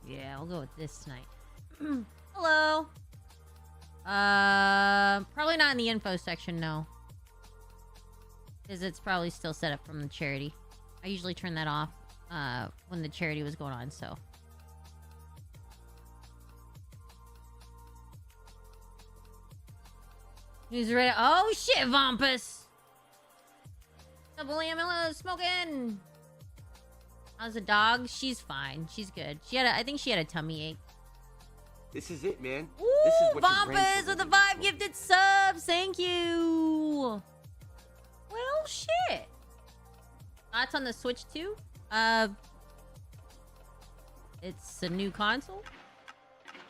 Yeah, I'll go with this tonight. Hello. Probably not in the info section, no. Because it's probably still set up from the charity. I usually turn that off when the charity was going on, so. Who's ready? Oh shit, Vampus! Double Amilla smoking! How's the dog? She's fine. She's good. I think she had a tummy ache. This is it, man. Ooh, This is what Vampus with the 5 gifted subs! Thank you! Well, shit. Thoughts on the Switch 2? It's a new console?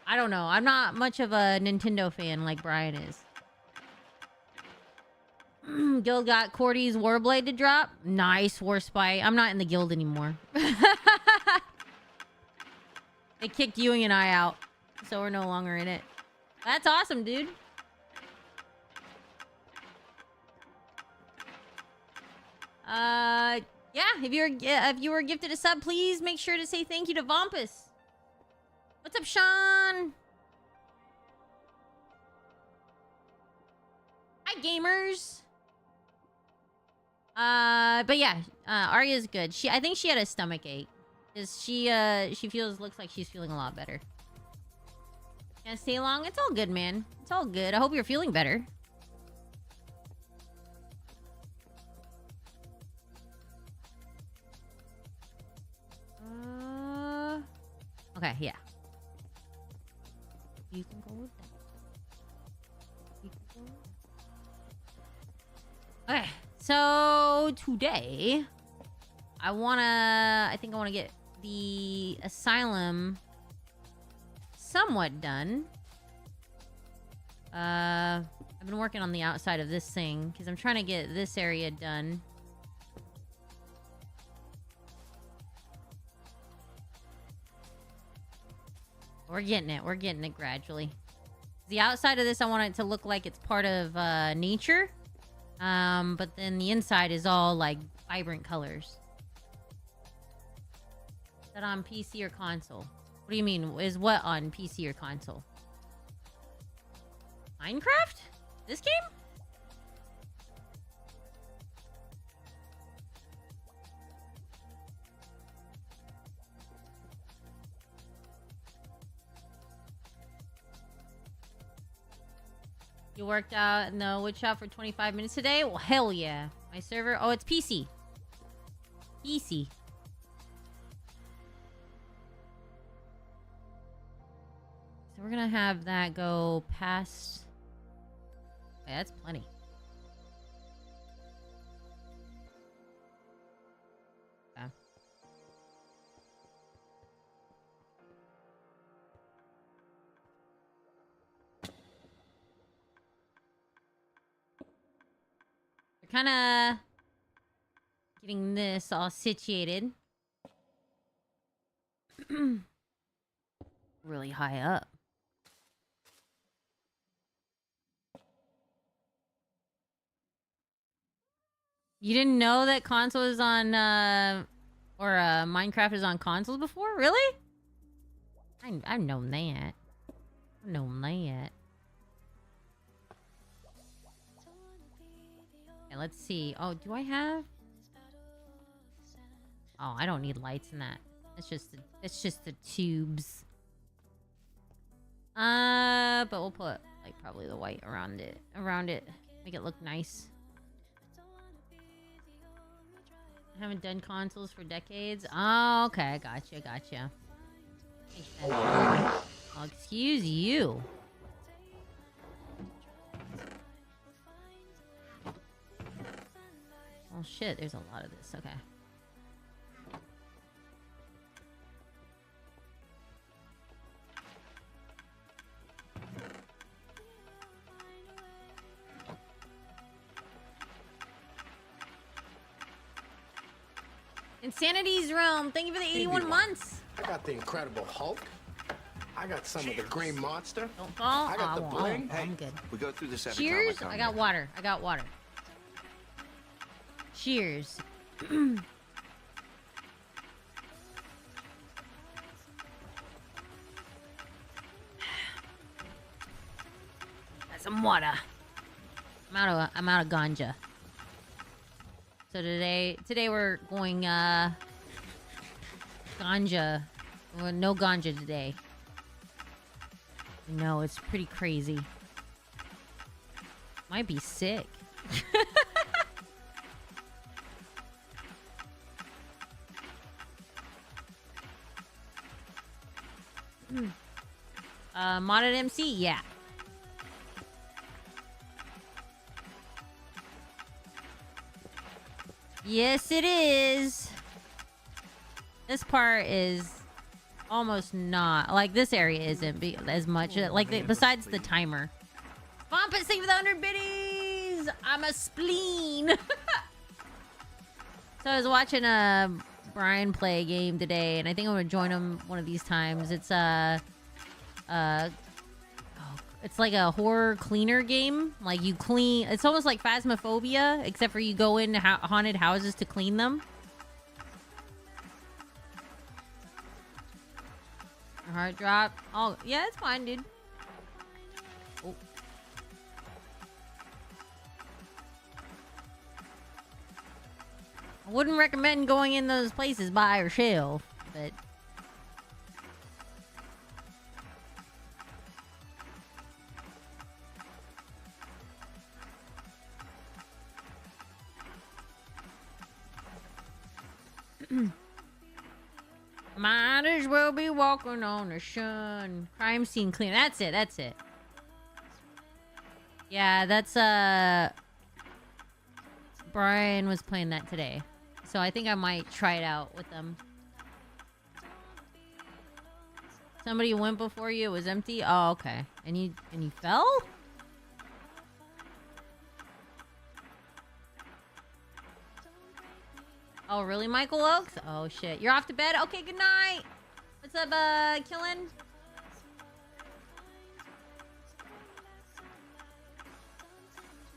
I don't know. I'm not much of a Nintendo fan like Brian is. Guild got Cordy's Warblade to drop. Nice, Warspite. I'm not in the guild anymore. They kicked Ewing and I out, so we're no longer in it. That's awesome, dude. Yeah, if you were gifted a sub, please make sure to say thank you to Vampus. What's up, Sean? Hi, gamers. But yeah, Arya's good. I think she had a stomach ache. She looks like she's feeling a lot better. Can't stay long. It's all good, man. It's all good. I hope you're feeling better. Okay, yeah. You can go with that. You can go with that. Okay, so today I think I wanna get the Asylum somewhat done. I've been working on the outside of this thing because I'm trying to get this area done. We're getting it. We're getting it gradually. The outside of this, I want it to look like it's part of nature. But then the inside is all like vibrant colors. Is that on PC or console? What do you mean? Is what on PC or console? Minecraft? This game? You worked out in the woodshop for 25 minutes today? Well, hell yeah. My server... Oh, it's PC. PC. So we're gonna have that go past... Yeah, that's plenty. Okay. We're kind of getting this all situated. Really high up. You didn't know that console is on, Minecraft is on consoles before? Really? I've known that. I've known that. Okay, let's see. Oh, do I have? Oh, I don't need lights in that. It's just the tubes. But we'll put like probably the white around it. Make it look nice. I haven't done consoles for decades. Oh, okay. Gotcha. Oh, excuse you. Oh, shit. There's a lot of this. Okay. Insanity's Realm, thank you for the 81 months. I got the Incredible Hulk. I got some of the Green Monster. Don't fall. I got the bling. I'm good. We go through this every Cheers. time I got water. Cheers. Some water. I'm out of ganja. So today we're going ganja. Well, no ganja today. No, it's pretty crazy. Might be sick. Modded MC? Yeah. Yes, it is. This part is almost not. Like, this area isn't as much. Like, besides the timer. Vampus, thank you for the 100 biddies! I'm a spleen! So I was watching Brian play a game today, and I think I'm gonna join him one of these times. It's it's like a horror cleaner game. Like, you clean... It's almost like Phasmophobia, except for you go into haunted houses to clean them. Heart drop. Oh, yeah, it's fine, dude. Oh. I wouldn't recommend going in those places by yourself, but... Might as well be walking on the sun. Crime scene clean. That's it. That's it. Yeah, that's Brian was playing that today, so I think I might try it out with them. Somebody went before you. It was empty. Oh, okay. And you fell? Oh, really, Michael Oakes? Oh, shit. You're off to bed? Okay, good night. What's up, Killen?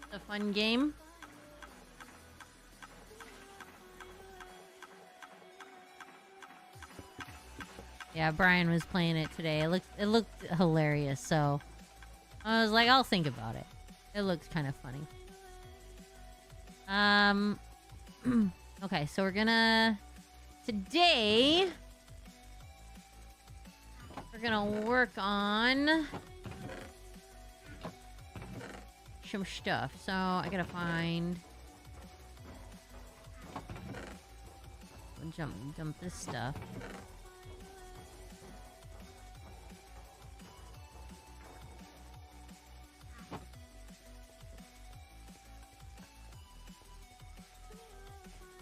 It's a fun game. Yeah, Brian was playing it today. It looked hilarious, so I was like, I'll think about it. It looks kind of funny. Okay, so we're gonna... Today... We're gonna work on... some stuff. So, I gotta find... Jump this stuff.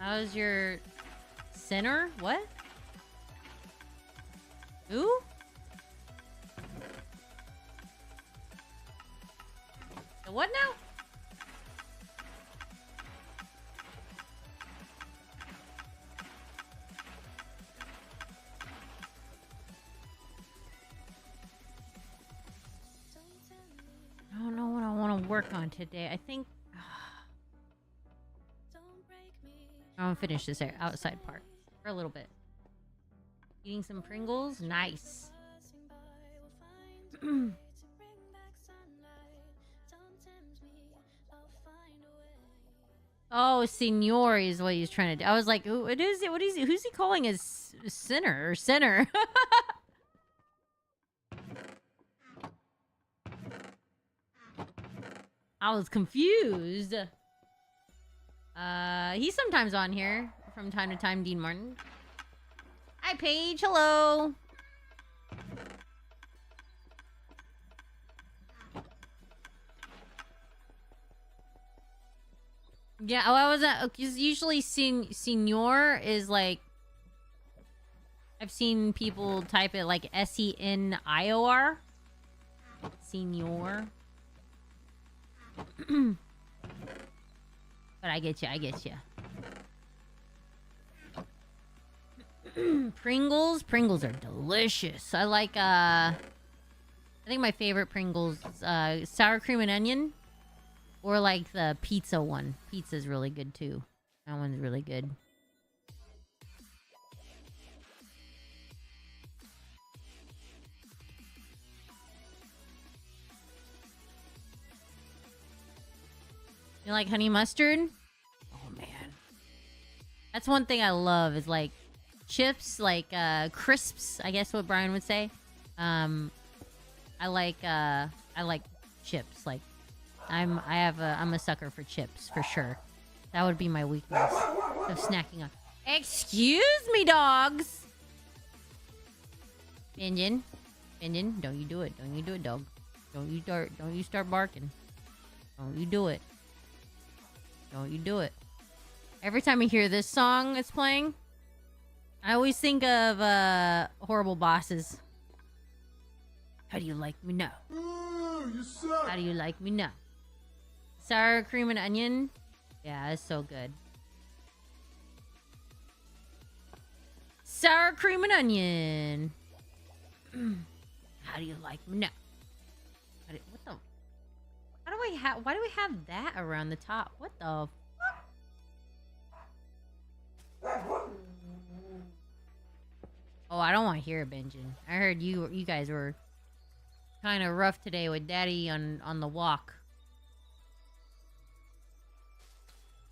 How's your center? What? Who? The what now? I don't know what I want to work on today. I think I'm gonna finish this outside part for a little bit. Eating some Pringles? Nice. Oh, Senor is what he's trying to do. I was like, what is it? What is he? Who's he calling a sinner or sinner? I was confused. He's sometimes on here from time to time, Dean Martin. Hi, Paige. Hello. Yeah, oh, I wasn't... Usually Senor is like... I've seen people type it like S-E-N-I-O-R. Senor. But I get you, I get you. Pringles? Pringles are delicious. I like, I think my favorite Pringles is sour cream and onion. Or like the pizza one. Pizza's really good too. That one's really good. You like honey mustard? Oh man. That's one thing I love is like chips, like crisps, I guess what Brian would say. I like chips. Like I'm a sucker for chips for sure. That would be my weakness of snacking on. Excuse me, dogs. Benjen, don't you do it. Don't you do it, dog. Don't you start barking. Don't you do it. Don't you do it. Every time I hear this song it's playing, I always think of Horrible Bosses. How do you like me now? Ooh, you suck. How do you like me now? Sour cream and onion. Yeah, it's so good. Sour cream and onion. How do you like me now? What the? How do I have? Why do we have that around the top? What the fuck? Oh, I don't want to hear it, Benjen. I heard you guys were kind of rough today with Daddy on the walk.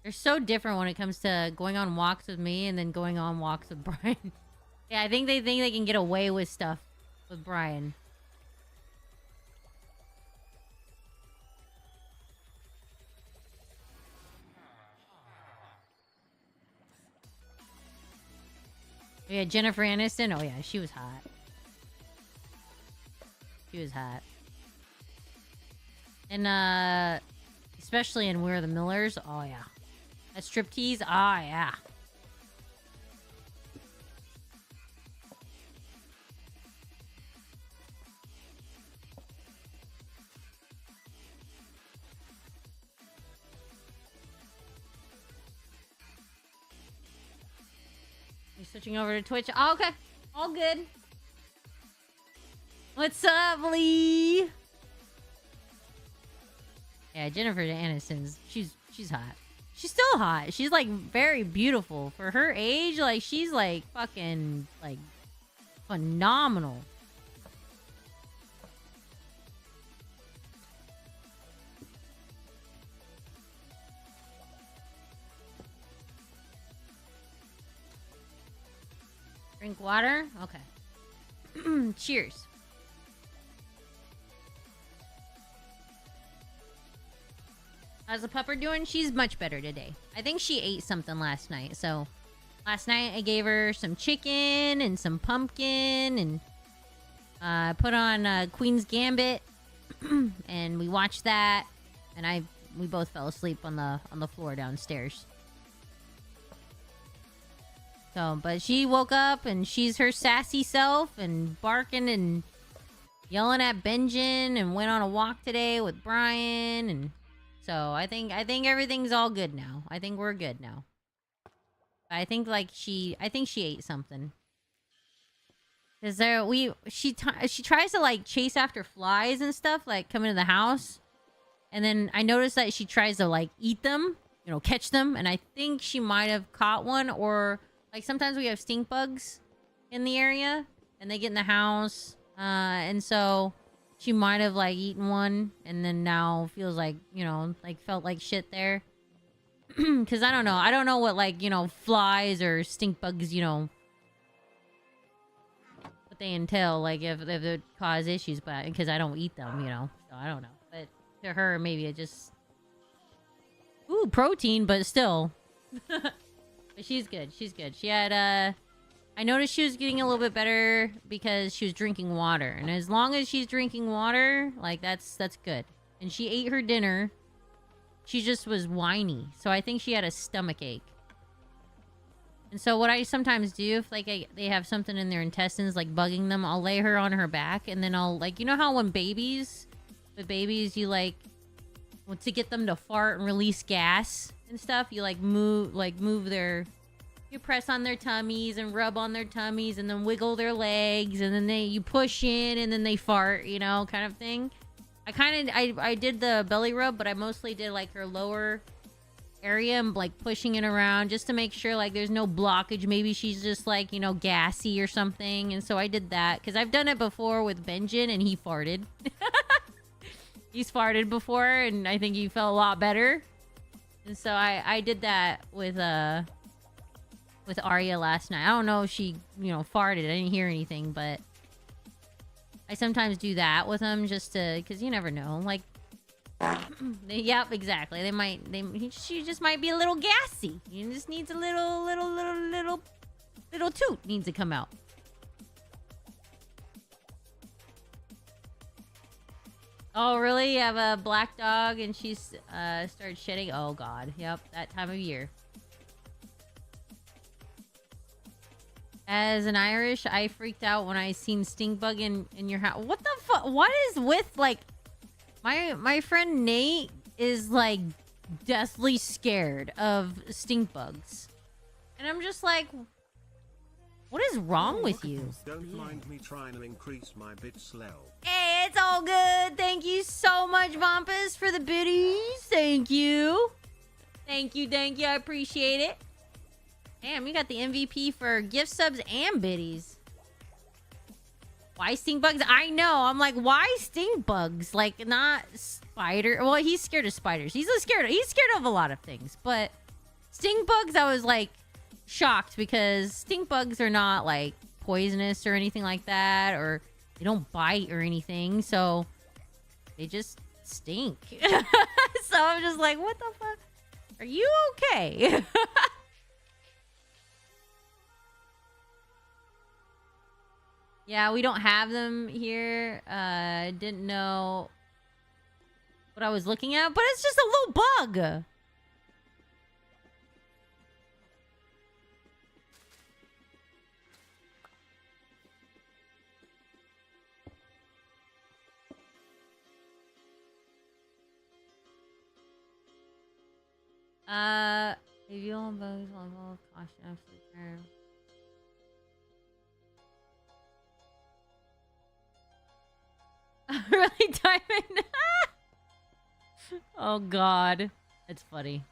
They're so different when it comes to going on walks with me and then going on walks with Brian. Yeah, I think they can get away with stuff with Brian. Yeah, Jennifer Aniston. Oh yeah, she was hot. She was hot. And especially in We're the Millers. Oh yeah. That striptease. Ah yeah. You're switching over to Twitch. Oh, okay. All good. What's up, Lee? Yeah, Jennifer Aniston's she's hot. She's still hot. She's like very beautiful for her age. Like she's like fucking like phenomenal. Drink water? Okay. Cheers. How's the pupper doing? She's much better today. I think she ate something last night. So last night I gave her some chicken and some pumpkin and put on Queen's Gambit and we watched that and we both fell asleep on the floor downstairs. So, but she woke up and she's her sassy self and barking and yelling at Benjen and went on a walk today with Brian and so I think everything's all good now. I think we're good now. I think she ate something. Cause she tries to like chase after flies and stuff like come into the house, and then I noticed that she tries to like eat them, you know, catch them, and I think she might have caught one or like sometimes we have stink bugs in the area and they get in the house, and so. She might have like eaten one and then now feels like, you know, like felt like shit there. Cause I don't know what like, you know, flies or stink bugs, you know, what they entail, like if it cause issues, but because I don't eat them, you know, so I don't know. But to her, maybe it just, ooh, protein, but still. But she's good. She's good. She had, I noticed she was getting a little bit better because she was drinking water. And as long as she's drinking water, like that's good. And she ate her dinner. She just was whiny. So I think she had a stomach ache. And so what I sometimes do, if like they have something in their intestines like bugging them, I'll lay her on her back and then I'll like, you know how with babies you like to get them to fart and release gas and stuff, you like move their, you press on their tummies and rub on their tummies and then wiggle their legs and then you push in and then they fart, you know, kind of thing. I did the belly rub, but I mostly did like her lower area and like pushing it around just to make sure like there's no blockage. Maybe she's just like, you know, gassy or something. And so I did that because I've done it before with Benjen and he farted. He's farted before and I think he felt a lot better. And so I did that with Arya last night. I don't know if she, you know, farted. I didn't hear anything, but I sometimes do that with them just to, because you never know. Like, yep, exactly. She just might be a little gassy. She just needs a little toot needs to come out. Oh, really? You have a black dog and she's started shedding? Oh, God. Yep, that time of year. As an Irish, I freaked out when I seen stink bug in your house. What the fuck? What is with, like... My friend Nate is, like, deathly scared of stink bugs. And I'm just like... What is wrong with you? Don't mind me trying to increase my bits level. Hey, it's all good. Thank you so much, Vampus, for the biddies. Thank you. Thank you. I appreciate it. Damn, you got the MVP for gift subs and biddies. Why stink bugs? I know. I'm like, why stink bugs? Like, not spider. Well, he's scared of spiders. He's scared of a lot of things. But stink bugs, I was like... shocked because stink bugs are not like poisonous or anything like that, or they don't bite or anything, so they just stink. So I'm just like, what the fuck? Are you okay? Yeah, we don't have them here. Didn't know what I was looking at, but it's just a little bug. Review on bugs level of caution absolute term. Really, Diamond? Oh, God. That's funny.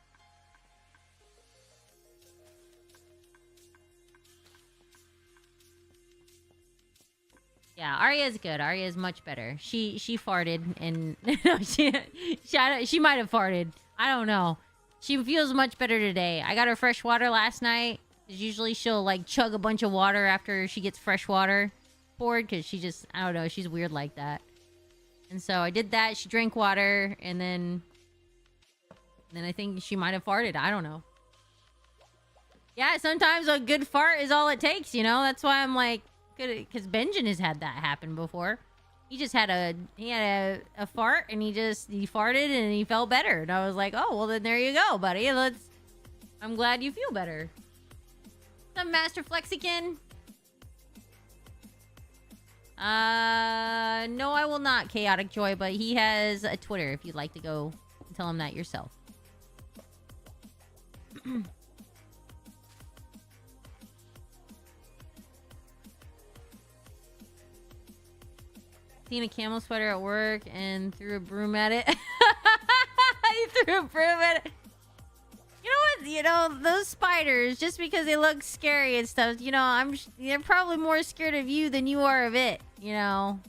Yeah, Arya's good. Arya's much better. She farted and she might have farted. I don't know. She feels much better today. I got her fresh water last night. Usually she'll like chug a bunch of water after she gets fresh water poured because she just, I don't know, she's weird like that. And so I did that. She drank water and then I think she might have farted. I don't know. Yeah, sometimes a good fart is all it takes, you know? That's why I'm like, good, because Benjamin has had that happen before. He just had a fart and he farted and he felt better. And I was like, oh, well then there you go, buddy. I'm glad you feel better. What's up, Master Flexican? No, I will not, Chaotic Joy, but he has a Twitter if you'd like to go and tell him that yourself. Seen a camel sweater at work and threw a broom at it. He threw a broom at it. You know what? You know, those spiders, just because they look scary and stuff, you know, they're probably more scared of you than you are of it, you know.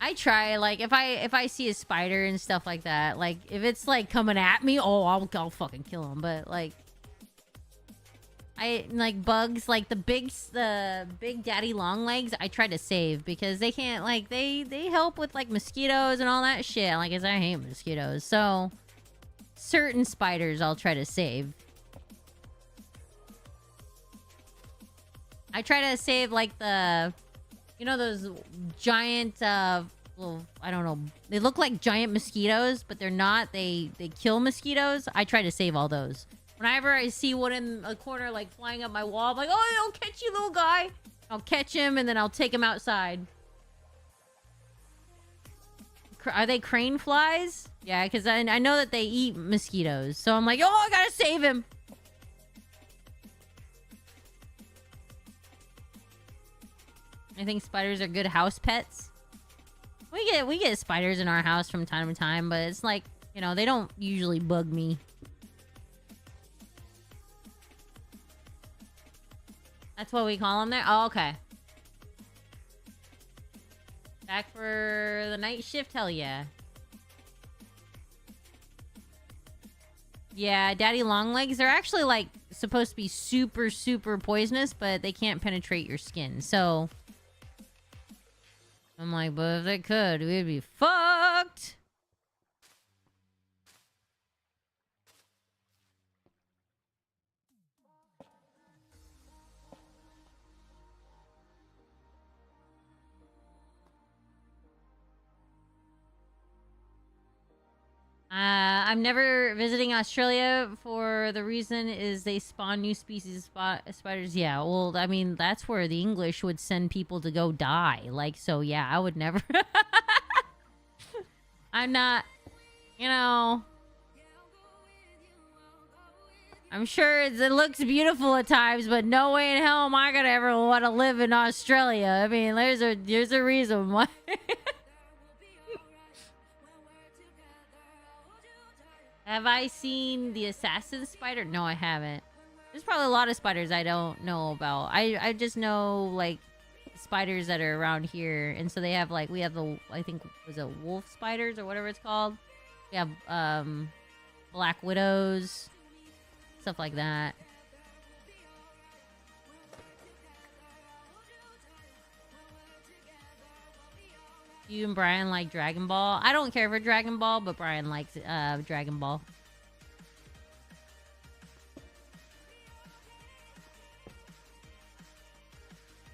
I try, like, if I see a spider and stuff like that, like, if it's, like, coming at me, oh, I'll fucking kill him. But, like, I like bugs, like the big daddy long legs. I try to save because they can't, like, they help with like mosquitoes and all that shit. Like, 'cause I hate mosquitoes, so certain spiders I'll try to save. I try to save like the, you know, those giant well, I don't know, they look like giant mosquitoes, but they're not. They kill mosquitoes. I try to save all those. Whenever I see one in a corner, like, flying up my wall, I'm like, oh, I'll catch you, little guy. I'll catch him, and then I'll take him outside. Are they crane flies? Yeah, because I know that they eat mosquitoes. So I'm like, oh, I gotta save him. I think spiders are good house pets. We get spiders in our house from time to time, but it's like, you know, they don't usually bug me. That's what we call them there? Oh, okay. Back for the night shift? Hell yeah. Yeah, daddy long legs, they're actually like supposed to be super, super poisonous, but they can't penetrate your skin. So I'm like, but if they could, we'd be fucked. I'm never visiting Australia for the reason is they spawn new species of spiders. Yeah, well, I mean, that's where the English would send people to go die. Like, so yeah, I would never. I'm not, you know. I'm sure it looks beautiful at times, but no way in hell am I gonna ever want to live in Australia. I mean, there's a reason why. Have I seen the assassin spider? No, I haven't. There's probably a lot of spiders I don't know about. I just know, like, spiders that are around here. And so they have, like, we have the, I think, was it wolf spiders or whatever it's called? We have, black widows. Stuff like that. You and Brian like Dragon Ball? I don't care for Dragon Ball, but Brian likes Dragon Ball.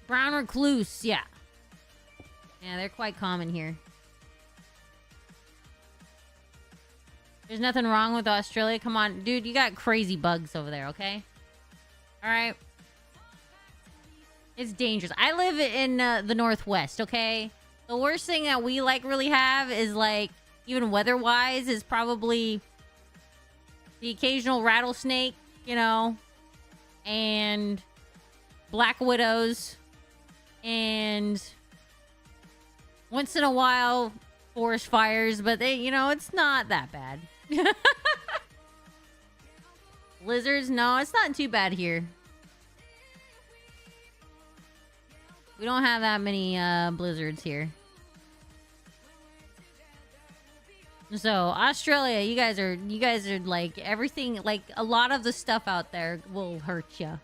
Brown recluse, yeah. Yeah, they're quite common here. There's nothing wrong with Australia. Come on, dude, you got crazy bugs over there, okay? Alright. It's dangerous. I live in the Northwest, okay? The worst thing that we, like, really have is, like, even weather-wise, is probably the occasional rattlesnake, you know, and black widows, and once in a while, forest fires, but they, you know, it's not that bad. Blizzards? No, it's not too bad here. We don't have that many blizzards here. So Australia, you guys are like everything, like a lot of the stuff out there will hurt you.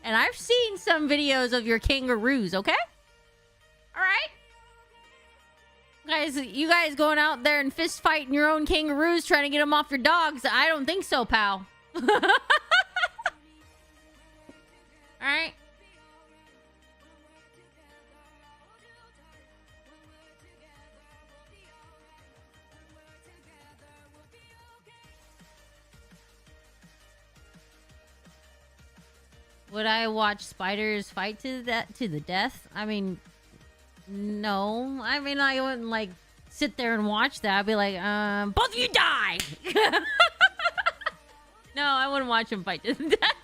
And I've seen some videos of your kangaroos. Okay, all right, guys, you guys going out there and fist fighting your own kangaroos, trying to get them off your dogs? I don't think so, pal. All right. Would I watch spiders fight to the death? I mean, no. I mean, I wouldn't like sit there and watch that. I'd be like, both of you die. No, I wouldn't watch them fight to the death.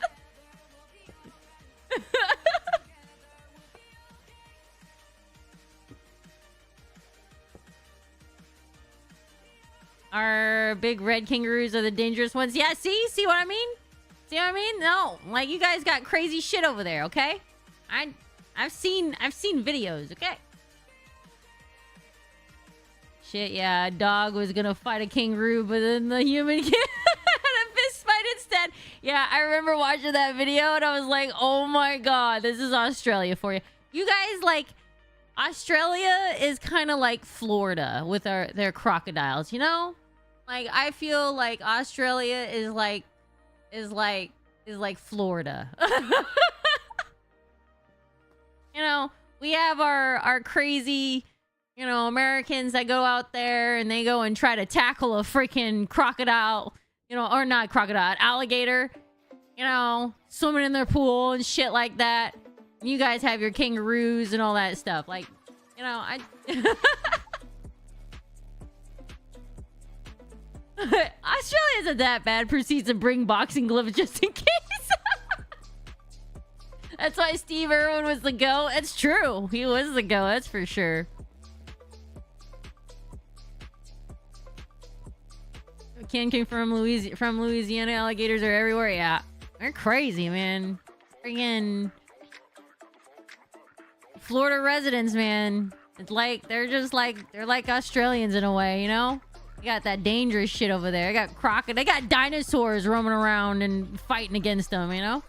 Our big red kangaroos are the dangerous ones. Yeah, see what I mean? See what I mean? No, like you guys got crazy shit over there, okay? I've seen videos, okay? Shit, yeah, a dog was gonna fight a kangaroo, but then the human had a fist fight instead. Yeah, I remember watching that video and I was like, oh my god, this is Australia for you. You guys, like, Australia is kind of like Florida with their crocodiles, you know? Like, I feel like Australia is like Florida. You know, we have our crazy, you know, Americans that go out there and they go and try to tackle a freaking crocodile, you know, or not crocodile, alligator, you know, swimming in their pool and shit like that. You guys have your kangaroos and all that stuff. Like, you know, Australia isn't that bad. Proceeds to bring boxing gloves just in case. That's why Steve Irwin was the GOAT. It's true. He was the GOAT. That's for sure. Can confirm from Louisiana, alligators are everywhere. Yeah. They're crazy, man. Freaking Florida residents, man. It's like they're like Australians in a way, you know? I got that dangerous shit over there. I got crocodile. I got dinosaurs roaming around and fighting against them, you know?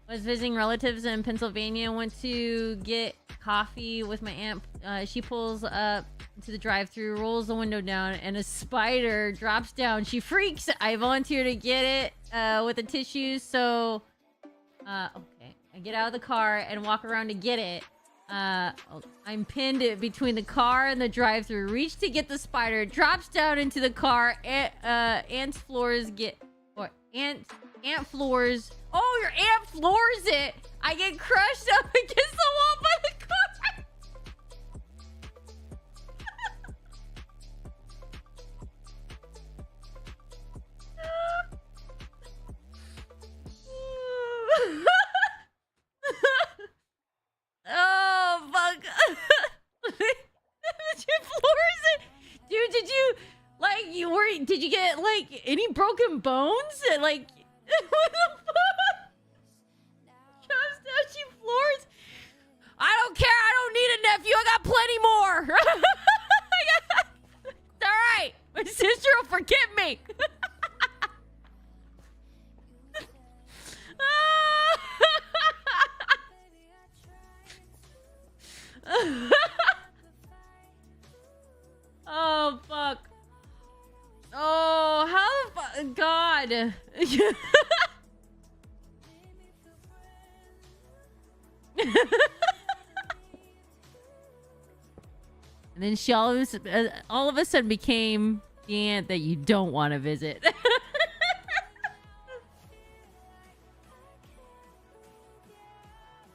Was visiting relatives in Pennsylvania. Went to get coffee with my aunt. She pulls up to the drive-thru, rolls the window down, and a spider drops down. She freaks. I volunteer to get it with the tissues. So, okay. I get out of the car and walk around to get it. I'm pinned between the car and the drive-thru. Reach to get the spider. It drops down into the car. Aunt floors. Oh, your aunt floors it. I get crushed up against the wall by the car. Oh, fuck. She floors it. Dude, did you, like, did you get, like, any broken bones? Like, what the fuck? Drops down, she floors. I don't care. I don't need a nephew. I got plenty more. It's all right. My sister will forgive me. Oh, fuck. Oh, how the fuck? God. And then she all of a sudden became the aunt that you don't want to visit.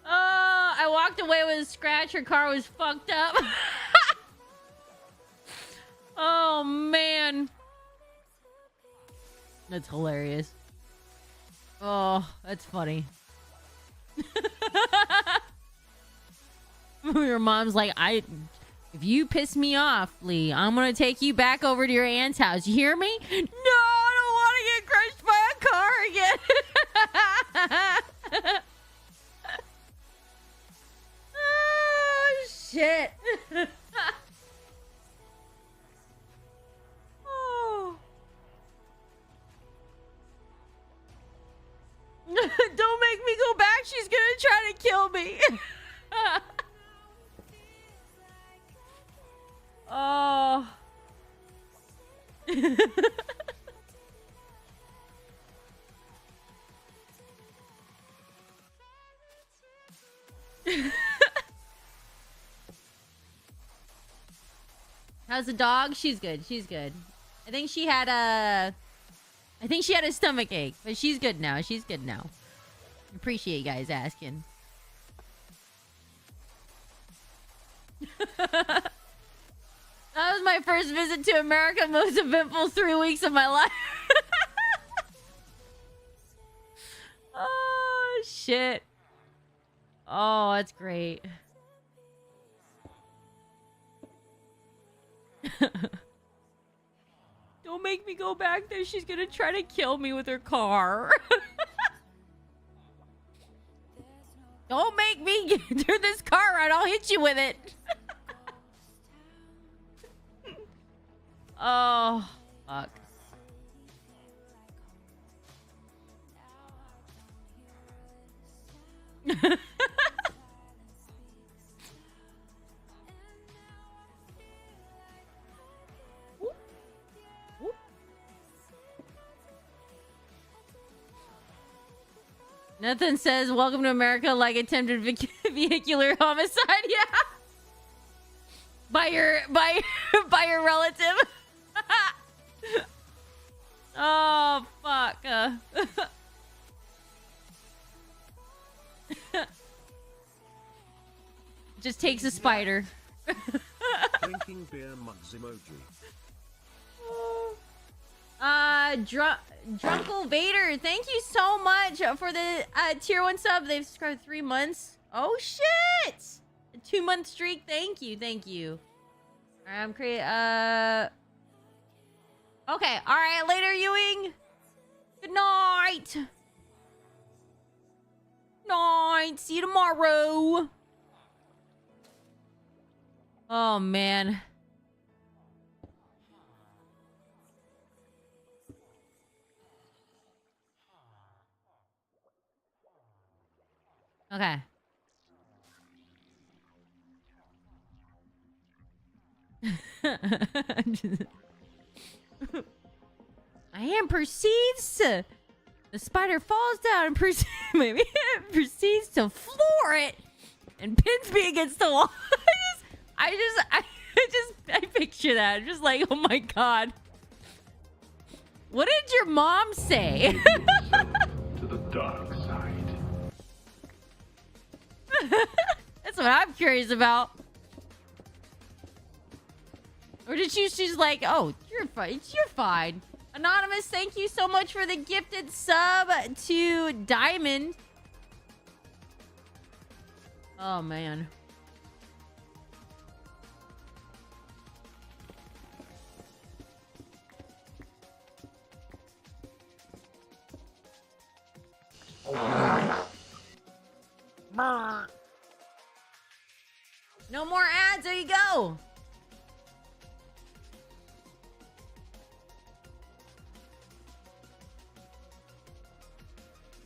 Oh, I walked away with a scratch. Her car was fucked up. Oh, man. That's hilarious. Oh, that's funny. Your mom's like, if you piss me off, Lee, I'm gonna take you back over to your aunt's house. You hear me? No, I don't want to get crushed by a car again. Oh, shit. Oh. Don't make me go back. She's gonna try to kill me. Oh. How's the dog? She's good. She's good. I think she had a stomach ache, but she's good now. She's good now. Appreciate you guys asking. That was my first visit to America. Most eventful 3 weeks of my life. Oh, shit. Oh, that's great. Don't make me go back there. She's gonna try to kill me with her car. Don't make me turn this car around. I'll hit you with it. Oh, fuck. Nothing says welcome to America like attempted vehicular homicide. Yeah. By your relative. Oh, fuck. Just takes a spider. Drinking beer mugs emoji. Drunkle Vader, thank you so much for the tier 1 sub. They've subscribed 3 months. Oh, shit. A 2-month streak. Thank you. Thank you. All right, I'm creating, okay. All right, later, Ewing. Good night. Night. See you tomorrow. Oh, man. Okay. My hand proceeds to... The spider falls down and maybe it proceeds to floor it and pins me against the wall. I picture that. I'm just like, oh my god. What did your mom say? To the dark side. That's what I'm curious about. Or did she's like, oh, you're fine. You're fine. Anonymous, thank you so much for the gifted sub to Diamond. Oh, man. No more ads. There you go.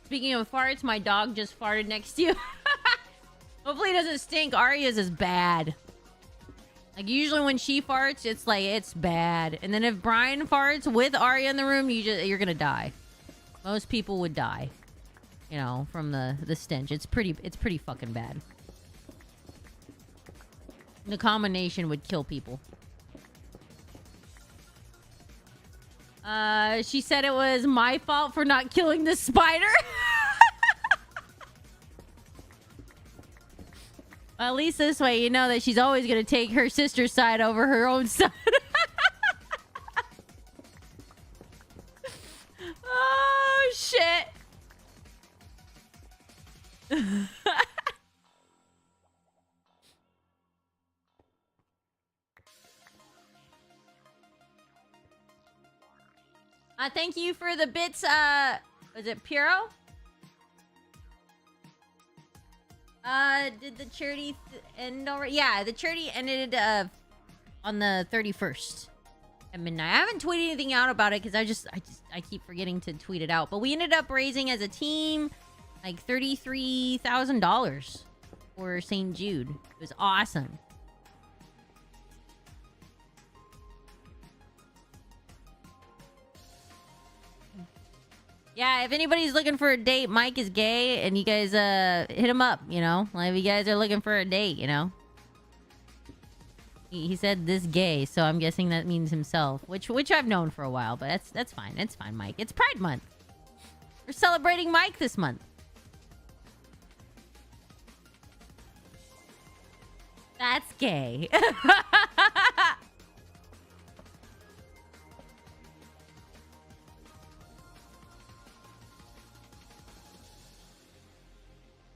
Speaking of farts, my dog just farted next to you. Hopefully it doesn't stink. Arya's is bad. Like, usually when she farts, it's like, it's bad. And then if Brian farts with Arya in the room, you're gonna die. Most people would die. You know, from the stench. It's pretty fucking bad. The combination would kill people. She said it was my fault for not killing the spider. Well, at least this way you know that she's always gonna take her sister's side over her own side. Oh, shit. Thank you for the bits. Was it Puro? Did the charity end already? Yeah, the charity ended on the 31st at midnight. I haven't tweeted anything out about it because I keep forgetting to tweet it out. But we ended up raising as a team like $33,000 for St. Jude. It was awesome. Yeah, if anybody's looking for a date, Mike is gay, and you guys hit him up, you know? Like, if you guys are looking for a date, you know? He said this gay, so I'm guessing that means himself, which I've known for a while, but that's fine. It's fine, Mike. It's Pride Month. We're celebrating Mike this month. That's gay.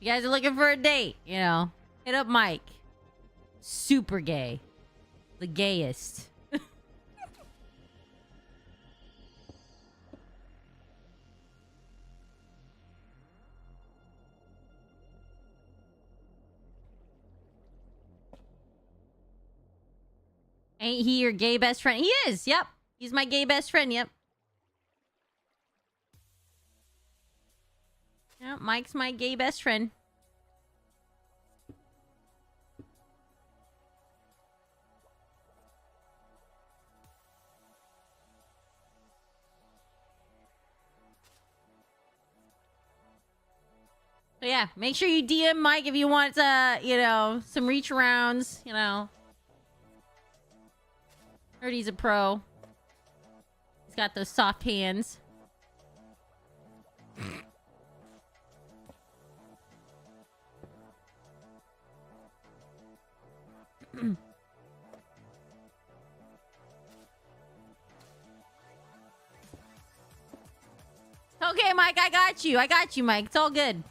You guys are looking for a date, you know, hit up Mike. Super gay. The gayest. Ain't he your gay best friend? He is, yep. He's my gay best friend, yep. Yeah, Mike's my gay best friend. So yeah, make sure you DM Mike if you want, you know, some reach arounds, you know. Heard he's a pro. He's got those soft hands. Okay, Mike, I got you. I got you, Mike. It's all good.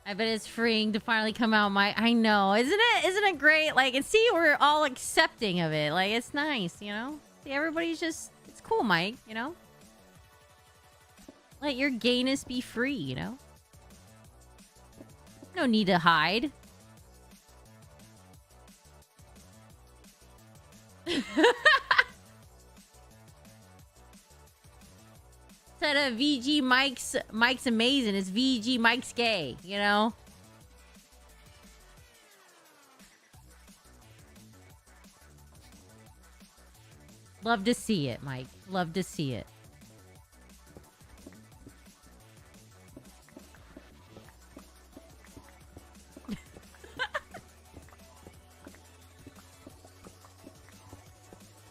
I bet it's freeing to finally come out, Mike. I know. Isn't it? Isn't it great? Like, and see, we're all accepting of it. Like, it's nice, you know? See, everybody's just... It's cool, Mike, you know? Let your gayness be free, you know? No need to hide. not VG Mike's amazing. It's VG Mike's gay, you know? Love to see it, Mike. Love to see it.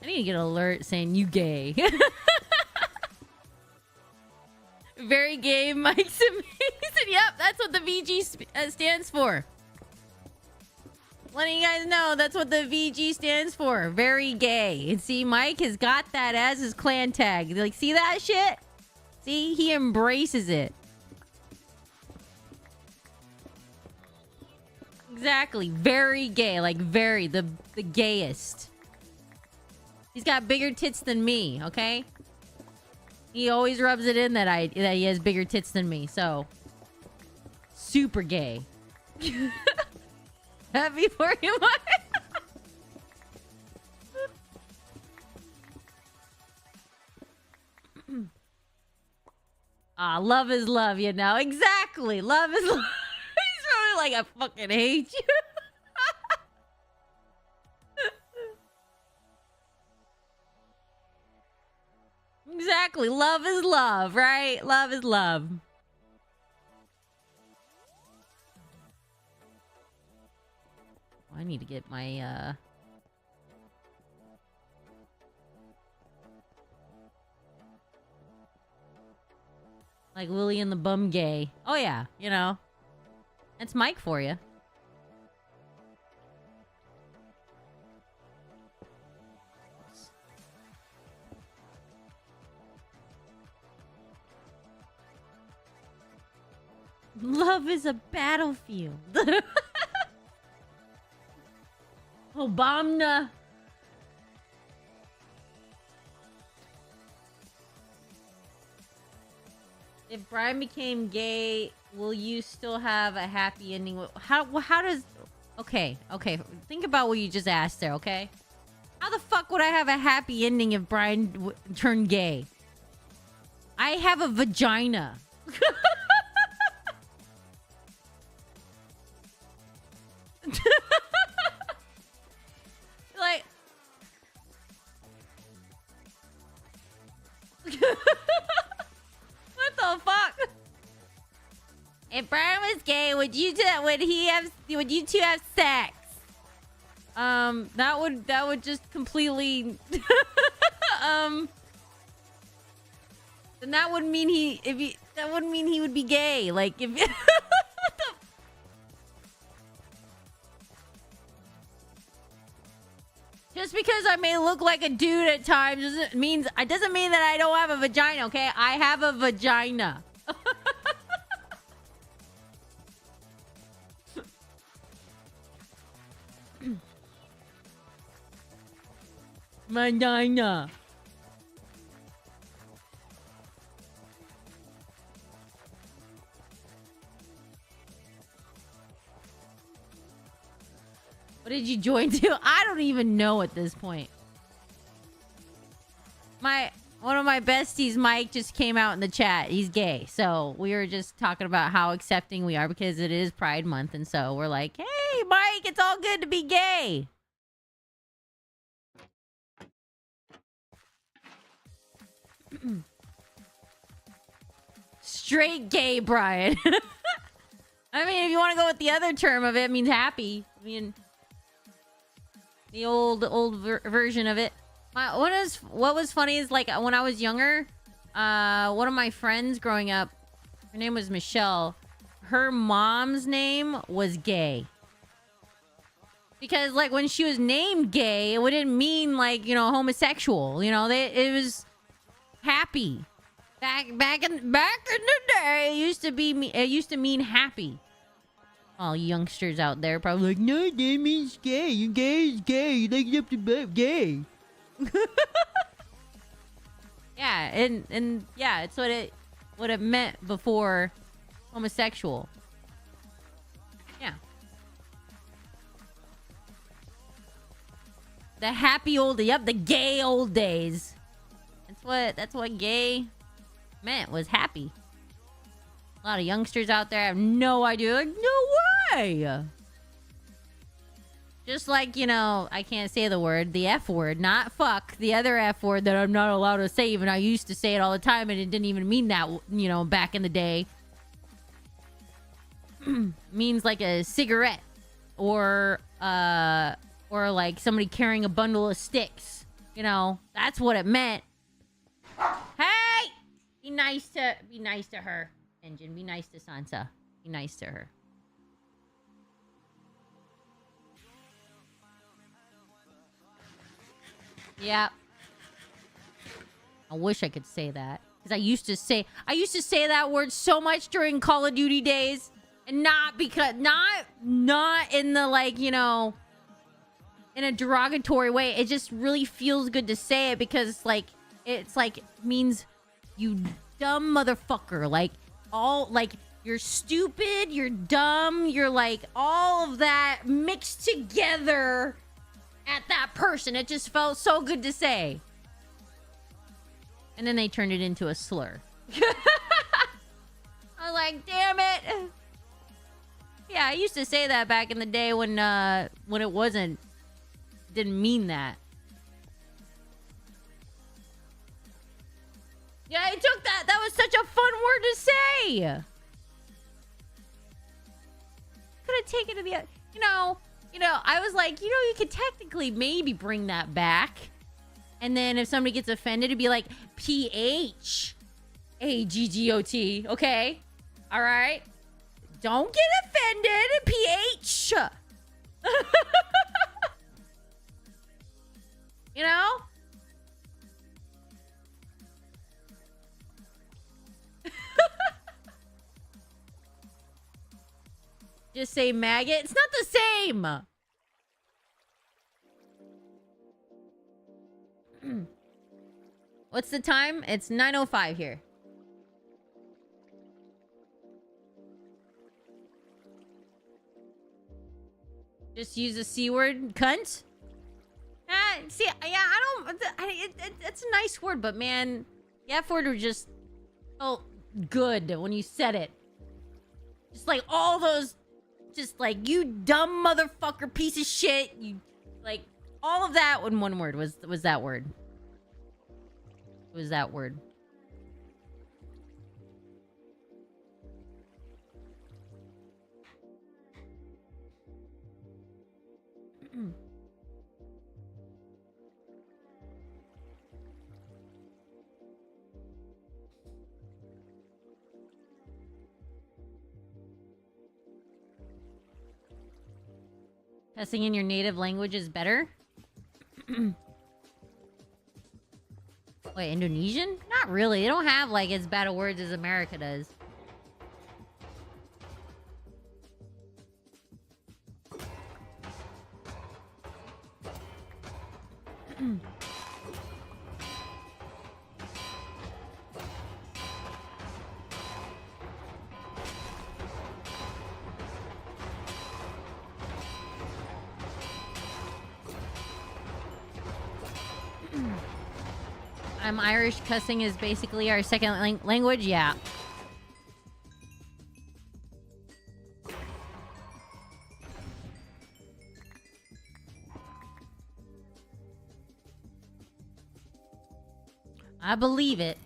I need to get an alert saying you gay. Very gay, Mike's amazing. Yep, that's what the VG stands for. Letting you guys know that's what the VG stands for. Very gay. And see, Mike has got that as his clan tag. Like, see that shit? See, he embraces it. Exactly. Very gay. Like, very. The gayest. He's got bigger tits than me, okay? He always rubs it in that he has bigger tits than me, so... Super gay. Happy for you, Mike. Love is love, you know? Exactly. Love is love. He's probably like, I fucking hate you. Exactly. Love is love, right? Love is love. I need to get my, like Willie and the Bum Gay. Oh, yeah. You know. That's Mike for you. Love is a battlefield. Obama. If Brian became gay, will you still have a happy ending? How does... Okay. Think about what you just asked there, okay? How the fuck would I have a happy ending if Brian turned gay? I have a vagina. Like... What the fuck? If Brian was gay, would you two have sex? That would just completely then that wouldn't mean he would be gay. Like if what the... Just because I may look like a dude at times doesn't mean that I don't have a vagina, okay? I have a vagina. Vagina. What did you join to? I don't even know at this point. One of my besties, Mike, just came out in the chat. He's gay. So we were just talking about how accepting we are because it is Pride Month. And so we're like, hey, Mike, it's all good to be gay. Straight gay, Brian. I mean, if you want to go with the other term of it, it means happy. I mean... The old version of it. What was funny is like when I was younger, one of my friends growing up, her name was Michelle. Her mom's name was Gay. Because like when she was named Gay, it wouldn't mean like, you know, homosexual. You know, it was happy. Back in the day, it used to mean happy. All youngsters out there probably like, no, that means gay. You gay is gay. You like up to gay. Yeah, and yeah, it's what it meant before homosexual. Yeah. The happy old, the gay old days. That's what gay meant was happy. A lot of youngsters out there have no idea. Like, no way! Just like, you know, I can't say the word, the F word, not fuck, the other F word that I'm not allowed to say, even I used to say it all the time and it didn't even mean that, you know, back in the day. Means like a cigarette or like somebody carrying a bundle of sticks. You know, that's what it meant. Hey! Be nice to her, Engine. Be nice to Sansa. Be nice to her. Yeah. I wish I could say that. Because I used to say that word so much during Call of Duty days. And not because, not in the, like, you know, in a derogatory way. It just really feels good to say it because, like, it's like, means you dumb motherfucker. Like, all, like, you're stupid, you're dumb, you're like, all of that mixed together at that person. It just felt so good to say. And then they turned it into a slur. I was like, damn it. Yeah, I used to say that back in the day when it didn't mean that. Yeah, I took that. That was such a fun word to say. Could have taken it to the, you know, I was like, you know, you could technically maybe bring that back. And then if somebody gets offended, it'd be like PHAGGOT. Okay? All right? Don't get offended. PH. You know? Just say maggot. It's not the same. What's the time? It's 9:05 here. Just use the C word, cunt. See, yeah, I don't. It's a nice word, but man, the F word was just felt good when you said it. Just like all those, just like you dumb motherfucker, piece of shit. You like all of that in one word was that word. Was that word? Cussing in your native language is better? Wait, Indonesian? Not really. They don't have, like, as bad of words as America does. I'm Irish. Cussing is basically our second language. Yeah. I believe it.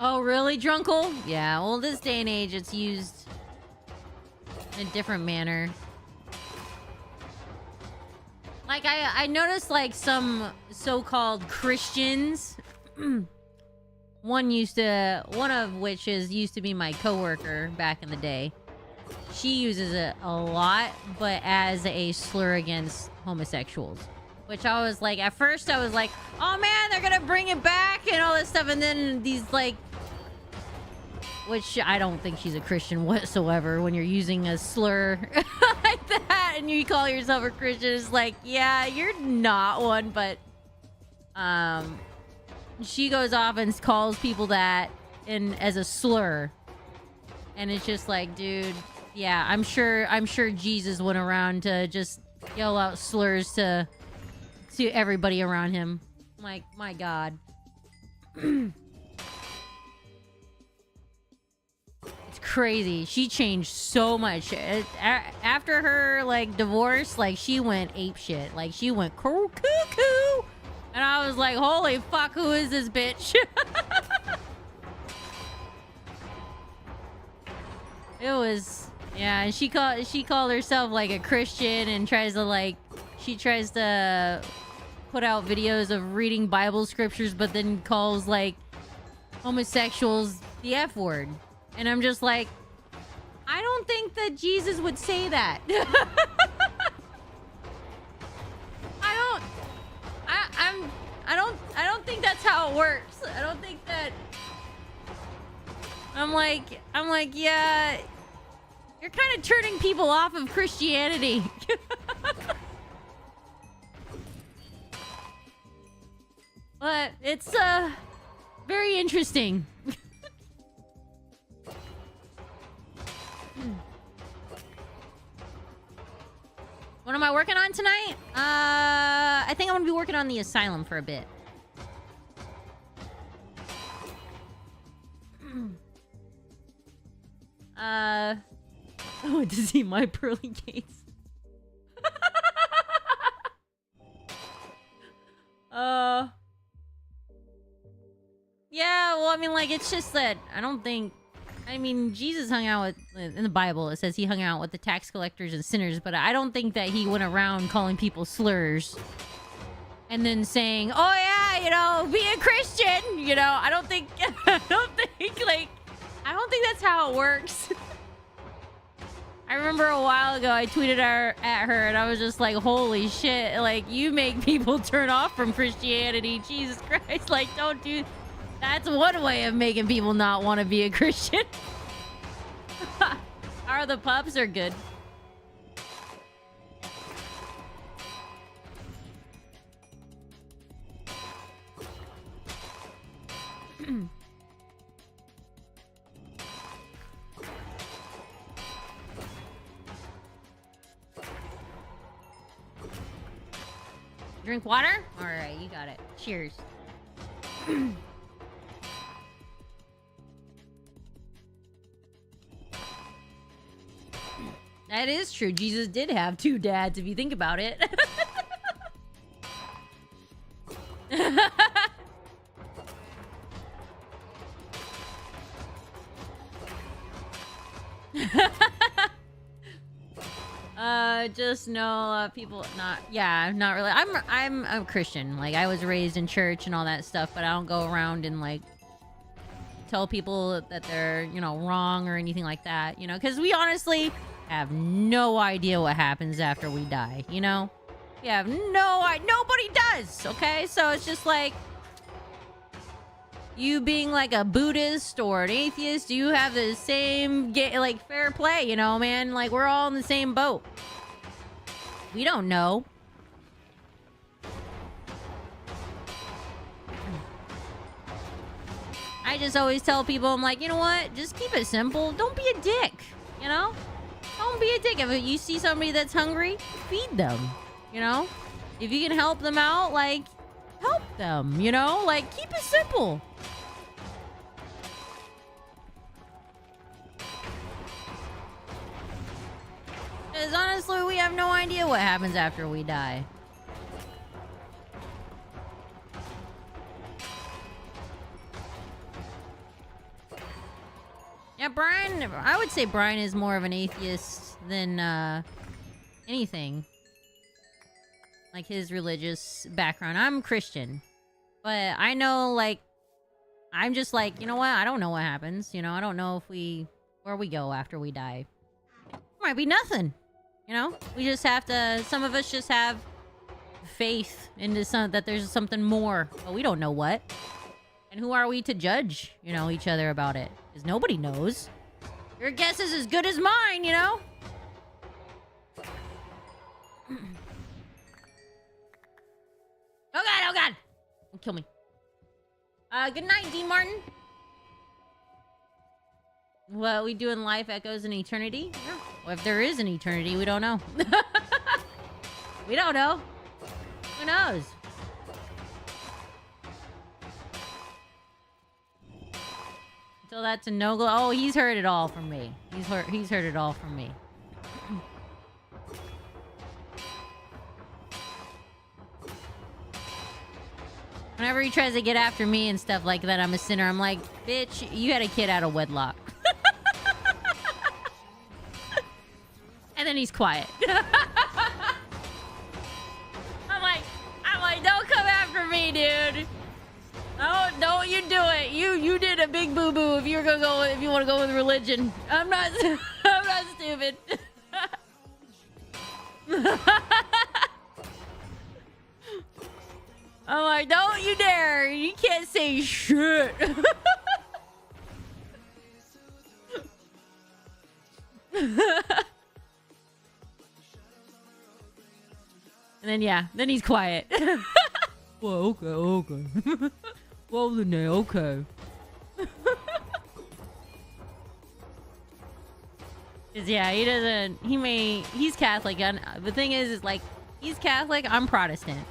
Oh, really, Drunkle? Yeah, well, this day and age, it's used in a different manner. Like, I noticed, like, some so-called Christians. One of which used to be my coworker back in the day. She uses it a lot, but as a slur against homosexuals. Which I was like, at first I was like, oh man, they're gonna bring it back and all this stuff. And then these, like, which I don't think she's a Christian whatsoever when you're using a slur like that and you call yourself a Christian. It's like, yeah, you're not one, but she goes off and calls people that as a slur. And it's just like, dude, yeah, I'm sure Jesus went around to just yell out slurs to to everybody around him. Like, my God. It's crazy. She changed so much. After her, like, divorce, like, she went apeshit. Like, she went cuckoo. And I was like, holy fuck, who is this bitch? It was... Yeah, and she called herself, like, a Christian and tries to put out videos of reading Bible scriptures, but then calls, like, homosexuals the F word. And I'm just like, I don't think that Jesus would say that. I don't think that's how it works. I don't think that... I'm like, yeah, you're kind of turning people off of Christianity. But it's very interesting. What am I working on tonight? I think I'm gonna be working on the Asylum for a bit. I went to see my pearly gates. Yeah, well, I mean, like, it's just that I don't think... I mean, Jesus hung out with... In the Bible, it says he hung out with the tax collectors and sinners, but I don't think that he went around calling people slurs. And then saying, oh, yeah, you know, be a Christian, you know? I don't think that's how it works. I remember a while ago, I tweeted at her, and I was just like, holy shit, like, you make people turn off from Christianity. Jesus Christ, like, don't do... That's one way of making people not want to be a Christian. Are the pups are good. Drink water? All right, you got it. Cheers. That is true. Jesus did have two dads, if you think about it. Just no people not really. I'm a Christian. Like, I was raised in church and all that stuff, but I don't go around and like tell people that they're, you know, wrong or anything like that, you know, because we honestly have no idea what happens after we die, you know? We have no idea. Nobody does, okay? So it's just like, you being like a Buddhist or an atheist, you have the same, like, fair play, you know, man? Like, we're all in the same boat. We don't know. I just always tell people, I'm like, you know what? Just keep it simple. Don't be a dick, you know? Don't be a dick. If you see somebody that's hungry, feed them, you know? If you can help them out, like, help them, you know? Like, keep it simple. Because honestly, we have no idea what happens after we die. Yeah, Brian, I would say Brian is more of an atheist than anything. Like, his religious background. I'm Christian. But I know, like, I'm just like, you know what? I don't know what happens. You know, I don't know where we go after we die. Might be nothing. You know? We just have to, some of us just have faith into that there's something more. But we don't know what. And who are we to judge, you know, each other about it? Because nobody knows. Your guess is as good as mine, you know? Oh god, oh god! Don't kill me. Good night, Dean Martin. What we do in life echoes in eternity? Yeah. Well, if there is an eternity, we don't know. We don't know. Who knows? Until that's a no-go. Oh, he's heard it all from me. He's heard it all from me. Whenever he tries to get after me and stuff like that, I'm a sinner. I'm like, bitch, you had a kid out of wedlock. And then he's quiet. I'm like, don't come after me, dude. Oh, don't you do it. You did a big boo-boo if you want to go with religion. I'm not stupid. I'm like, don't you dare. You can't say shit. And then, yeah, then he's quiet. Well, okay. Well, then, okay. Cause yeah, he's Catholic. And the thing is like, he's Catholic, I'm Protestant.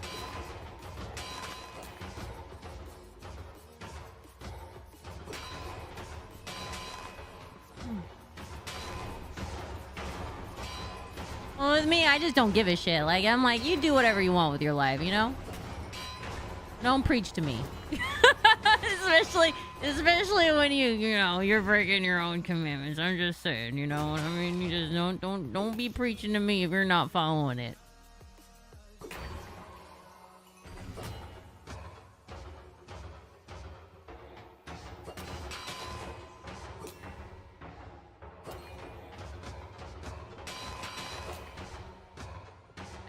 Well, with me, I just don't give a shit. Like, I'm like, you do whatever you want with your life, you know? Don't preach to me. especially when you're breaking your own commandments. I'm just saying, you know what I mean? You just don't be preaching to me if you're not following it.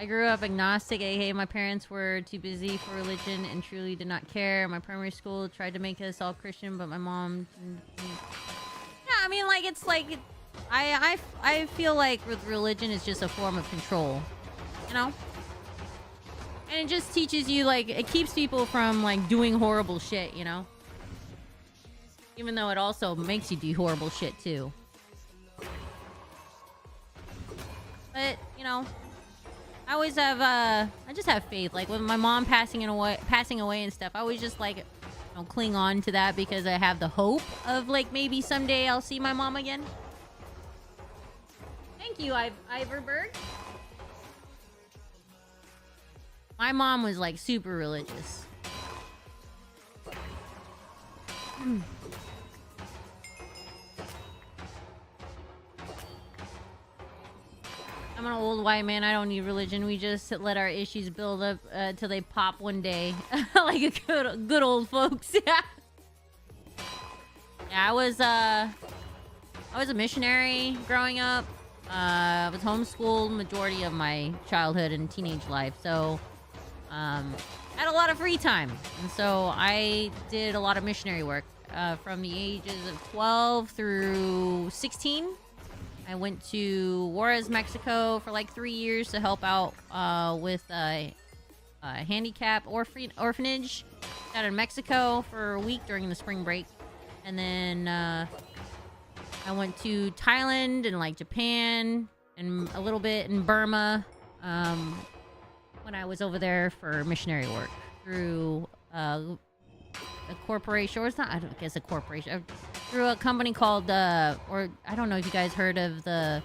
I grew up agnostic, aka my parents were too busy for religion and truly did not care. My primary school tried to make us all Christian, but my mom... Yeah, I mean, like, it's like... I feel like religion is just a form of control, you know? And it just teaches you, like, it keeps people from, like, doing horrible shit, you know? Even though it also makes you do horrible shit, too. But, you know... I always have, I just have faith. Like, with my mom passing away and stuff, I always just, like, you know, cling on to that because I have the hope of, like, maybe someday I'll see my mom again. Thank you, Iverberg. My mom was, like, super religious. I'm an old white man. I don't need religion. We just let our issues build up till they pop one day. Like a good old folks. Yeah. Yeah, I was a missionary growing up. I was homeschooled majority of my childhood and teenage life. So, I had a lot of free time. And so I did a lot of missionary work from the ages of 12 through 16. I went to Juarez, Mexico for like 3 years to help out with a handicap orphanage out in Mexico for a week during the spring break. And then I went to Thailand and like Japan and a little bit in Burma when I was over there for missionary work through a corporation, or it's not, I don't guess a corporation, through a company called, or I don't know if you guys heard of the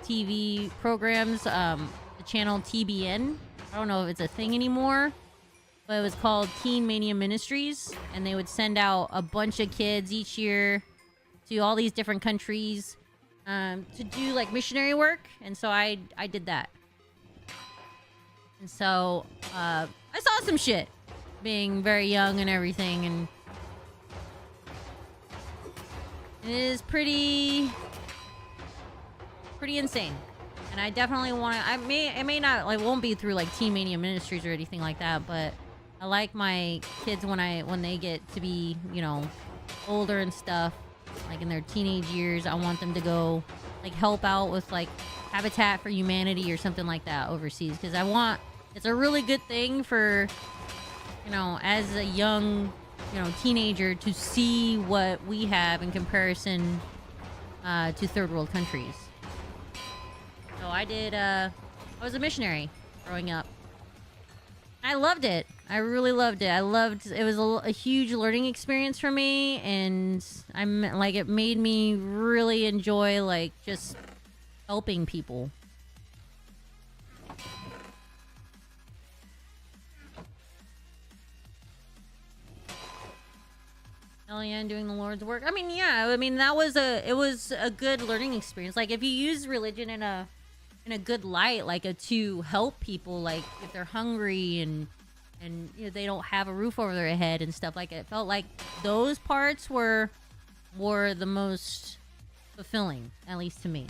TV programs, the channel TBN. I don't know if it's a thing anymore, but it was called Teen Mania Ministries, and they would send out a bunch of kids each year to all these different countries to do like missionary work, and so I did that. And so I saw some shit being very young and everything, and it is pretty insane. And I definitely want to, it may not, like, won't be through like Teen Mania Ministries or anything like that, but I like my kids when they get to be, you know, older and stuff, like in their teenage years, I want them to go like help out with like Habitat for Humanity or something like that overseas, because it's a really good thing for, you know, as a young, you know, teenager to see what we have in comparison to third world countries. So I was a missionary growing up. I loved it. I really loved it. I loved it. Was a huge learning experience for me, and I'm like, it made me really enjoy like just helping people. Hell yeah, doing the Lord's work. I mean, yeah. I mean, it was a good learning experience. Like, if you use religion in a good light, like to help people, like if they're hungry and you know, they don't have a roof over their head and stuff like it. It felt like those parts were the most fulfilling, at least to me.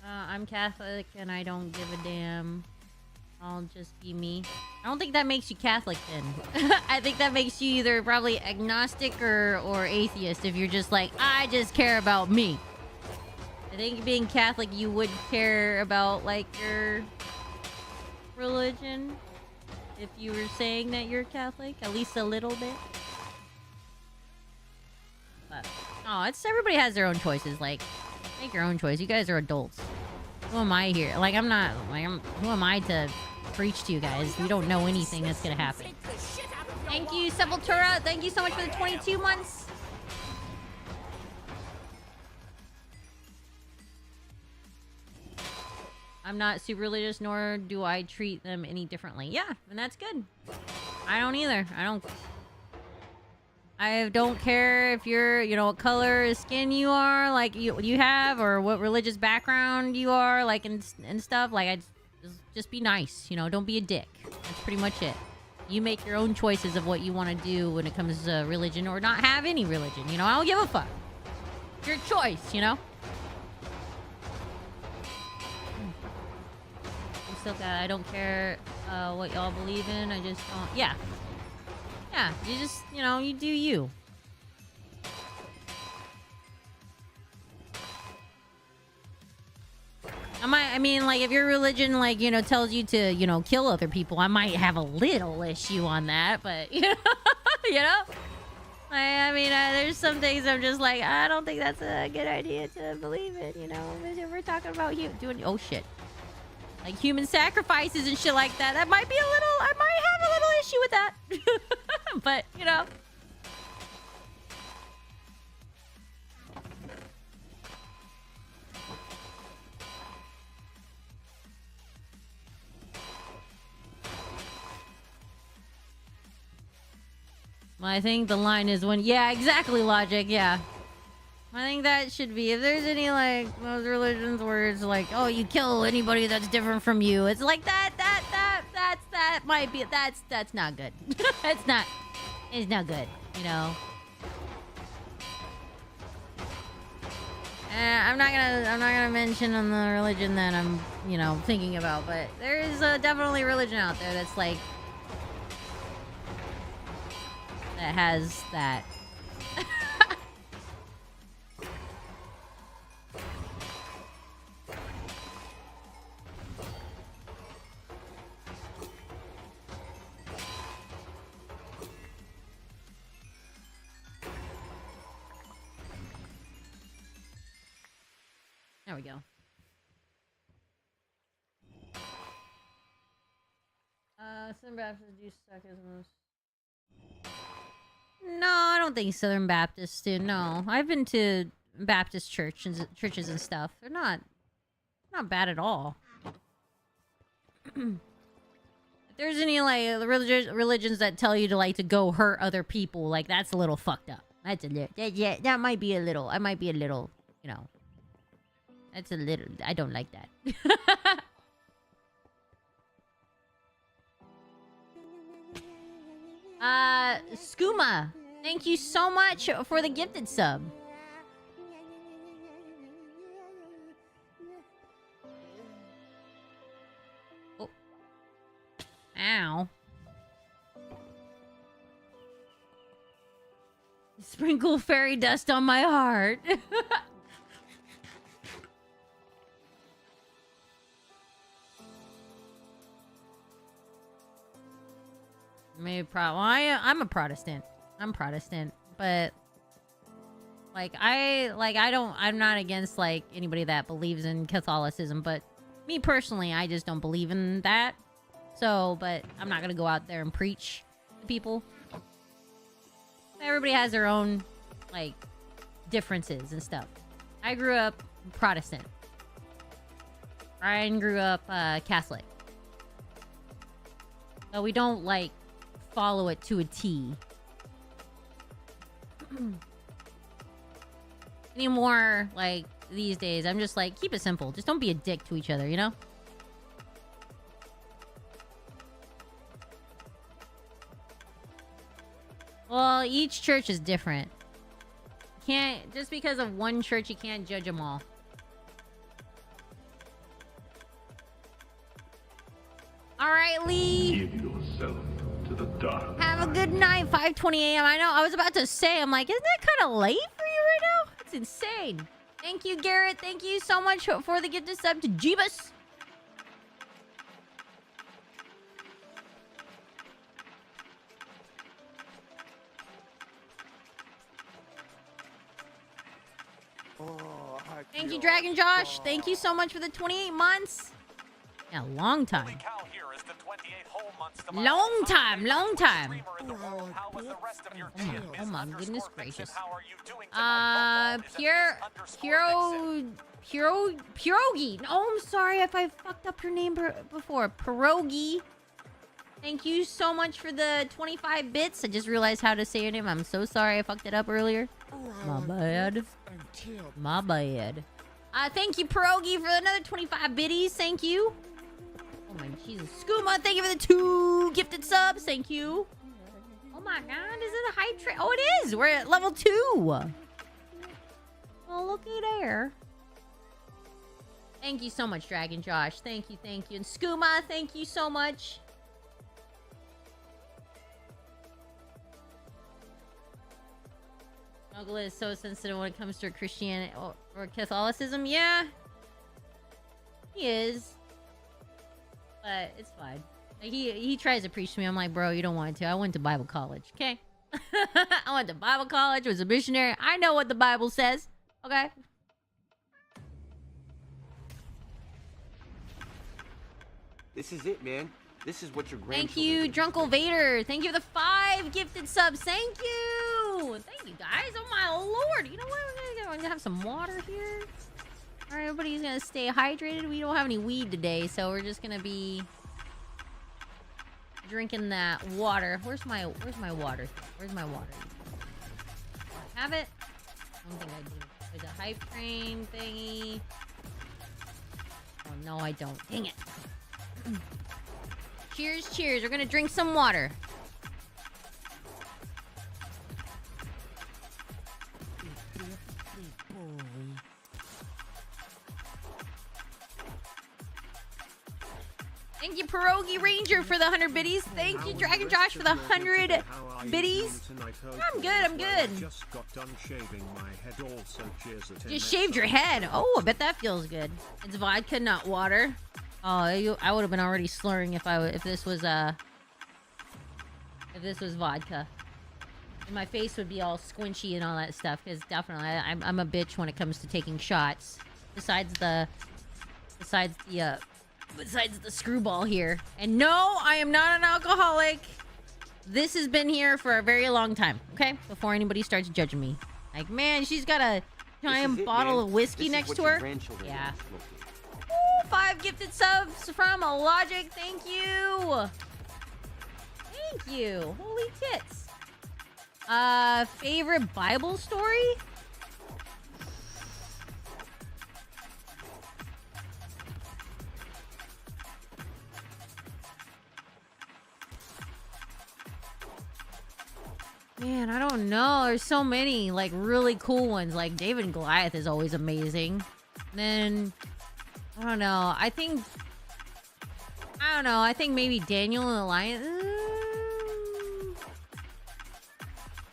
I'm Catholic and I don't give a damn. I'll just be me. I don't think that makes you Catholic then. I think that makes you either probably agnostic or atheist if you're just like, I just care about me. I think being Catholic, you would care about like your religion if you were saying that you're Catholic, at least a little bit. But oh, everybody has their own choices. Like, make your own choice. You guys are adults. Who am I here? Like, I'm not. Like, who am I to preach to you guys? We don't know anything that's gonna happen. Thank you, Sepultura. Thank you so much for the 22 months. I'm not super religious, nor do I treat them any differently. Yeah, and that's good. I don't either. I don't care if you're, you know, what color of skin you are, like you have, or what religious background you are, like, and stuff. Like, I just be nice, you know. Don't be a dick. That's pretty much it. You make your own choices of what you want to do when it comes to religion, or not have any religion. You know, I don't give a fuck. It's your choice, you know. I'm still glad. I don't care what y'all believe in. I just don't. Yeah. Yeah, you just, you know, you do you. I mean, like, if your religion, like, you know, tells you to, you know, kill other people, I might have a little issue on that, but, you know, you know? I mean, there's some things I'm just like, I don't think that's a good idea to believe in, you know? If we're talking about doing, oh, shit. Like, human sacrifices and shit like that, that might be I might have a little issue with that. But, you know. Well, I think the line is when, yeah, exactly, Logic, yeah. I think that should be, if there's any, like, those religions where it's like, oh, you kill anybody that's different from you. It's like that might be, that's not good. It's not good, you know. I'm not gonna mention on the religion that I'm, you know, thinking about, but there is definitely religion out there that's like, that has that. There we go. Southern Baptists do suck as most. No, I don't think Southern Baptists do. No, I've been to Baptist churches and stuff. They're not bad at all. If there's any like religions that tell you to like to go hurt other people, like that's a little fucked up. That's a little. Yeah, that might be a little. I might be a little. You know. That's a little. I don't like that. Skooma, thank you so much for the gifted sub. Oh. Ow. Sprinkle fairy dust on my heart. Maybe I'm a Protestant. I'm Protestant, but I'm not against like anybody that believes in Catholicism, but me personally, I just don't believe in that. So, but I'm not gonna go out there and preach to people. Everybody has their own like differences and stuff. I grew up Protestant. Ryan grew up Catholic. So we don't like follow it to a T. Anymore, like these days, I'm just like, keep it simple. Just don't be a dick to each other, you know? Well, each church is different. Can't, just because of one church, you can't judge them all. All right, Lee. Give yourself to the dark Have a side. good night. 5:20 a.m. I know. I was about to say, I'm like, isn't that kind of late for you right now? It's insane. Thank you, Garrett. Thank you so much for the gift of sub to Jeebus. Thank you, Dragon Josh. Thank you so much for the 28 months. Yeah, long time. Long time, long time. Oh my goodness gracious. Pierogi. Oh, I'm sorry if I fucked up your name before. Pierogi. Thank you so much for the 25 bits. I just realized how to say your name. I'm so sorry I fucked it up earlier. My bad. My bad. Thank you, Pierogi, for another 25 biddies. Thank you. Oh my Jesus. Skooma, thank you for the 2 gifted subs. Thank you. Oh my god, is it a hype train? Oh, it is. We're at level 2. Oh, looky there. Thank you so much, Dragon Josh. Thank you, thank you. And Skooma, thank you so much. Uncle is so sensitive when it comes to Christianity or Catholicism. Yeah, he is. But it's fine. Like, he tries to preach to me. I'm like, bro, you don't want to. I went to Bible college, okay? I went to Bible college, was a missionary. I know what the Bible says, okay? This is it, man. This is what your grandchildren... Thank you, Drunkle Vader. Thank you for the 5 gifted subs. Thank you. Thank you, guys. Oh, my lord. You know what? We're gonna have some water here. All right, everybody's gonna stay hydrated. We don't have any weed today, so we're just gonna be drinking that water. Where's my water? Where's my water? Have it? I don't think I do. There's a hype train thingy. Oh no, I don't. Dang it. Cheers, cheers. We're gonna drink some water. Thank you, Pierogi Ranger, for the 100 biddies. Thank you, Dragon Josh, for the 100 biddies. I'm good, I'm good. Just got done shaving my head also. Cheers at Just shaved your head. Oh, I bet that feels good. It's vodka, not water. Oh, I would have been already slurring if this was vodka. And my face would be all squinchy and all that stuff, because definitely I'm a bitch when it comes to taking shots. Besides the screwball here. And no, I am not an alcoholic. This has been here for a very long time, okay? Before anybody starts judging me. Like, man, she's got a giant bottle of whiskey next to her. Yeah. Ooh, 5 gifted subs from a Logic. Thank you. Thank you. Holy tits. Favorite Bible story? Man, I don't know. There's so many, like, really cool ones. Like, David and Goliath is always amazing. And then, I don't know. I think maybe Daniel and the Lion.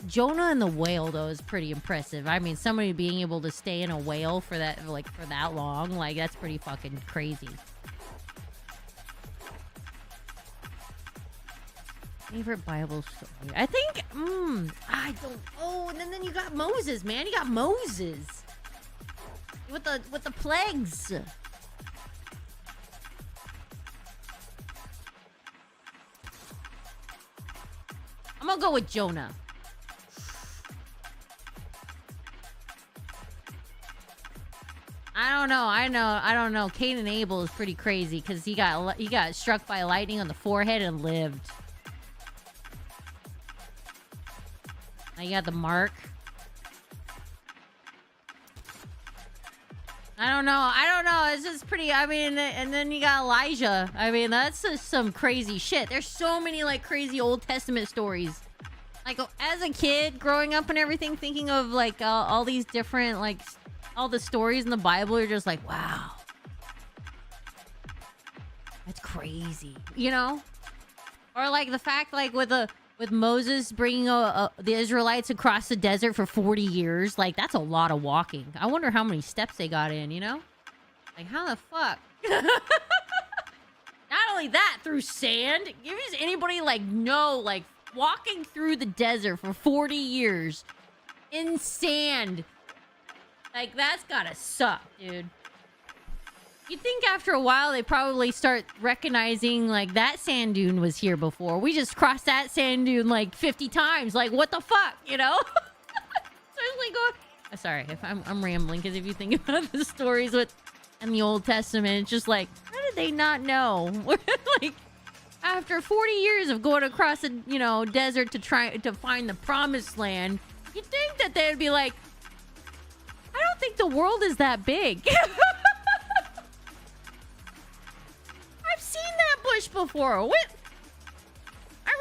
Jonah and the whale, though, is pretty impressive. I mean, somebody being able to stay in a whale for that long, like, that's pretty fucking crazy. Favorite Bible story? I think, I don't. Oh, and then you got Moses, man. You got Moses with the plagues. I'm gonna go with Jonah. I don't know. Cain and Abel is pretty crazy because he got struck by lightning on the forehead and lived. Now you got the mark. I don't know. It's just pretty. I mean, and then you got Elijah. I mean, that's just some crazy shit. There's so many like crazy Old Testament stories. Like as a kid growing up and everything, thinking of like all these different like all the stories in the Bible, you're just like, wow, that's crazy, you know? Or like the fact like with Moses bringing the Israelites across the desert for 40 years, like that's a lot of walking. I wonder how many steps they got in, you know? Like how the fuck? Not only that, through sand. Does anybody like know like walking through the desert for 40 years in sand? Like, that's gotta suck, dude. You'd think after a while they probably start recognizing, like, that sand dune was here before. We just crossed that sand dune, like, 50 times. Like, what the fuck, you know? Seriously going... sorry, if I'm rambling, because if you think about the stories in the Old Testament, it's just like, how did they not know? Like, after 40 years of going across a, desert to try to find the promised land, you'd think that they'd be like, I don't think the world is that big. I've seen that bush before. What? I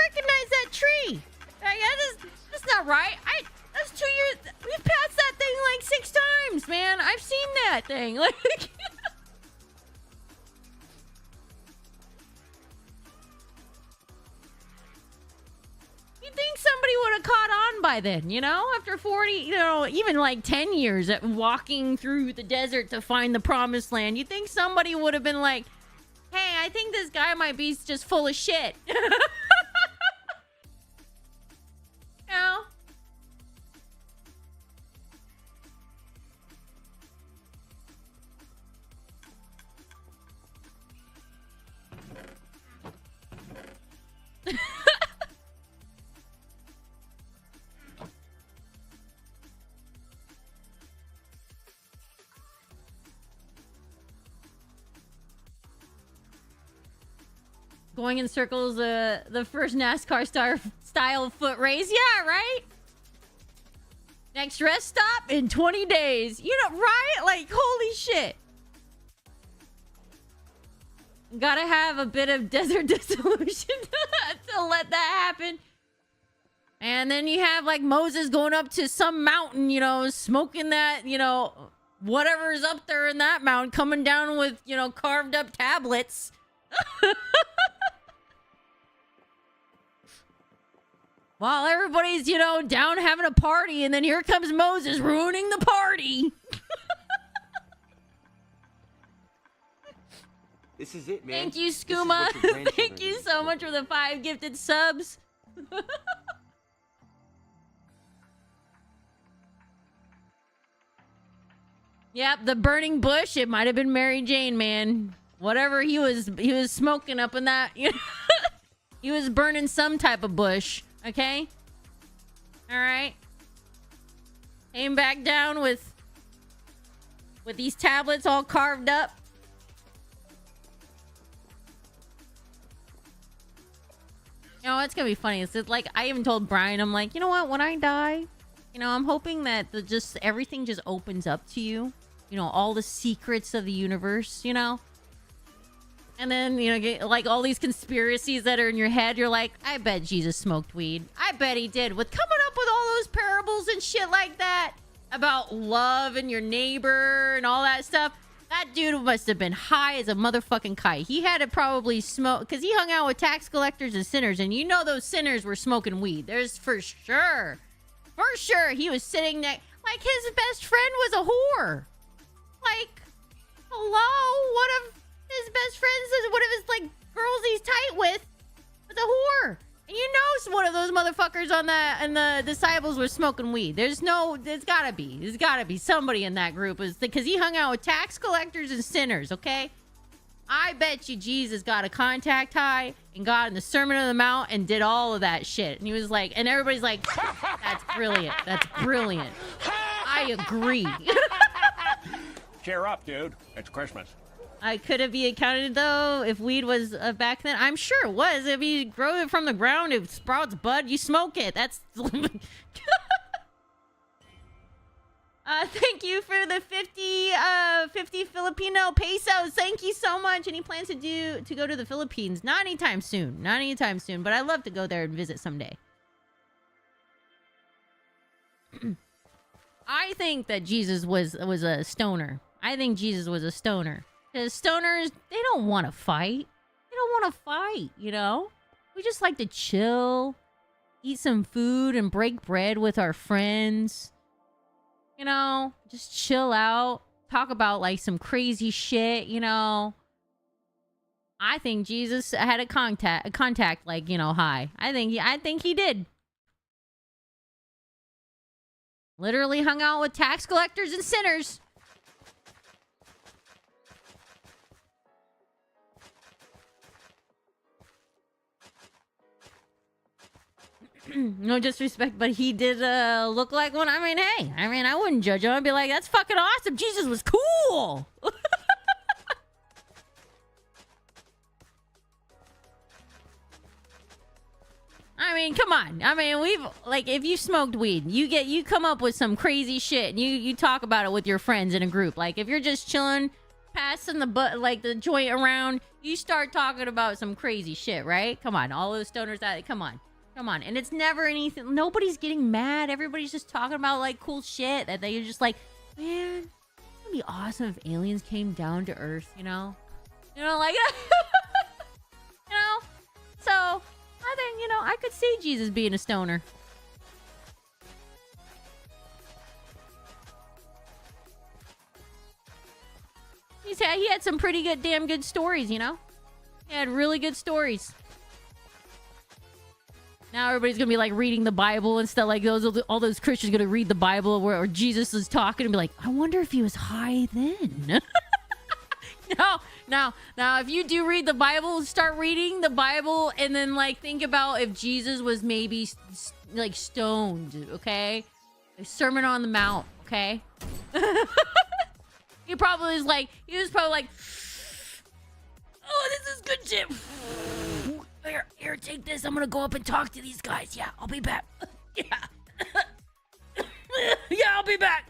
recognize that tree. That's not right. That's 2 years. We've passed that thing like 6 times, man. I've seen that thing. Like, you think somebody would have caught on by then, after 40, even like 10 years at walking through the desert to find the promised land. You think somebody would have been like, hey, I think this guy might be just full of shit. No? Going in circles, the first NASCAR style foot race. Yeah, right? Next rest stop in 20 days. Right? Like, holy shit. Gotta have a bit of desert dissolution to let that happen. And then you have, like, Moses going up to some mountain, smoking that, whatever's up there in that mountain, coming down with, carved up tablets. While everybody's, down having a party, and then here comes Moses ruining the party. This is it, man. Thank you, Skooma. Thank you so much for the 5 gifted subs. Yep, the burning bush. It might have been Mary Jane, man. Whatever he was smoking up in that. He was burning some type of bush. Okay? Alright. Came back down with these tablets all carved up. It's gonna be funny. It's just, like, I even told Brian, I'm like, you know what? When I die, I'm hoping that everything just opens up to you. All the secrets of the universe, And then, get, like, all these conspiracies that are in your head. You're like, I bet Jesus smoked weed. I bet he did. With coming up with all those parables and shit like that about love and your neighbor and all that stuff. That dude must have been high as a motherfucking kite. He had to probably smoke, because he hung out with tax collectors and sinners. And those sinners were smoking weed. There's for sure. For sure. He was sitting there. Like, his best friend was a whore. Like, hello? What if his best friend says one of his, like, girls he's tight with was a whore? one of those motherfuckers on that and the disciples were smoking weed. There's gotta be somebody in that group, because he hung out with tax collectors and sinners. Okay, I bet you Jesus got a contact high and got in the Sermon on the Mount and did all of that shit. And he was like, and everybody's like, that's brilliant. That's brilliant. I agree. Cheer up, dude. It's Christmas. Could it be accounted though if weed was back then? I'm sure it was. If you grow it from the ground, it sprouts bud. You smoke it. That's. Thank you for the 50 Filipino pesos. Thank you so much. And he plans to go to the Philippines. Not anytime soon. Not anytime soon. But I'd love to go there and visit someday. I think that Jesus was a stoner. I think Jesus was a stoner. Because stoners, they don't want to fight. They don't want to fight, you know? We just like to chill, eat some food, and break bread with our friends. You know, just chill out, talk about like some crazy shit, you know. I think Jesus had a contact like, you know, high. I think he did. Literally hung out with tax collectors and sinners. No disrespect, but he did look like one. I mean, hey, I wouldn't judge him. I'd be like, that's fucking awesome. Jesus was cool. I mean, come on. I mean, we've like, if you smoked weed, you come up with some crazy shit and you talk about it with your friends in a group. Like if you're just chilling, passing the joint around, you start talking about some crazy shit, right? Come on, all those stoners out. Come on. And it's never anything. Nobody's getting mad. Everybody's just talking about like cool shit that they're just like, man, it would be awesome if aliens came down to Earth, you know? You know, like, you know? So, I think, you know, I could see Jesus being a stoner. He had some pretty damn good stories, you know? He had really good stories. Now everybody's gonna be like reading the Bible and stuff like all those Christians gonna read the Bible where Jesus is talking and be like, I wonder if he was high then. Now, if you do read the Bible, start reading the Bible and then like think about if Jesus was maybe like stoned, okay? A Sermon on the Mount, okay? He was probably like, oh, this is good shit. Here, take this. I'm gonna go up and talk to these guys. Yeah, I'll be back. Yeah. Yeah, I'll be back.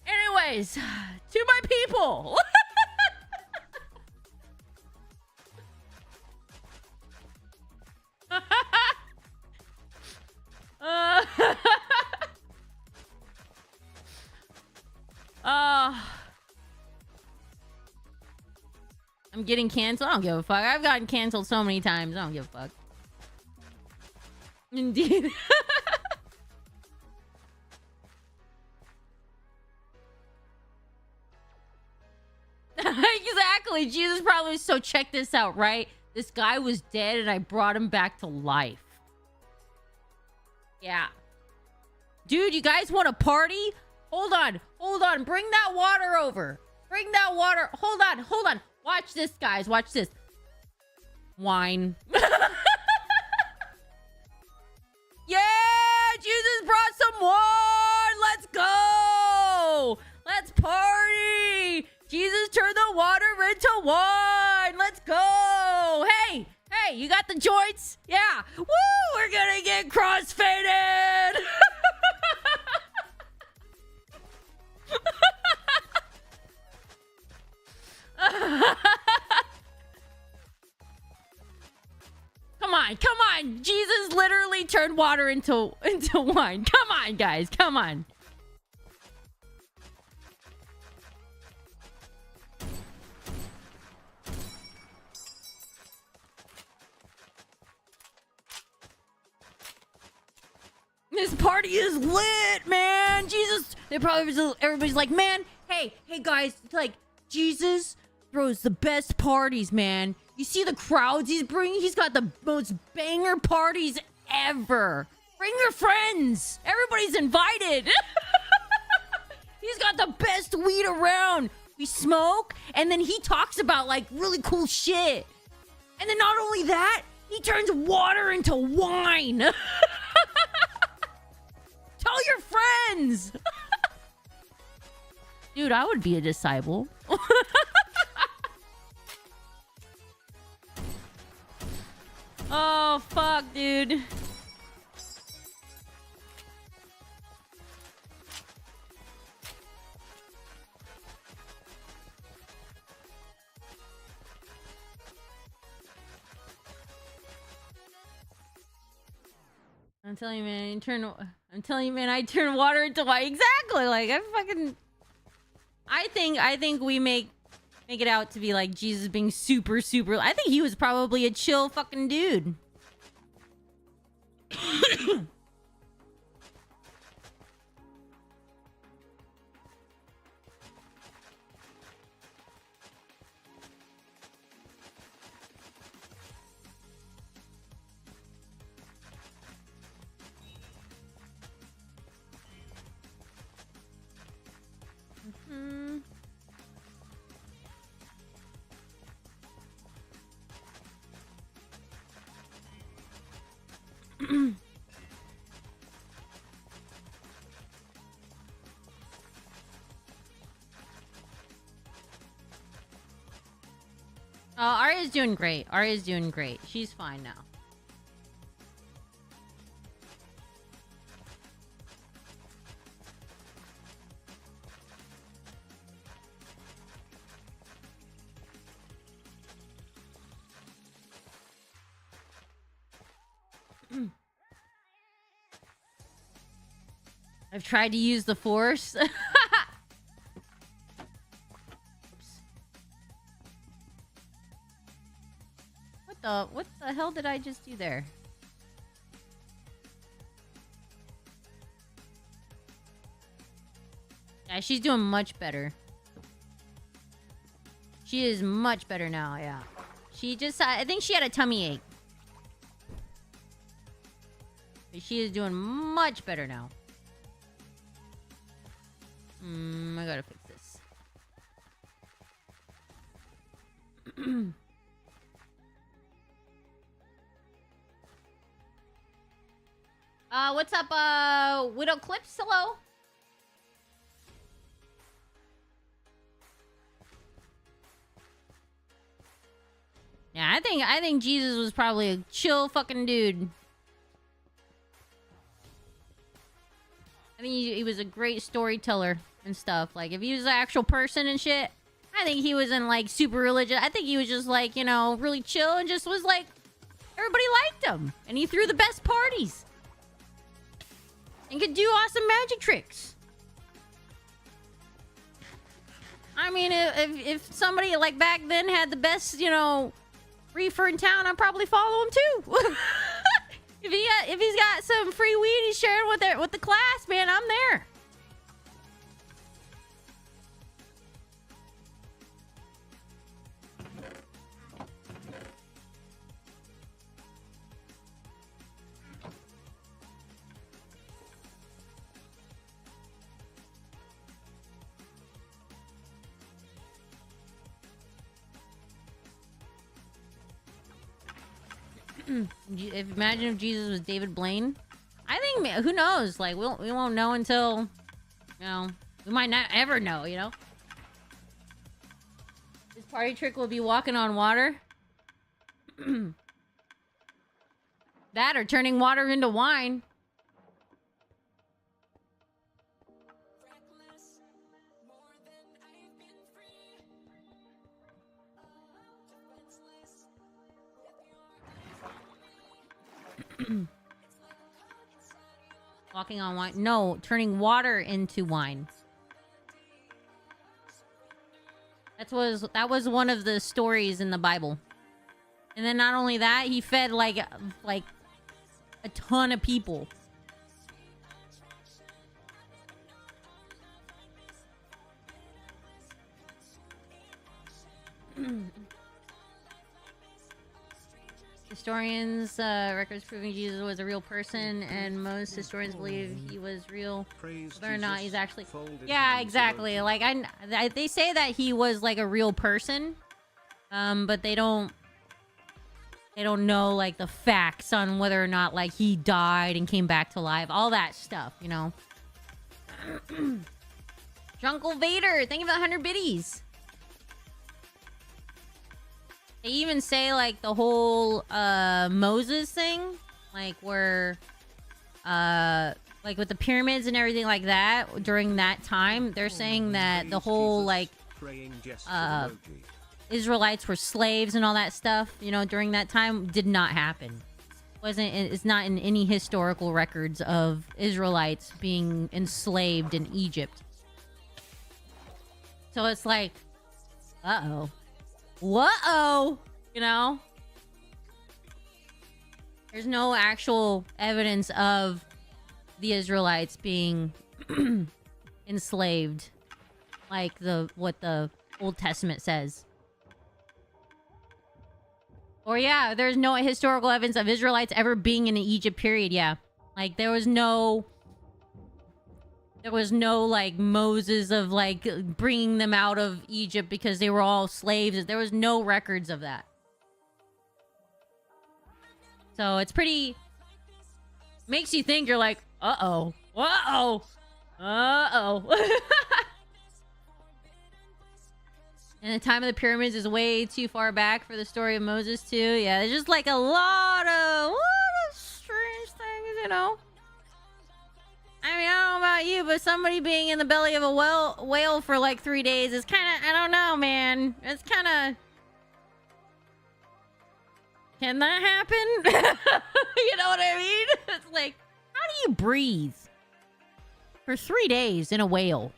Anyways, to my people. I'm getting canceled. I don't give a fuck. I've gotten canceled so many times. I don't give a fuck. Indeed. Exactly. Jesus probably was, so check this out, right? This guy was dead and I brought him back to life. Yeah. Dude, you guys want to party? Hold on. Bring that water over. Hold on. Watch this, guys. Watch this. Wine. Yeah! Jesus brought some wine! Let's go! Let's party! Jesus turned the water into wine! Let's go! Hey, you got the joints? Yeah! Woo! We're gonna get crossfaded! Come on! Jesus literally turned water into wine. Come on, guys. Come on. This party is lit, man. Jesus. Everybody's like, man, hey guys, like Jesus throws the best parties, man. You see the crowds he's bringing? He's got the most banger parties ever. Bring your friends. Everybody's invited. He's got the best weed around. We smoke, and then he talks about like really cool shit. And then not only that, he turns water into wine. Tell your friends. Dude, I would be a disciple. Oh, fuck, dude. I'm telling you, man, I turn water into wine. Exactly. Like, I think we make it out to be like Jesus being super. I think he was probably a chill fucking dude. Arya's doing great. Arya's doing great. She's fine now. I've tried to use the Force. What the hell did I just do there? Yeah, she's doing much better. She is much better now, yeah. She just, I think she had a tummy ache. But she is doing much better now. I gotta fix this. What's up, Widow Clips? Hello? Yeah, I think Jesus was probably a chill fucking dude. I mean, he was a great storyteller and stuff. Like, if he was an actual person and shit, I think he wasn't, like, super religious. I think he was just, like, you know, really chill and just was, like, everybody liked him. And he threw the best parties. And could do awesome magic tricks. I mean, if somebody, like, back then had the best, you know, reefer in town, I'd probably follow him, too. If he's got some free weed he's sharing with the class, man, I'm there. Imagine if Jesus was David Blaine. I think, who knows? Like, we won't know until, you know, we might not ever know, you know? His party trick will be walking on water. That or turning water into wine. Walking on wine. No, turning water into wine. That was one of the stories in the Bible. And then not only that, he fed like a ton of people. Historians, records proving Jesus was a real person, and most historians believe he was real. Praise Whether or not Jesus, he's actually... folded Yeah, hands exactly. emoji. Like, they say that he was, like, a real person. But they don't know, like, the facts on whether or not, like, he died and came back to life. All that stuff, you know? Drunkle Vader, thank you for the 100 biddies. They even say, like, the whole, Moses thing. Like, where, like, with the pyramids and everything like that, during that time, they're saying that the whole, like, Praying gesture emoji. Israelites were slaves and all that stuff, you know, during that time, did not happen. It's not in any historical records of Israelites being enslaved in Egypt. So it's like, uh-oh. Whoa! You know? There's no actual evidence of the Israelites being enslaved, like what the Old Testament says. Or yeah, there's no historical evidence of Israelites ever being in the Egypt period. Yeah, like there was no like Moses of like bringing them out of Egypt because they were all slaves. There was no records of that. So it's pretty, makes you think. You're like, uh-oh, uh-oh, uh-oh. And the time of the pyramids is way too far back for the story of Moses too. Yeah, there's just like a lot of strange things, you know. I mean, I don't know about you, but somebody being in the belly of a whale for like 3 days is kind of, I don't know, man. It's kind of... Can that happen? You know what I mean? It's like, how do you breathe for 3 days in a whale?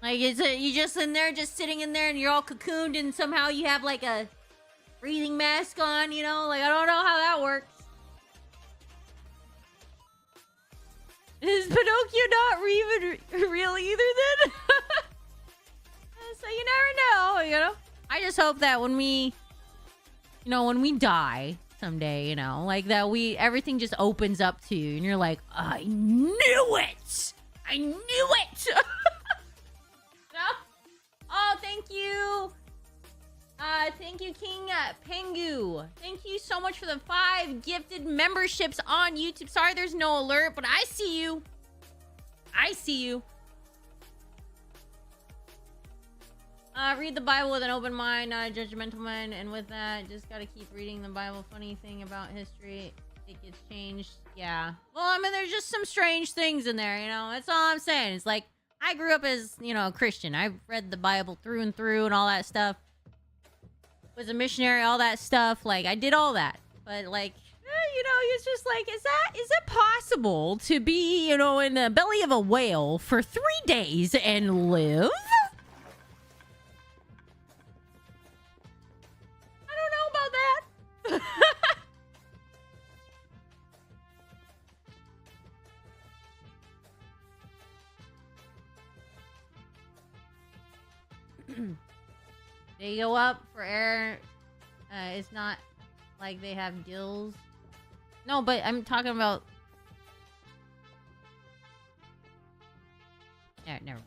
Like, you just in there, just sitting in there, and you're all cocooned, and somehow you have like a breathing mask on, you know? Like, I don't know how that works. Is Pinocchio not even real either then? So you never know, you know? I just hope that when we, you know, when we die someday, you know, like that everything just opens up to you and you're like, I knew it! I knew it! No? Oh, thank you! Thank you, King Pengu. Thank you so much for the 5 gifted memberships on YouTube. Sorry there's no alert, but I see you. I see you. Read the Bible with an open mind, not a judgmental mind. And with that, just gotta keep reading the Bible. Funny thing about history, it gets changed. Yeah. Well, I mean, there's just some strange things in there, you know? That's all I'm saying. It's like, I grew up as, you know, a Christian. I've read the Bible through and through and all that stuff. Was a missionary, all that stuff. Like, I did all that. But, like, you know, it's just like, is it possible to be, you know, in the belly of a whale for 3 days and live? I don't know about that. They go up for air. It's not like they have gills. No, but I'm talking about... Never.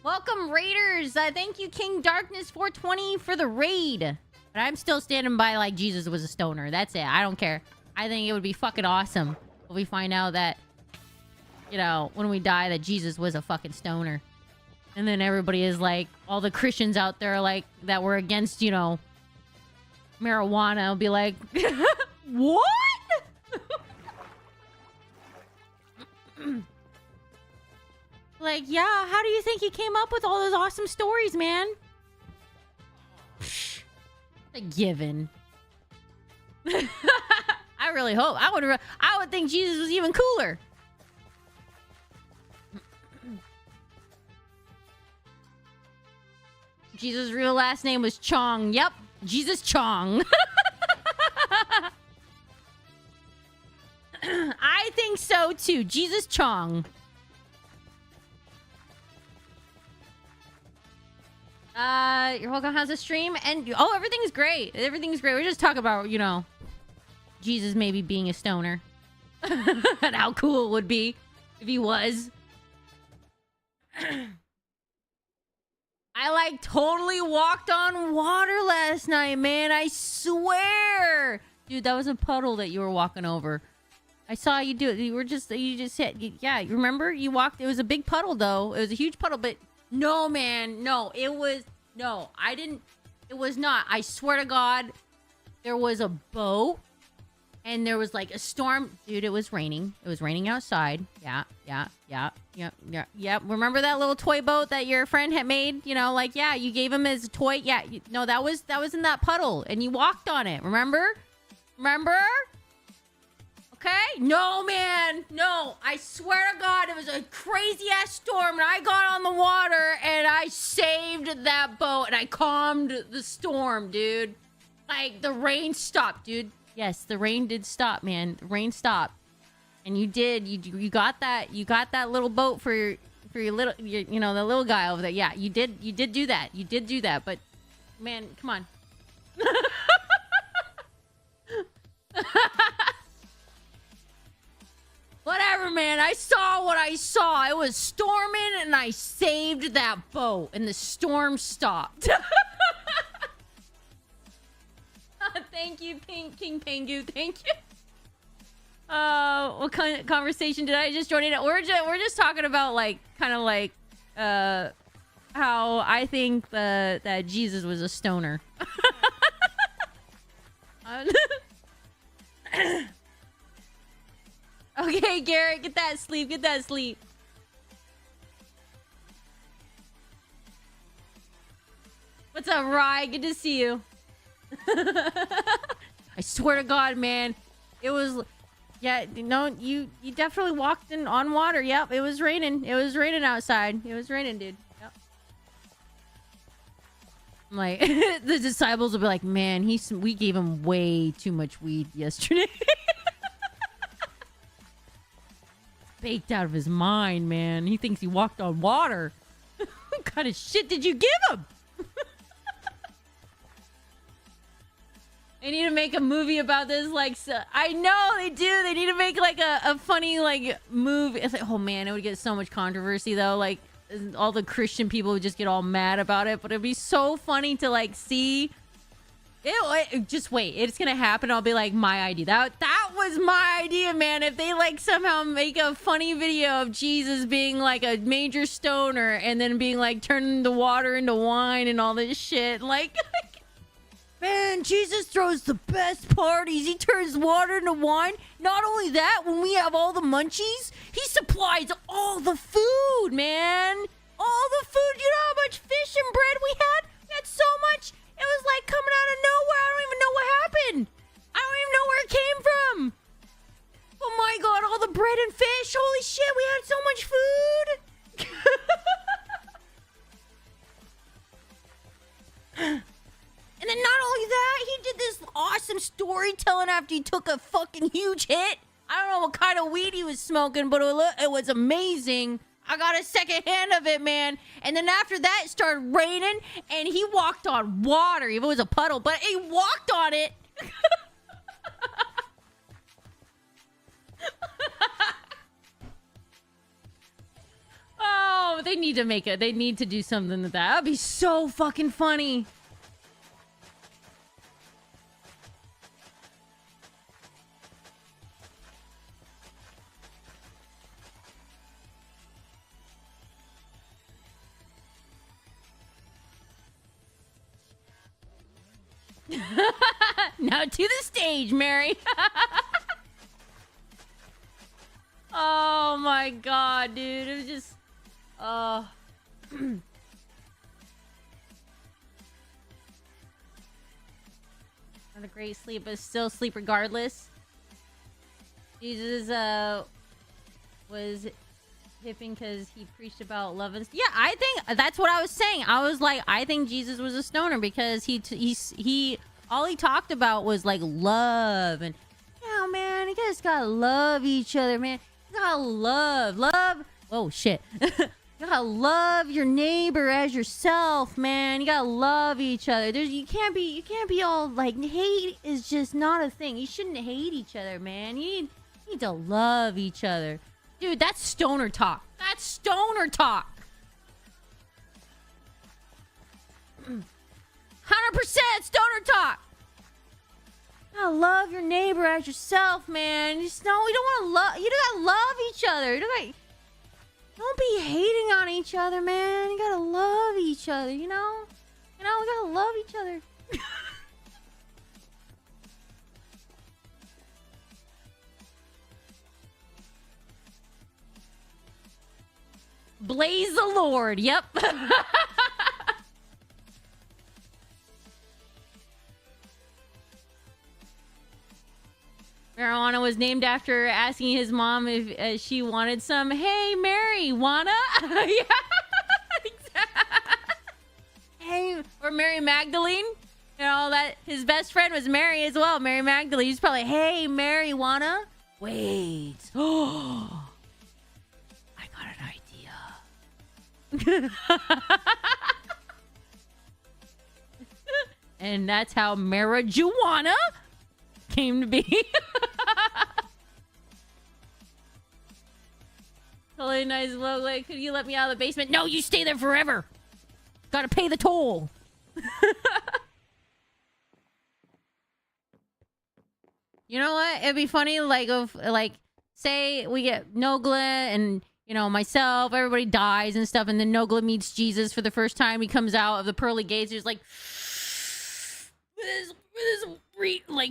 Welcome, Raiders! Thank you, King Darkness 420 for the raid. But I'm still standing by like Jesus was a stoner. That's it. I don't care. I think it would be fucking awesome if we find out that, you know, when we die, that Jesus was a fucking stoner. And then everybody is like, all the Christians out there, like, that were against, you know, marijuana will be like, what? Like, yeah, how do you think he came up with all those awesome stories, man? A given. I really hope. I would think Jesus was even cooler. Jesus' real last name was Chong. Yep, Jesus Chong. I think so too. Jesus Chong. You're welcome. How's the stream? And oh, everything's great. Everything's great. We're just talking about, you know, Jesus maybe being a stoner. And how cool it would be if he was. I like totally walked on water last night, man. I swear. Dude, that was a puddle that you were walking over. I saw you do it. You just said, yeah, you remember? You walked, it was a big puddle though. It was a huge puddle, but no, man. No, I didn't, it was not. I swear to God, there was a boat and there was like a storm. Dude, it was raining. It was raining outside. Yeah. Remember that little toy boat that your friend had made? You know, like, yeah, you gave him as a toy. Yeah, no, that was in that puddle and you walked on it. Remember? Okay? No, man. No, I swear to God, it was a crazy ass storm and I got on the water and I saved that boat and I calmed the storm, dude. Like, the rain stopped, dude. Yes, the rain did stop, man. The rain stopped. And you did. You got that. You got that little boat for your little, you know, the little guy over there. Yeah, you did do that. You did do that. But, man, come on. Whatever, man. I saw what I saw. It was storming, and I saved that boat, and the storm stopped. Thank you, King Pengu. Thank you. What kind of conversation did I just join in? We're just talking about like kind of like how I think that Jesus was a stoner. Okay, Garrett, get that sleep. Get that sleep. What's up, Rye? Good to see you. I swear to God, man, it was. Yeah, no, you definitely walked on water. Yep, it was raining. It was raining outside. It was raining, dude. Yep. I'm like, the disciples will be like, man, we gave him way too much weed yesterday. Baked out of his mind, man. He thinks he walked on water. What kind of shit did you give him? They need to make a movie about this. Like, so, I know they do. They need to make like a funny like movie. It's like, oh man, it would get so much controversy though. Like, all the Christian people would just get all mad about it. But it'd be so funny to like see. Just wait, it's gonna happen. I'll be like, my idea. That was my idea, man. If they like somehow make a funny video of Jesus being like a major stoner and then being like turning the water into wine and all this shit, like. Man, Jesus throws the best parties. He turns water into wine. Not only that, when we have all the munchies, he supplies all the food, man. All the food. You know how much fish and bread we had? We had so much. It was like coming out of nowhere. I don't even know what happened. I don't even know where it came from. Oh my God, all the bread and fish. Holy shit, we had so much food. And then not only that, he did this awesome storytelling after he took a fucking huge hit. I don't know what kind of weed he was smoking, but it was amazing. I got a second hand of it, man. And then after that, it started raining, and he walked on water. If it was a puddle, but he walked on it. Oh, they need to make it. They need to do something with that. That'd be so fucking funny. Now to the stage, Mary. Oh my God, dude. It was just... Not a great sleep, but still sleep regardless. Jesus was hipping because he preached about love and... Yeah, I think that's what I was saying. I was like, I think Jesus was a stoner because he all he talked about was like love and, yeah, man, you guys gotta love each other, man. You gotta love. Oh shit. You gotta love your neighbor as yourself, man. You gotta love each other. You can't be all like, hate is just not a thing. You shouldn't hate each other, man. You need to love each other. Dude, that's stoner talk. That's stoner talk. 100% stoner talk. You gotta love your neighbor as yourself, man. You don't want to love. You gotta love each other. Don't be hating on each other, man. You gotta love each other, you know? We gotta love each other. Blaze the Lord. Yep. Marijuana was named after asking his mom if she wanted some. Hey, Mary, wanna? Yeah, exactly. Hey, or Mary Magdalene. You know, that his best friend was Mary as well. Mary Magdalene. He's probably, hey, Mary, wanna? Wait. Oh, I got an idea. And that's how marijuana came to be. Totally nice logo. Like, could you let me out of the basement? No, you stay there forever. Gotta pay the toll. You know what? It'd be funny, say we get Nogla and, myself, everybody dies and stuff, and then Nogla meets Jesus for the first time. He comes out of the pearly gates. He's like, with his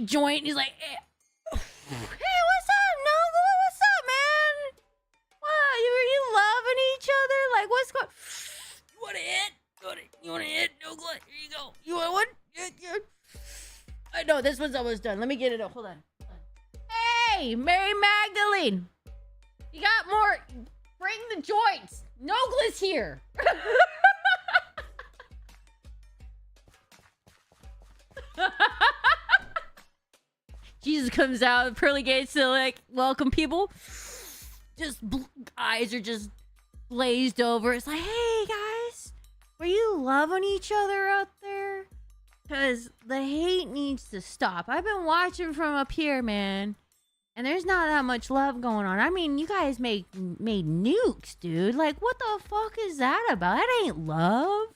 joint. And he's like, hey, what's up, Nogla? What's up, man? What? Are you loving each other? Like, what's going? You want to hit? You want to hit, Nogla? Here you go. You want one? Yeah. I know this one's almost done. Let me get it up. Hold on. Hey, Mary Magdalene. You got more? Bring the joints. Nogla's here. Jesus comes out of the pearly gates to welcome people. Just eyes are just glazed over. It's like, hey guys, were you loving each other out there? Because the hate needs to stop. I've been watching from up here, man, and there's not that much love going on. I mean, you guys made nukes, dude. Like, what the fuck is that about? That ain't love.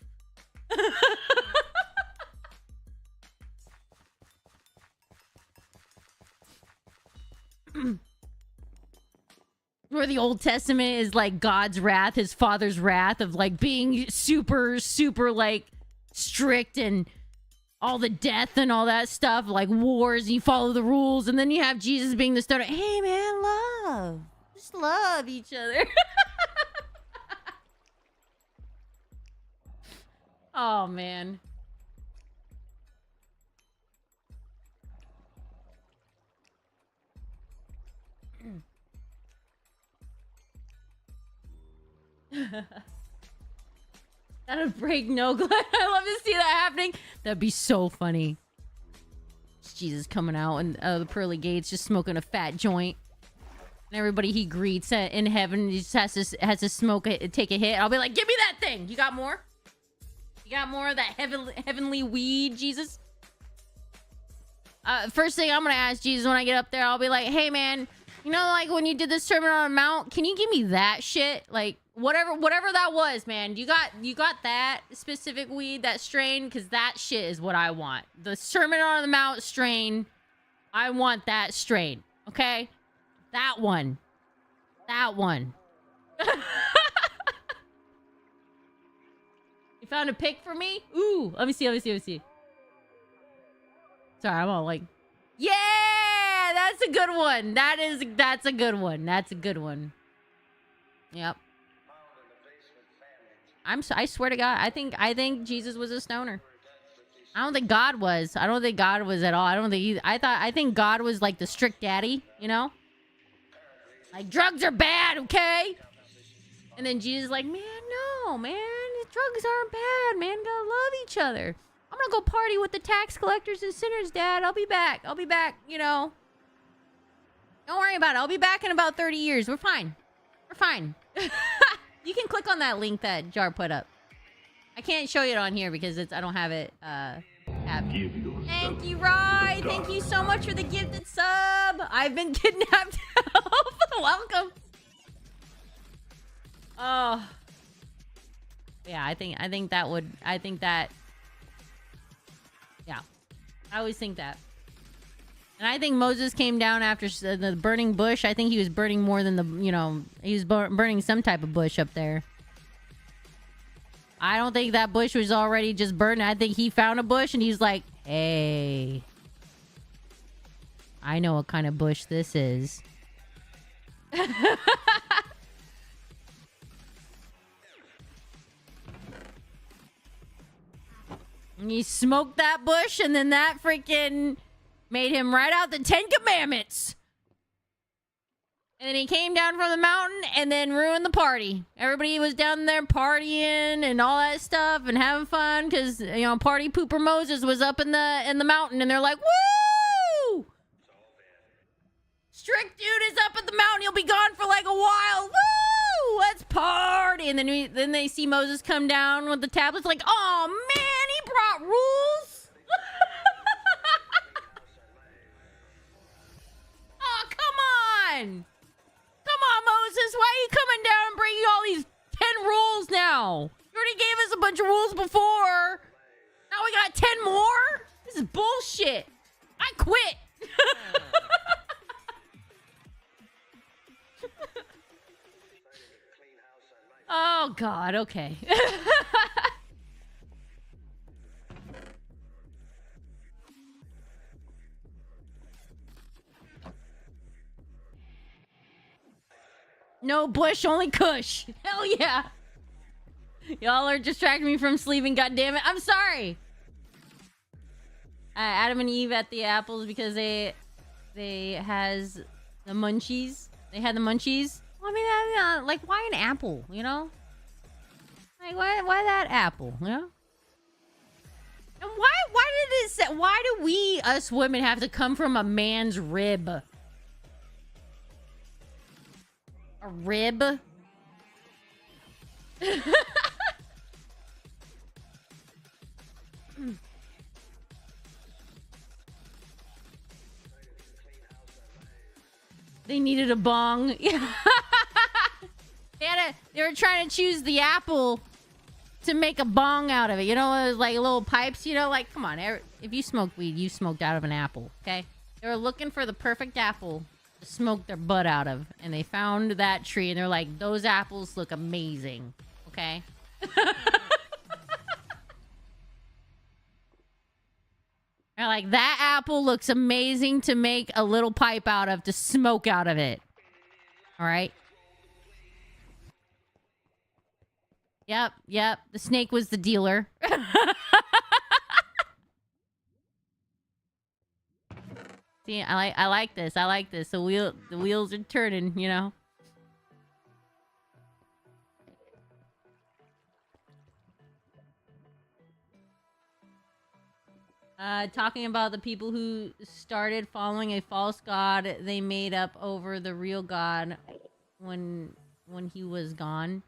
Where the Old Testament is like God's wrath, his father's wrath of being super strict and all the death and all that stuff, like wars, and you follow the rules, and then you have Jesus being the starter. Hey man, love. Just love each other. Oh man. That'd break Nogla. I love to see that happening. That'd be so funny. It's Jesus coming out and the pearly gates, just smoking a fat joint, and everybody he greets in heaven just has to smoke it, take a hit. I'll be like, give me that thing. You got more? You got more of that heavenly weed, Jesus? First thing I'm gonna ask Jesus when I get up there, I'll be like, hey man, when you did the Sermon on the Mount, can you give me that shit? Whatever that was, man. You got that specific weed, that strain, because that shit is what I want. The Sermon on the Mount strain, I want that strain. Okay? That one. You found a pick for me? Ooh, let me see. Sorry, I'm all like, yeah, that's a good one. That's a good one. Yep. I swear to God, I think Jesus was a stoner. I don't think God was. I don't think God was at all. I think God was like the strict daddy, Like, drugs are bad, okay? And then Jesus is like, man, no, man. Drugs aren't bad, man. Gotta love each other. I'm gonna go party with the tax collectors and sinners, Dad. I'll be back. Don't worry about it. I'll be back in about 30 years. We're fine. You can click on that link that Jar put up. I can't show you it on here because I don't have it tabbed. Give yourself Thank you, to Rye. the Thank you dark. so much for the gifted sub. I've been kidnapped. Welcome. Oh. Yeah, I think that. Yeah. I always think that. And I think Moses came down after the burning bush. I think he was burning more than he was burning some type of bush up there. I don't think that bush was already just burning. I think he found a bush and he's like, hey, I know what kind of bush this is. And he smoked that bush and then that freaking made him write out the 10 Commandments. And then he came down from the mountain and then ruined the party. Everybody was down there partying and all that stuff and having fun because, party pooper Moses was up in the mountain and they're like, woo! Strict dude is up at the mountain. He'll be gone for like a while. Woo! Let's party. And then they see Moses come down with the tablets like, oh man, he brought rules. Oh, come on. Come on, Moses. Why are you coming down and bringing all these 10 rules now? You already gave us a bunch of rules before. Now we got 10 more? This is bullshit. I quit. Oh, God. Okay. No bush, only Kush. Hell yeah. Y'all are distracting me from sleeping, goddammit. I'm sorry. Adam and Eve at the apples because they has the munchies. They had the munchies. Well, I mean, like, why an apple, Like, why that apple, And why did it say, why do we, us women, have to come from a man's rib? A rib? They needed a bong. Yeah. They were trying to choose the apple to make a bong out of it. It was like little pipes, like, come on. If you smoke weed, you smoked out of an apple, okay? They were looking for the perfect apple to smoke their butt out of. And they found that tree and they're like, those apples look amazing, okay? They're like, that apple looks amazing to make a little pipe out of, to smoke out of it. All right? Yep. The snake was the dealer. See, I like this. The wheels are turning, Talking about the people who started following a false god they made up over the real god when he was gone.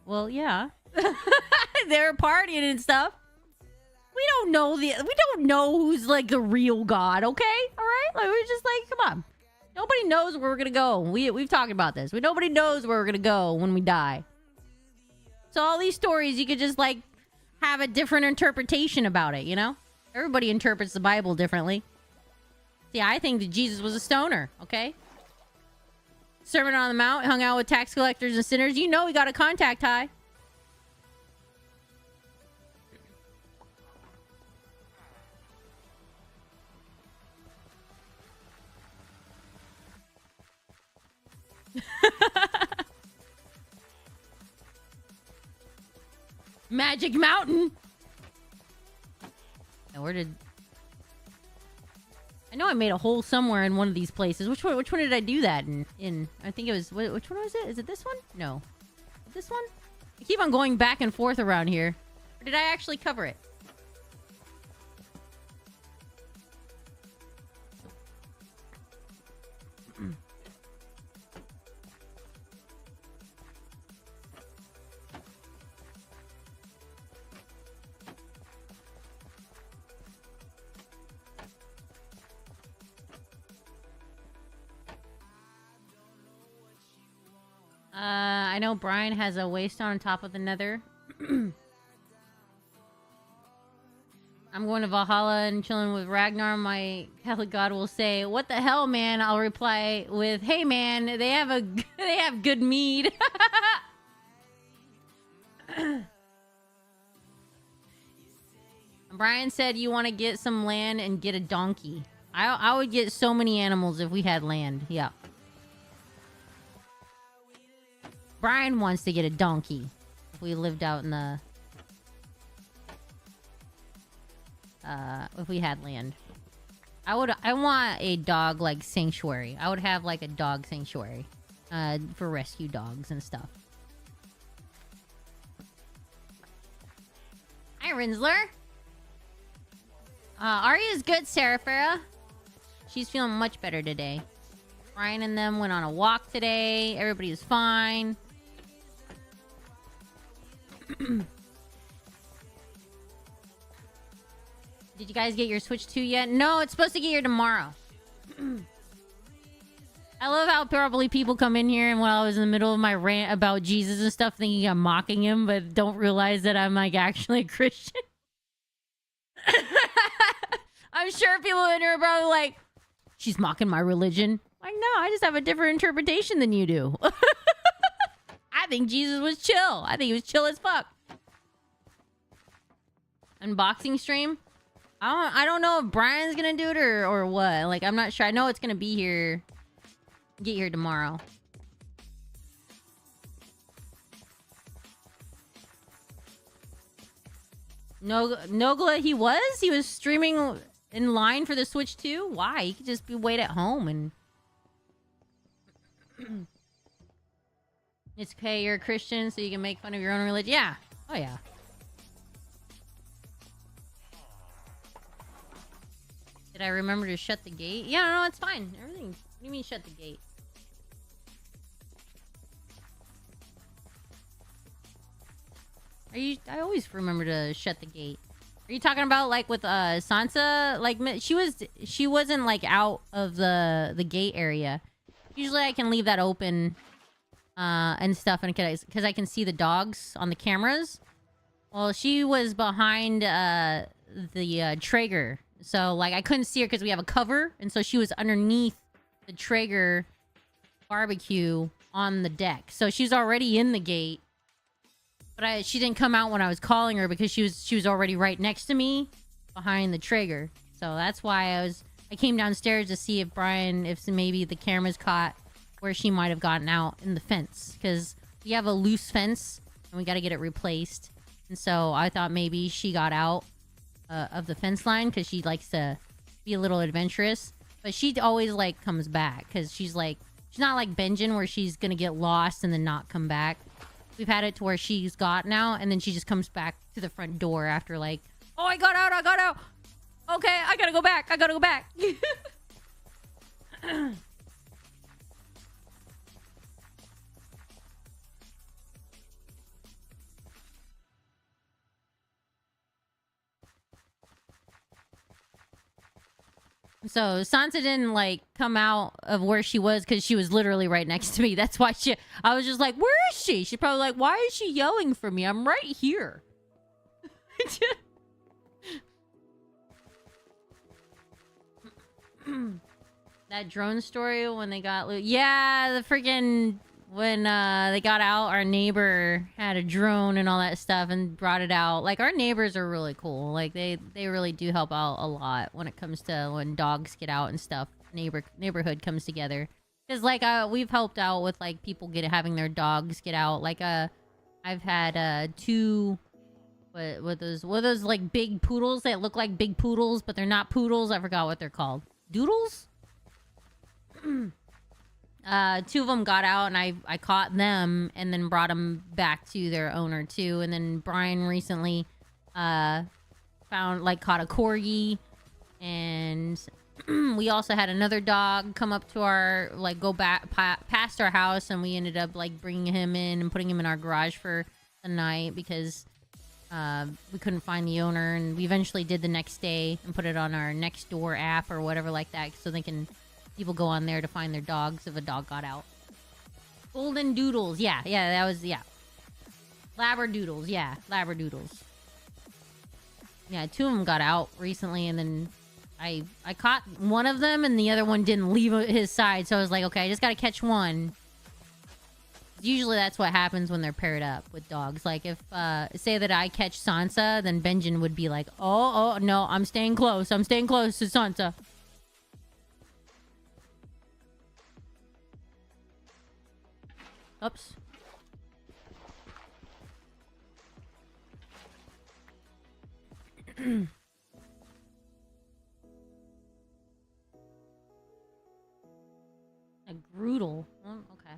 Well, yeah. They were partying and stuff. We don't know who's like the real god, okay? All right? Like, we're just like, come on. Nobody knows where we're gonna go. We've talked about this. Nobody knows where we're gonna go when we die. So all these stories, you could just like have a different interpretation about it, Everybody interprets the Bible differently. See, I think that Jesus was a stoner, okay? Sermon on the Mount, hung out with tax collectors and sinners. He got a contact high. Magic Mountain. Now, where did... I know I made a hole somewhere in one of these places. Which one did I do that in? I think it was... Which one was it? Is it this one? No. This one? I keep on going back and forth around here. Or did I actually cover it? know Brian has a waystone on top of the nether. I'm going to Valhalla and chilling with Ragnar. My Catholic god will say, "What the hell, man?" I'll reply with, "Hey, man, they have good mead." Brian said you want to get some land and get a donkey. I would get so many animals if we had land. Yeah. Brian wants to get a donkey if we lived out in the... if we had land. I want a dog, like, sanctuary. I would have, like, a dog sanctuary. For rescue dogs and stuff. Hi, Rinsler. Arya's good, Sarah Farah. She's feeling much better today. Brian and them went on a walk today. Everybody was fine. Did you guys get your Switch 2 yet? No, it's supposed to get here tomorrow. I love how probably people come in here and while I was in the middle of my rant about Jesus and stuff, thinking I'm mocking him, but don't realize that I'm like actually a Christian. I'm sure people in here are probably like, she's mocking my religion. Like, no, I just have a different interpretation than you do. I think Jesus was chill. I think he was chill as fuck. Unboxing stream? I don't know if Brian's gonna do it or what. Like, I'm not sure. I know it's gonna be here. Get here tomorrow. Nogla, he was streaming in line for the Switch 2. Why? He could just wait at home and... It's okay, you're a Christian, so you can make fun of your own religion. Yeah. Oh, yeah. Did I remember to shut the gate? Yeah, no, it's fine. Everything... What do you mean shut the gate? I always remember to shut the gate. Are you talking about like with Sansa? Like she wasn't like out of the gate area. Usually I can leave that open and stuff, and because I can see the dogs on the cameras. Well, she was behind the Traeger, so like I couldn't see her because we have a cover, and so she was underneath the Traeger barbecue on the deck. So she's already in the gate. But she didn't come out when I was calling her because she was already right next to me behind the Traeger. So that's why I came downstairs to see if maybe the cameras caught where she might have gotten out in the fence. Because we have a loose fence and we got to get it replaced. And so I thought maybe she got out of the fence line because she likes to be a little adventurous. But she always like comes back because she's not like Benjen where she's going to get lost and then not come back. We've had it to where she's got now, and then she just comes back to the front door after like, oh, I got out. Okay, I gotta go back. So Sansa didn't like come out of where she was because she was literally right next to me. That's why I was just like, where is she? She's probably like, why is she yelling for me? I'm right here. That drone story when they got... Yeah, the freaking... When they got out, our neighbor had a drone and all that stuff and brought it out. Like, our neighbors are really cool. Like, they really do help out a lot when it comes to when dogs get out and stuff. Neighborhood comes together. Because, like, we've helped out with, like, people having their dogs get out. Like, I've had two... What those, like, big poodles that look like big poodles, but they're not poodles. I forgot what they're called. Doodles? Two of them got out and I caught them and then brought them back to their owner too. And then Brian recently caught a corgi, and we also had another dog come up to our go back past our house, and we ended up like bringing him in and putting him in our garage for the night because we couldn't find the owner, and we eventually did the next day and put it on our next door app or whatever like that so people go on there to find their dogs if a dog got out. Golden doodles. Yeah, that was, yeah. Labradoodles. Yeah, labradoodles. Yeah, 2 of them got out recently, and then I caught one of them, and the other one didn't leave his side, so I was like, okay, I just gotta catch one. Usually that's what happens when they're paired up with dogs. Like, if, say that I catch Sansa, then Benjen would be like, oh, no, I'm staying close to Sansa. Oops. A Groodle. Oh, okay.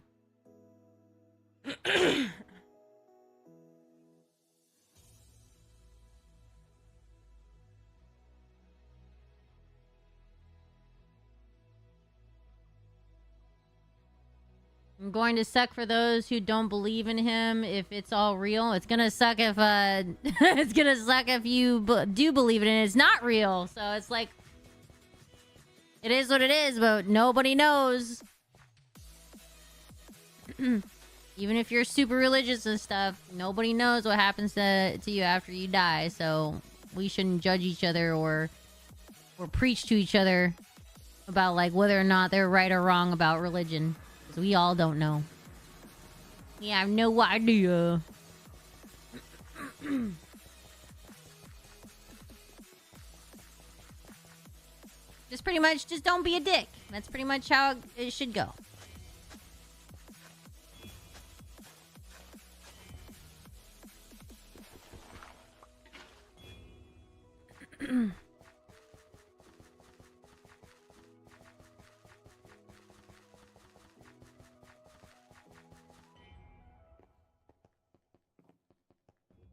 I'm going to suck for those who don't believe in him if it's all real. It's gonna suck if it's gonna suck if you do believe it and it's not real. So it's like, it is what it is, but nobody knows. Even if you're super religious and stuff, nobody knows what happens to you after you die. So we shouldn't judge each other or preach to each other about like whether or not they're right or wrong about religion. Because we all don't know. Yeah, I have no idea. Just pretty much, just don't be a dick. That's pretty much how it should go.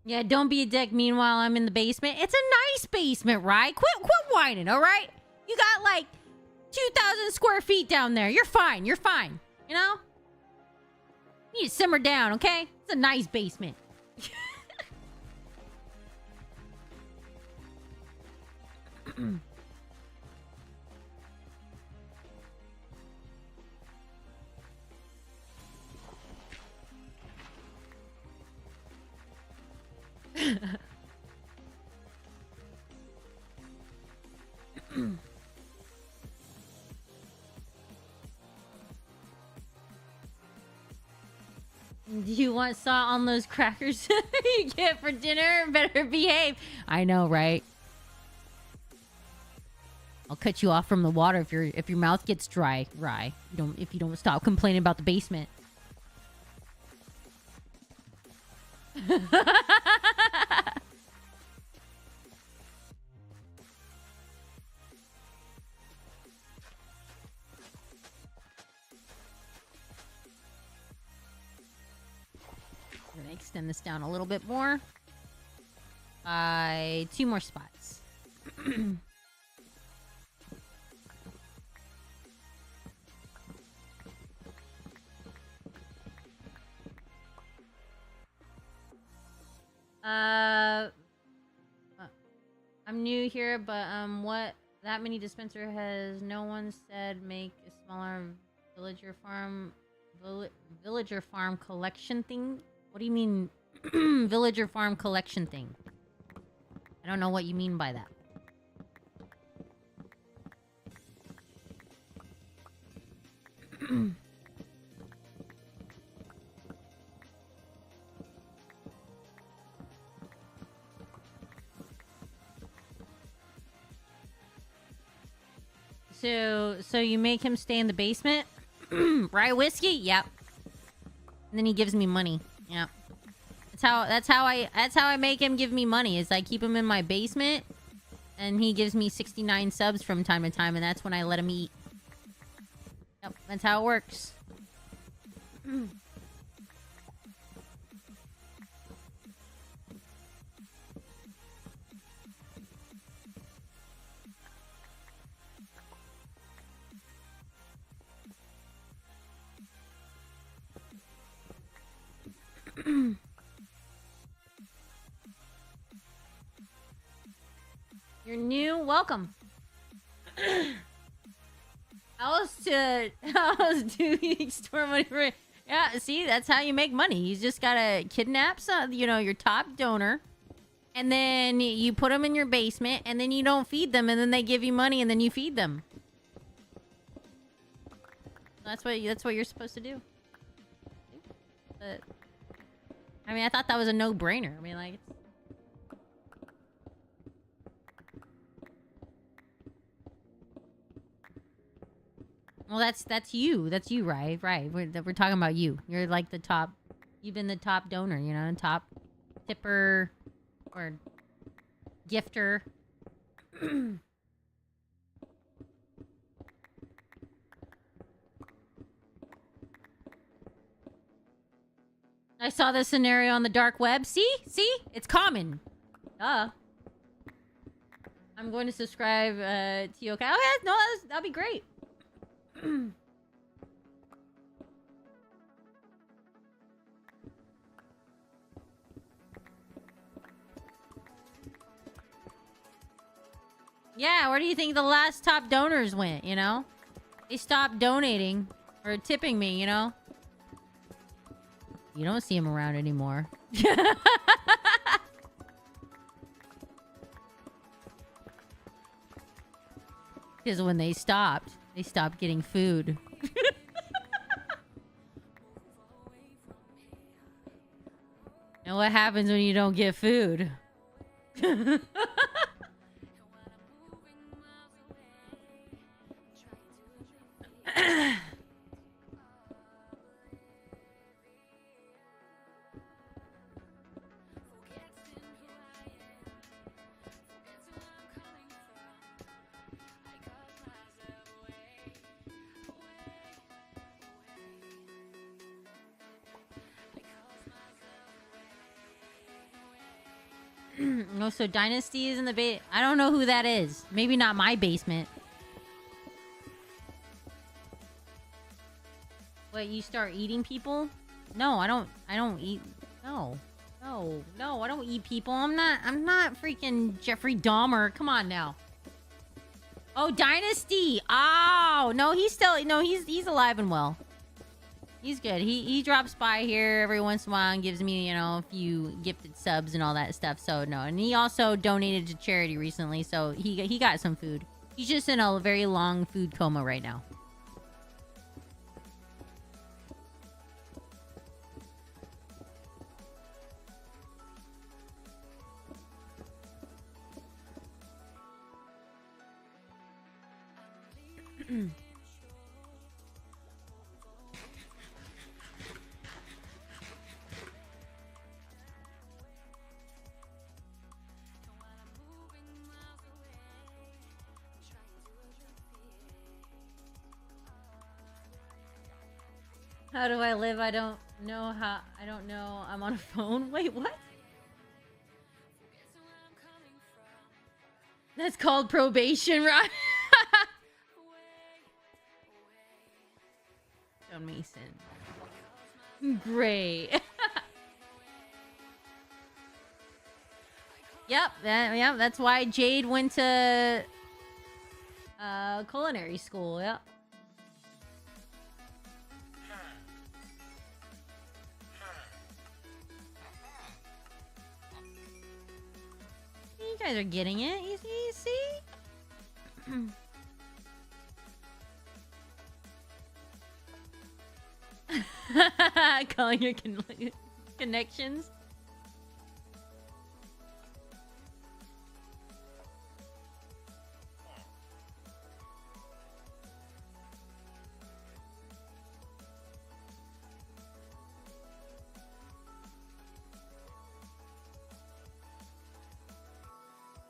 Yeah, don't be a dick. Meanwhile, I'm in the basement. It's a nice basement, right? Quit whining, all right? You got like 2,000 square feet down there. You're fine. You're fine. You know? You need to simmer down, okay? It's a nice basement. Do you want salt on those crackers you get for dinner? Better behave. I know, right? I'll cut you off from the water if your mouth gets dry. If you don't stop complaining about the basement. I'm gonna extend this down a little bit more. By 2 more spots. I'm new here, but what that mini dispenser has no one said make a smaller villager farm collection thing? What do you mean villager farm collection thing? I don't know what you mean by that. So you make him stay in the basement? Rye whiskey? Yep. And then he gives me money. Yep. That's how I make him give me money. Is I keep him in my basement and he gives me 69 subs from time to time, and that's when I let him eat. Yep, that's how it works. You're new? Welcome. How else 2 weeks store money for Yeah, see, that's how you make money. You just gotta kidnap some, you know, your top donor, and then you put them in your basement, and then you don't feed them, and then they give you money, and then you feed them. That's what you're supposed to do. But I mean, I thought that was a no-brainer. I mean, like. Well, that's you. That's you, right? Right. We're talking about you. You're like the top. You've been the top donor, you know, top tipper or gifter. I saw this scenario on the dark web. See? It's common. I'm going to subscribe to you. Okay. Oh, yeah. No, that'll be great. Yeah, where do you think the last top donors went, you know? They stopped donating or tipping me, you know? You don't see them around anymore. Because when they stopped getting food. And what happens when you don't get food? No, so Dynasty is in the base. I don't know who that is. Maybe not my basement. Wait, you start eating people? No, I don't eat. No, I don't eat people. I'm not freaking Jeffrey Dahmer. Come on now. Oh, Dynasty. Oh, no, he's alive and well. He's good. He drops by here every once in a while and gives me, you know, a few gifted subs and all that stuff. So no, and he also donated to charity recently, so he got some food. He's just in a very long food coma right now. How do I live? I don't know how. I don't know. I'm on a phone. Wait, what? That's called probation, right? John Mason. Great. Yep, that's why Jade went to culinary school. Yep. You guys are getting it. You see? Calling your connections.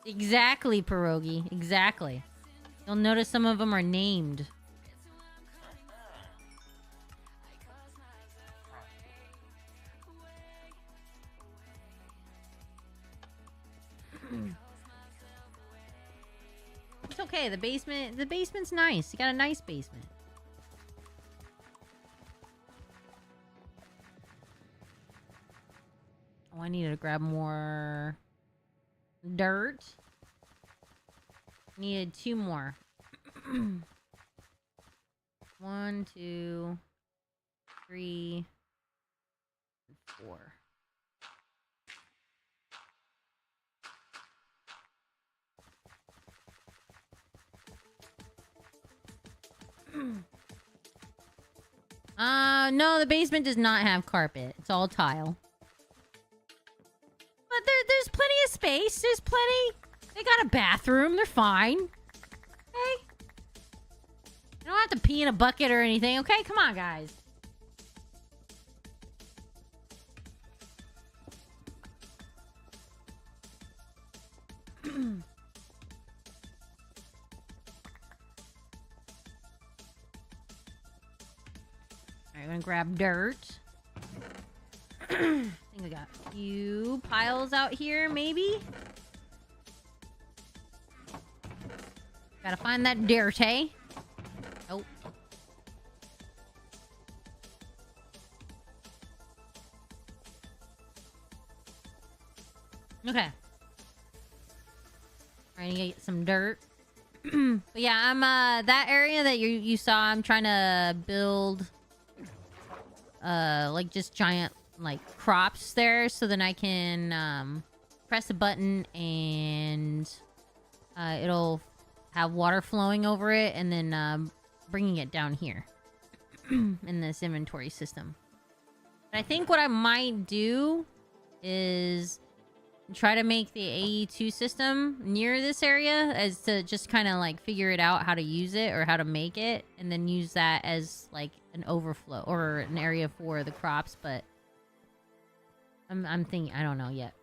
Exactly, Pierogi. Exactly. You'll notice some of them are named. It's okay. The basement's nice. You got a nice basement. Oh, I needed to grab more dirt. Needed 2 more. 1, 2, 3, and 4. No, the basement does not have carpet. It's all tile. But there's plenty of space. There's plenty. They got a bathroom. They're fine. Okay? You don't have to pee in a bucket or anything, okay? Come on, guys. Alright, I'm gonna grab dirt. I think we got a few piles out here, maybe? Gotta find that dirt, eh? Nope. Okay. Trying to get some dirt. But yeah, I'm that area that you saw, I'm trying to build like just giant like crops there, so then I can press a button and it'll have water flowing over it, and then bringing it down here in this inventory system. But I think what I might do is try to make the AE2 system near this area, as to just kind of like figure it out how to use it or how to make it, and then use that as like an overflow or an area for the crops. But I'm thinking, I don't know yet.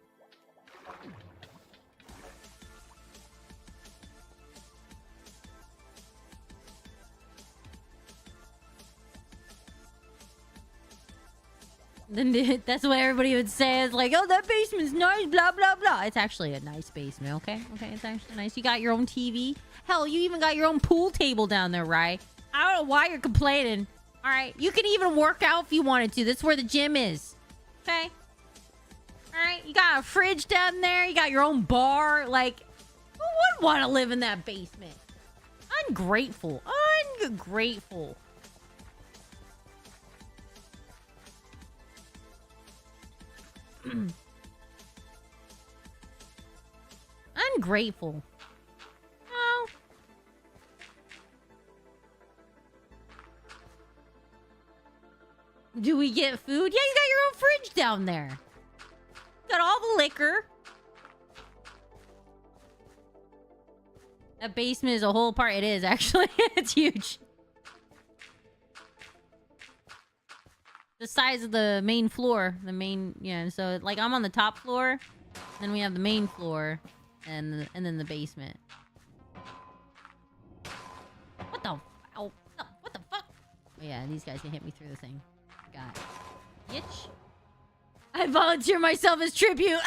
Then that's what everybody would say. It's like, oh, that basement's nice, blah, blah, blah. It's actually a nice basement, okay? Okay, it's actually nice. You got your own TV. Hell, you even got your own pool table down there, right? I don't know why you're complaining. All right, you can even work out if you wanted to. That's where the gym is, okay? All right, you got a fridge down there. You got your own bar. Like, who would want to live in that basement? Ungrateful. Ungrateful. Ungrateful. Oh. Do we get food? Yeah, you got your own fridge down there. Got all the liquor. That basement is a whole part. It is, actually. It's huge. The size of the main floor. The main, yeah. So, like, I'm on the top floor. Then we have the main floor. And then the basement. What the? Oh, what the fuck? Oh, yeah, these guys can hit me through the thing. Got it. Bitch. I volunteer myself as tribute.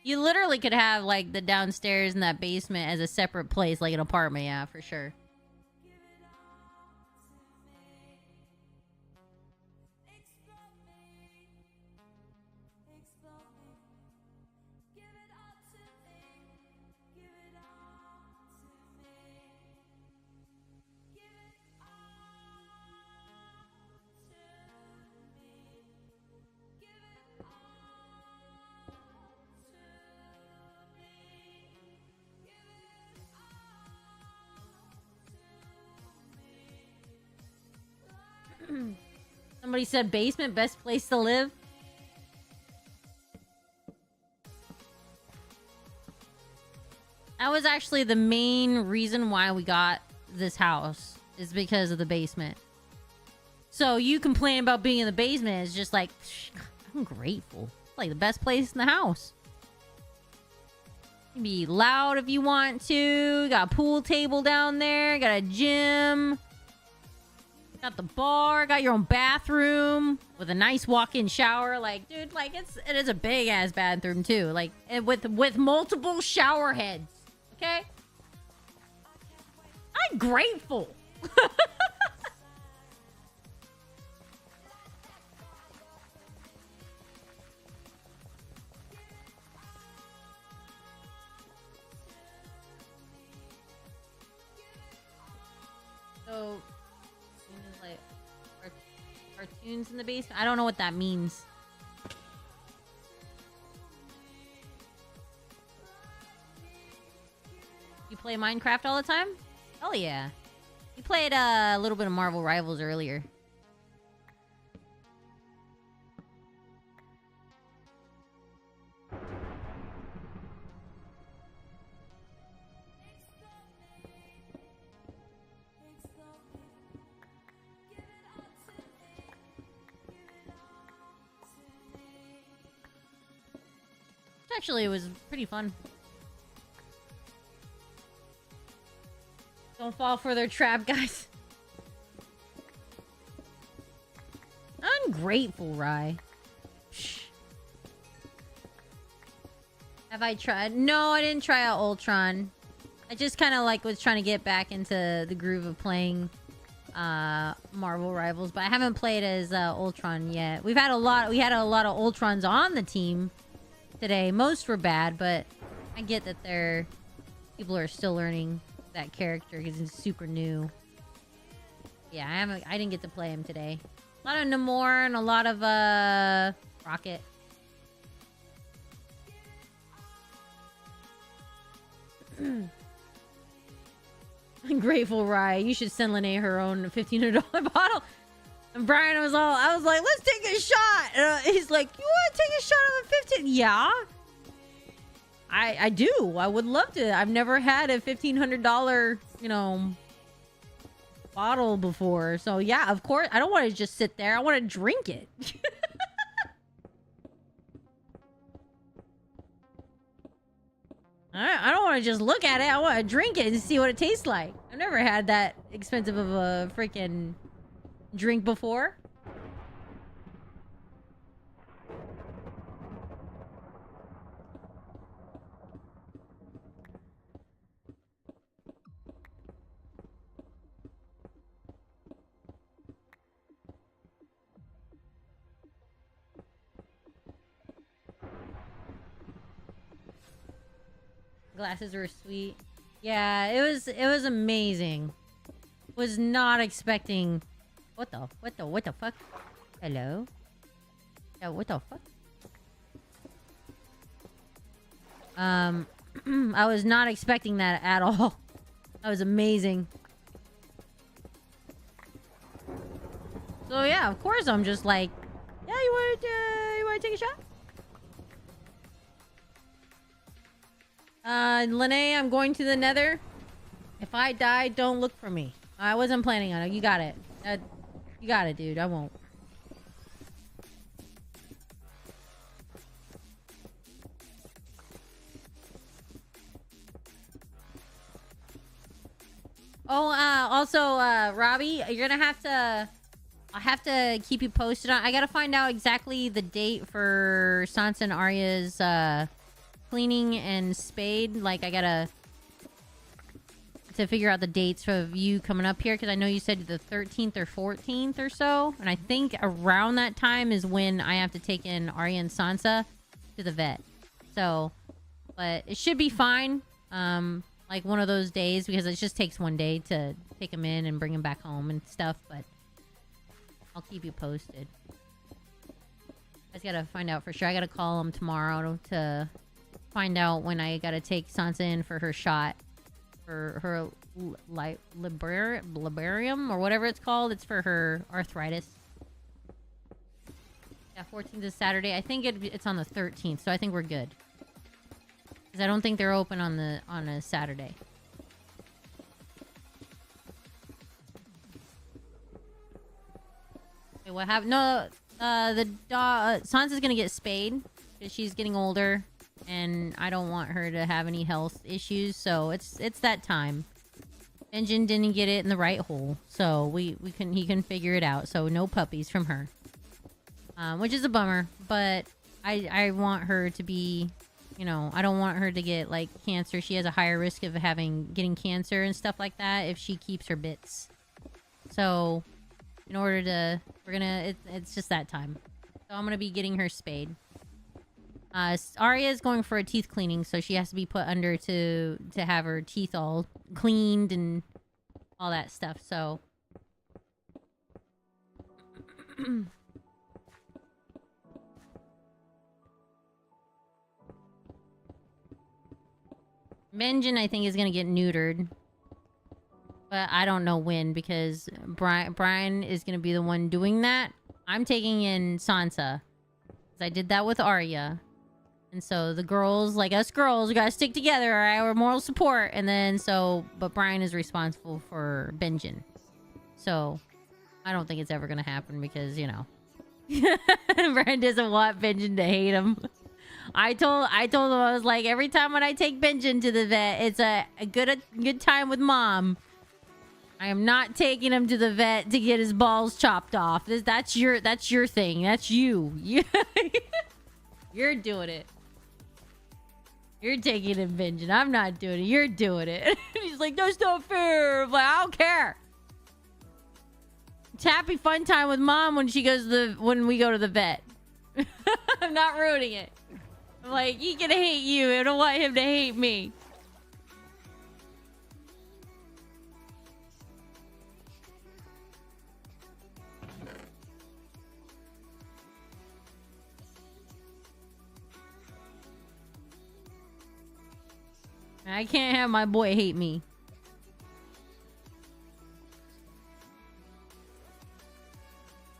You literally could have, like, the downstairs and that basement as a separate place, like an apartment, yeah, for sure. Somebody said basement, best place to live. That was actually the main reason why we got this house, is because of the basement. So you complain about being in the basement is just like, I'm grateful. It's like the best place in the house. You can be loud if you want to. Got a pool table down there. Got a gym. Got the bar, got your own bathroom with a nice walk-in shower. Like, dude, like it is a big ass bathroom too. Like, and with multiple shower heads. Okay, I'm grateful. Tunes in the basement. I don't know what that means. You play Minecraft all the time? Hell yeah. You played a little bit of Marvel Rivals earlier. Actually, it was pretty fun. Don't fall for their trap, guys. Ungrateful, Rye. Shh. Have I tried? No, I didn't try out Ultron. I just kind of like was trying to get back into the groove of playing Marvel Rivals, but I haven't played as Ultron yet. We had a lot of Ultrons on the team today. Most were bad, but I get that people are still learning that character because he's super new. Yeah, I didn't get to play him today. A lot of Namor and a lot of Rocket. Ungrateful Rye. You should send Lene her own $1,500 bottle. And Brian was I was like, let's take a shot. He's like, you want to take a shot of a 15? Yeah. I do. I would love to. I've never had a $1,500, bottle before. So yeah, of course. I don't want to just sit there. I want to drink it. I don't want to just look at it. I want to drink it and see what it tastes like. I've never had that expensive of a freaking drink before. Glasses were sweet. Yeah, it was amazing. Was not expecting. What the fuck? Hello? Yeah, what the fuck? I was not expecting that at all. That was amazing. So yeah, of course I'm just like, yeah, you want to take a shot? Lene, I'm going to the Nether. If I die, don't look for me. I wasn't planning on it. You got it. You got it, dude. I won't. Oh, also, Robbie, you're gonna have to... I have to keep you posted on... I gotta find out exactly the date for Sansa and Arya's, cleaning and spade. Like, I gotta... to figure out the dates for you coming up here, because I know you said the 13th or 14th or so, and I think around that time is when I have to take in Arya and Sansa to the vet. So, but it should be fine. Like one of those days, because it just takes one day to take them in and bring them back home and stuff, but I'll keep you posted. I just gotta find out for sure. I gotta call them tomorrow to find out when I gotta take Sansa in for her shot. For her libarium or whatever it's called. It's for her arthritis. Yeah, 14th is Saturday. I think it's on the 13th, so I think we're good. Because I don't think they're open on a Saturday. Wait, what happened? No, the dog... Sansa's gonna get spayed because she's getting older. And I don't want her to have any health issues, so it's that time. Benjen didn't get it in the right hole, so he can figure it out. So no puppies from her, which is a bummer. But I want her to be, I don't want her to get like cancer. She has a higher risk of getting cancer and stuff like that if she keeps her bits. So in order to, it's just that time. So I'm gonna be getting her spayed. Arya is going for a teeth cleaning, so she has to be put under to have her teeth all cleaned and all that stuff. So Benjen, I think, is gonna get neutered. But I don't know when, because Brian is gonna be the one doing that. I'm taking in Sansa. Because I did that with Arya. And so the girls, like us girls, we gotta stick together, alright? We're moral support. And then but Brian is responsible for Benjen. So, I don't think it's ever gonna happen because, you know. Brian doesn't want Benjen to hate him. I told him, I was like, every time when I take Benjen to the vet, it's a good time with mom. I am not taking him to the vet to get his balls chopped off. That's your thing. That's you. You're doing it. You're taking him, Benjen. I'm not doing it. You're doing it. He's like, that's not fair. I'm like, I don't care. It's happy fun time with mom when when we go to the vet. I'm not ruining it. I'm like, he can hate you. I don't want him to hate me. I can't have my boy hate me.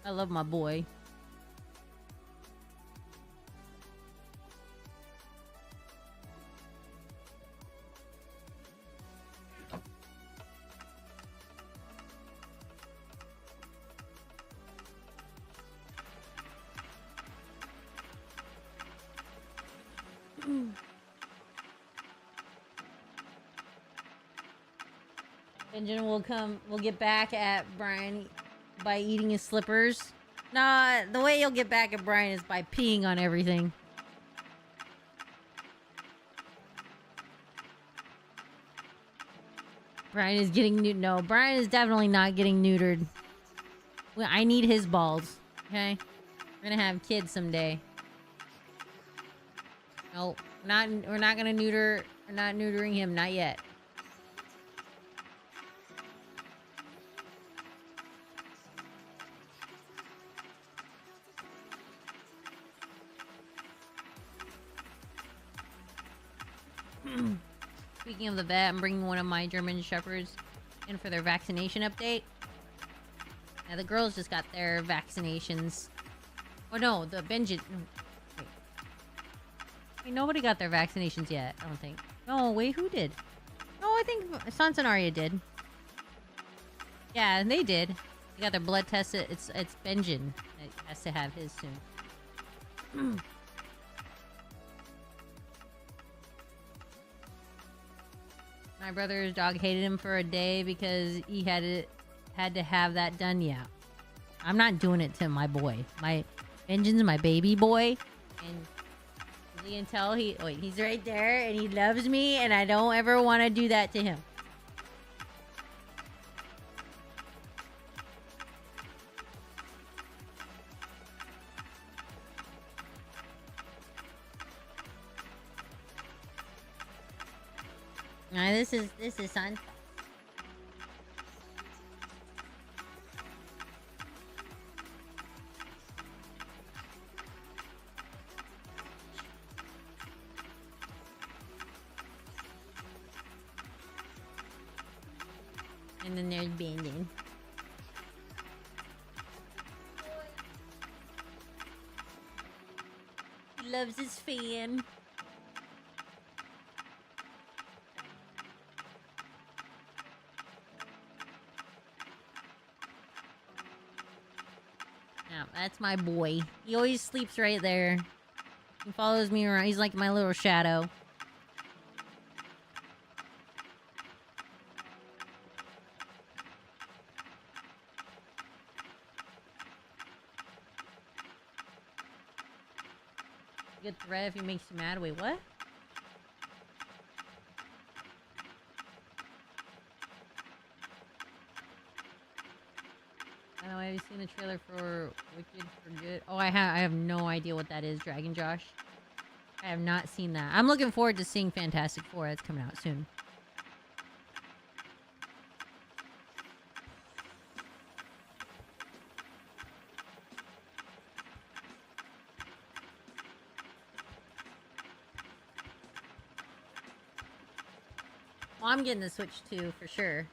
I love my boy. Benjamin will get back at Brian by eating his slippers. Nah, the way he'll get back at Brian is by peeing on everything. Brian is getting no, Brian is definitely not getting neutered. Well, I need his balls. Okay? We're gonna have kids someday. No, we're not gonna neuter. We're not neutering him, not yet. Speaking of the vet, I'm bringing one of my German Shepherds in for their vaccination update. Now, the girls just got their vaccinations. Oh, no, the Benjen... Wait, nobody got their vaccinations yet, I don't think. No, wait, who did? No, I think Sansa and Arya did. Yeah, they did. They got their blood tested. It's Benjen that has to have his soon. My brother's dog hated him for a day because he had to have that done. Yeah, I'm not doing it to my boy. My Benjen's my baby boy, and as you can tell, he's right there and he loves me, and I don't ever want to do that to him. This is Sansa. And then there's Bandon. He loves his fan. That's my boy. He always sleeps right there. He follows me around. He's like my little shadow. Good threat if he makes you mad. Wait, what? Have you seen the trailer for Wicked for Good? Oh, I have no idea what that is, Dragon Josh. I have not seen that. I'm looking forward to seeing Fantastic Four. That's coming out soon. Oh, I'm getting the Switch too, for sure.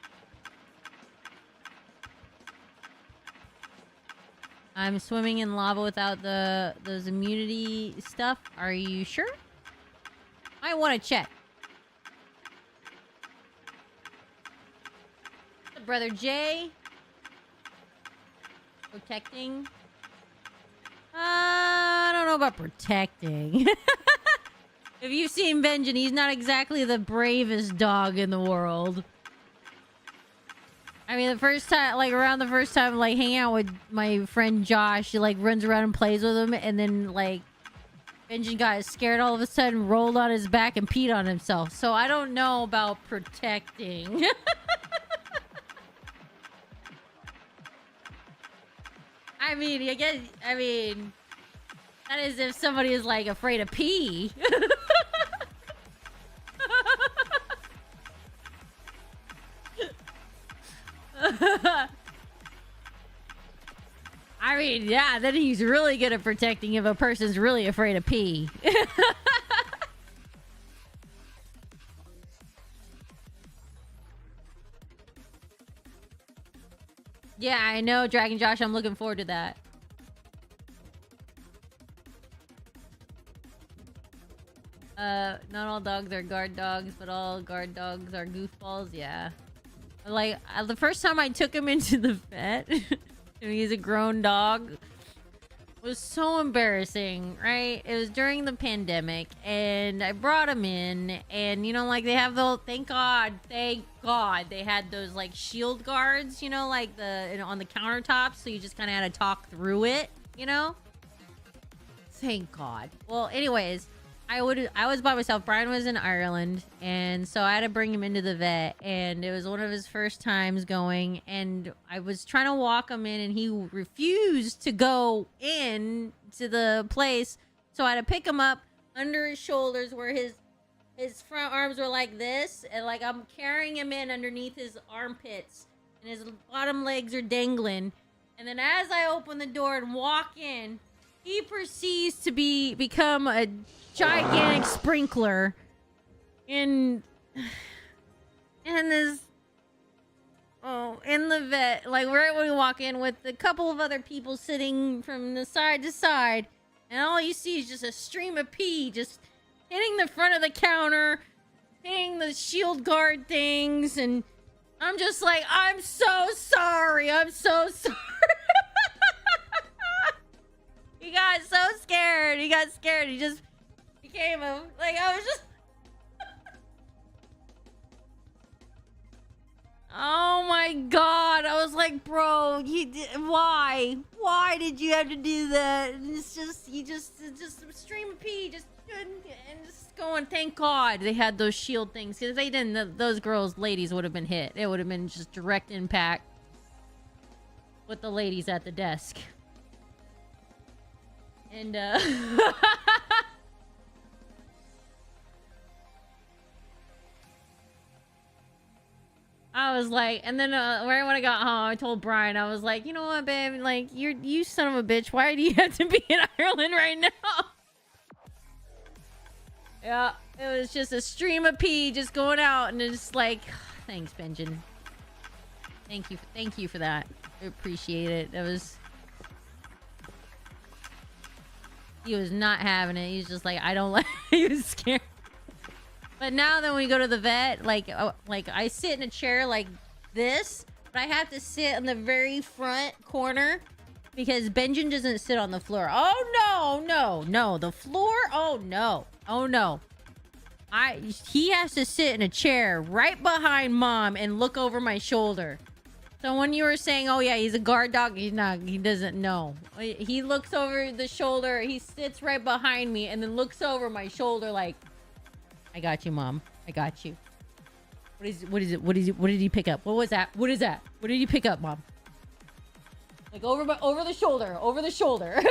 I'm swimming in lava without those immunity stuff. Are you sure? I want to check. Brother Jay. Protecting. I don't know about protecting. If you've seen Benjamin, he's not exactly the bravest dog in the world. I mean, the first time, like, around the first time, like, hanging out with my friend Josh, he, like, runs around and plays with him, and then, like, Benjamin got scared all of a sudden, rolled on his back, and peed on himself. So I don't know about protecting. I mean, that is if somebody is, like, afraid of pee. I mean, yeah, then he's really good at protecting if a person's really afraid of pee. Yeah, I know, Dragon Josh. I'm looking forward to that. Not all dogs are guard dogs, but all guard dogs are goofballs. Yeah. Like, the first time I took him into the vet, and he's a grown dog, was so embarrassing, right? It was during the pandemic, and I brought him in, and, you know, like, they have the, thank God, they had those, like, shield guards, you know, like, on the countertops, so you just kind of had to talk through it, you know? Thank God. Well, anyways, I was by myself. Brian was in Ireland, and so I had to bring him into the vet, and it was one of his first times going, and I was trying to walk him in, and he refused to go in to the place, so I had to pick him up under his shoulders where his front arms were like this, and like I'm carrying him in underneath his armpits, and his bottom legs are dangling, and then as I open the door and walk in, he proceeds to become a gigantic sprinkler in this in the vet, like right when we walk in, with a couple of other people sitting from the side to side, and all you see is just a stream of pee just hitting the front of the counter, hitting the shield guard things, and I'm just like, I'm so sorry. He got so scared. He just became I was just... Oh my God. I was like, bro, why? Why did you have to do that? And it's just a stream of pee, just going, thank God they had those shield things. Because if they didn't, those ladies would have been hit. It would have been just direct impact with the ladies at the desk. And, I was like, and then right when I got home, I told Brian, I was like, you know what, babe? Like, you son of a bitch. Why do you have to be in Ireland right now? Yeah, it was just a stream of pee just going out, and it's like, thanks, Benjamin. Thank you for that. I appreciate it. He was not having it. He's just like, I don't like. He was scared. But now that we go to the vet, like I sit in a chair like this, but I have to sit in the very front corner because Benjamin doesn't sit on the floor. Oh no, the floor. Oh no. He has to sit in a chair right behind Mom and look over my shoulder. So when you were saying, oh yeah, he's a guard dog, he's not. He doesn't know. He looks over the shoulder. He sits right behind me and then looks over my shoulder like, I got you, Mom. I got you. What is it? What did he pick up? What was that? What is that? What did he pick up, Mom? Like over the shoulder.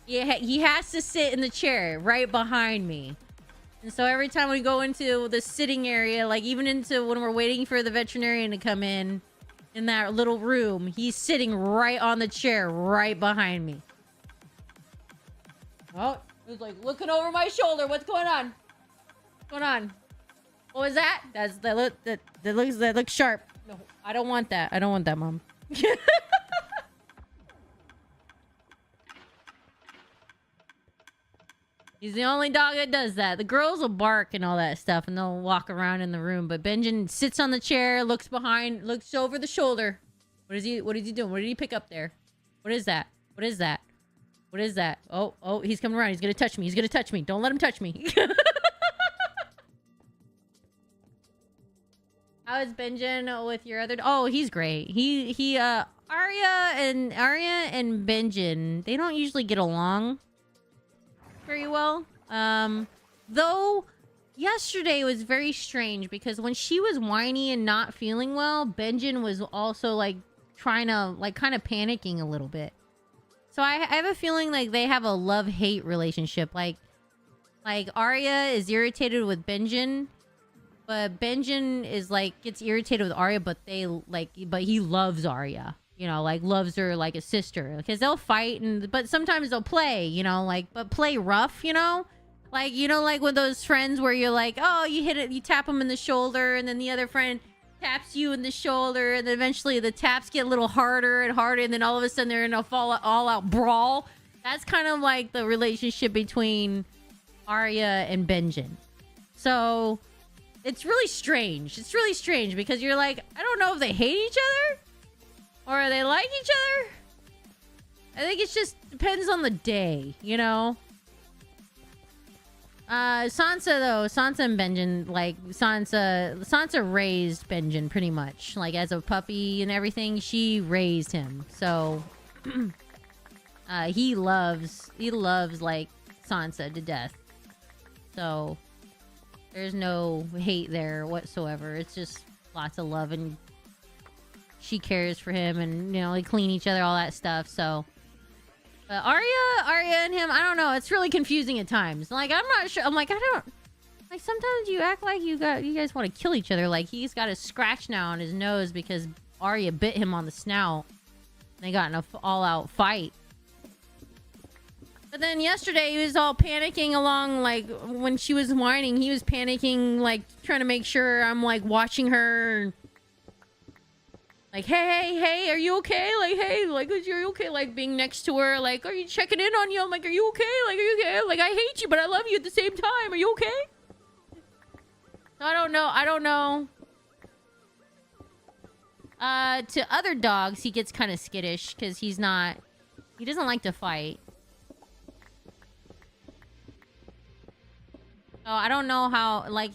Yeah, he has to sit in the chair right behind me. And so every time we go into the sitting area, like even into when we're waiting for the veterinarian to come in that little room, he's sitting right on the chair right behind me. Oh, he was like looking over my shoulder. What's going on? What's going on? What was that? That looks sharp. No, I don't want that. I don't want that, Mom. He's the only dog that does that. The girls will bark and all that stuff, and they'll walk around in the room. But Benjamin sits on the chair, looks behind, looks over the shoulder. What is he doing? What did he pick up there? What is that? What is that? What is that? Oh, he's coming around. He's gonna touch me. He's gonna touch me. Don't let him touch me. How is Benjamin with your other? Oh, he's great. Arya and Benjamin, they don't usually get along very well. Though yesterday was very strange because when she was whiny and not feeling well, Benjamin was also like trying to like kind of panicking a little bit. So I have a feeling like they have a love-hate relationship. Like Arya is irritated with Benjamin, but Benjamin is like gets irritated with Arya, but he loves Arya. You know, like loves her like a sister, because they'll fight but sometimes they'll play, you know, like, but play rough, you know, like with those friends where you're like, oh, you tap them in the shoulder, and then the other friend taps you in the shoulder, and then eventually the taps get a little harder and harder, and then all of a sudden they're in a all out brawl. That's kind of like the relationship between Arya and Benjamin. So it's really strange. It's really strange because you're like, I don't know if they hate each other or they like each other. I think it just depends on the day, you know? Sansa and Benjamin, like, Sansa raised Benjamin pretty much. Like, as a puppy and everything, she raised him. So, he loves, like, Sansa to death. So, there's no hate there whatsoever. It's just lots of love, and she cares for him, and, you know, they clean each other, all that stuff, so... But Arya and him, I don't know. It's really confusing at times. Like, I'm not sure. I'm like, I don't... Like, sometimes you act like you guys want to kill each other. Like, he's got a scratch now on his nose because Arya bit him on the snout. They got in a all-out fight. But then yesterday, he was all panicking along, like, when she was whining, he was panicking, like, trying to make sure I'm, like, watching her... Like, hey, are you okay? Like, hey, like, are you okay? Like, being next to her, like, are you checking in on you? I'm like, are you okay? Like, are you okay? Like, I hate you, but I love you at the same time. Are you okay? I don't know. To other dogs, he gets kind of skittish because he doesn't like to fight. So I don't know how, like,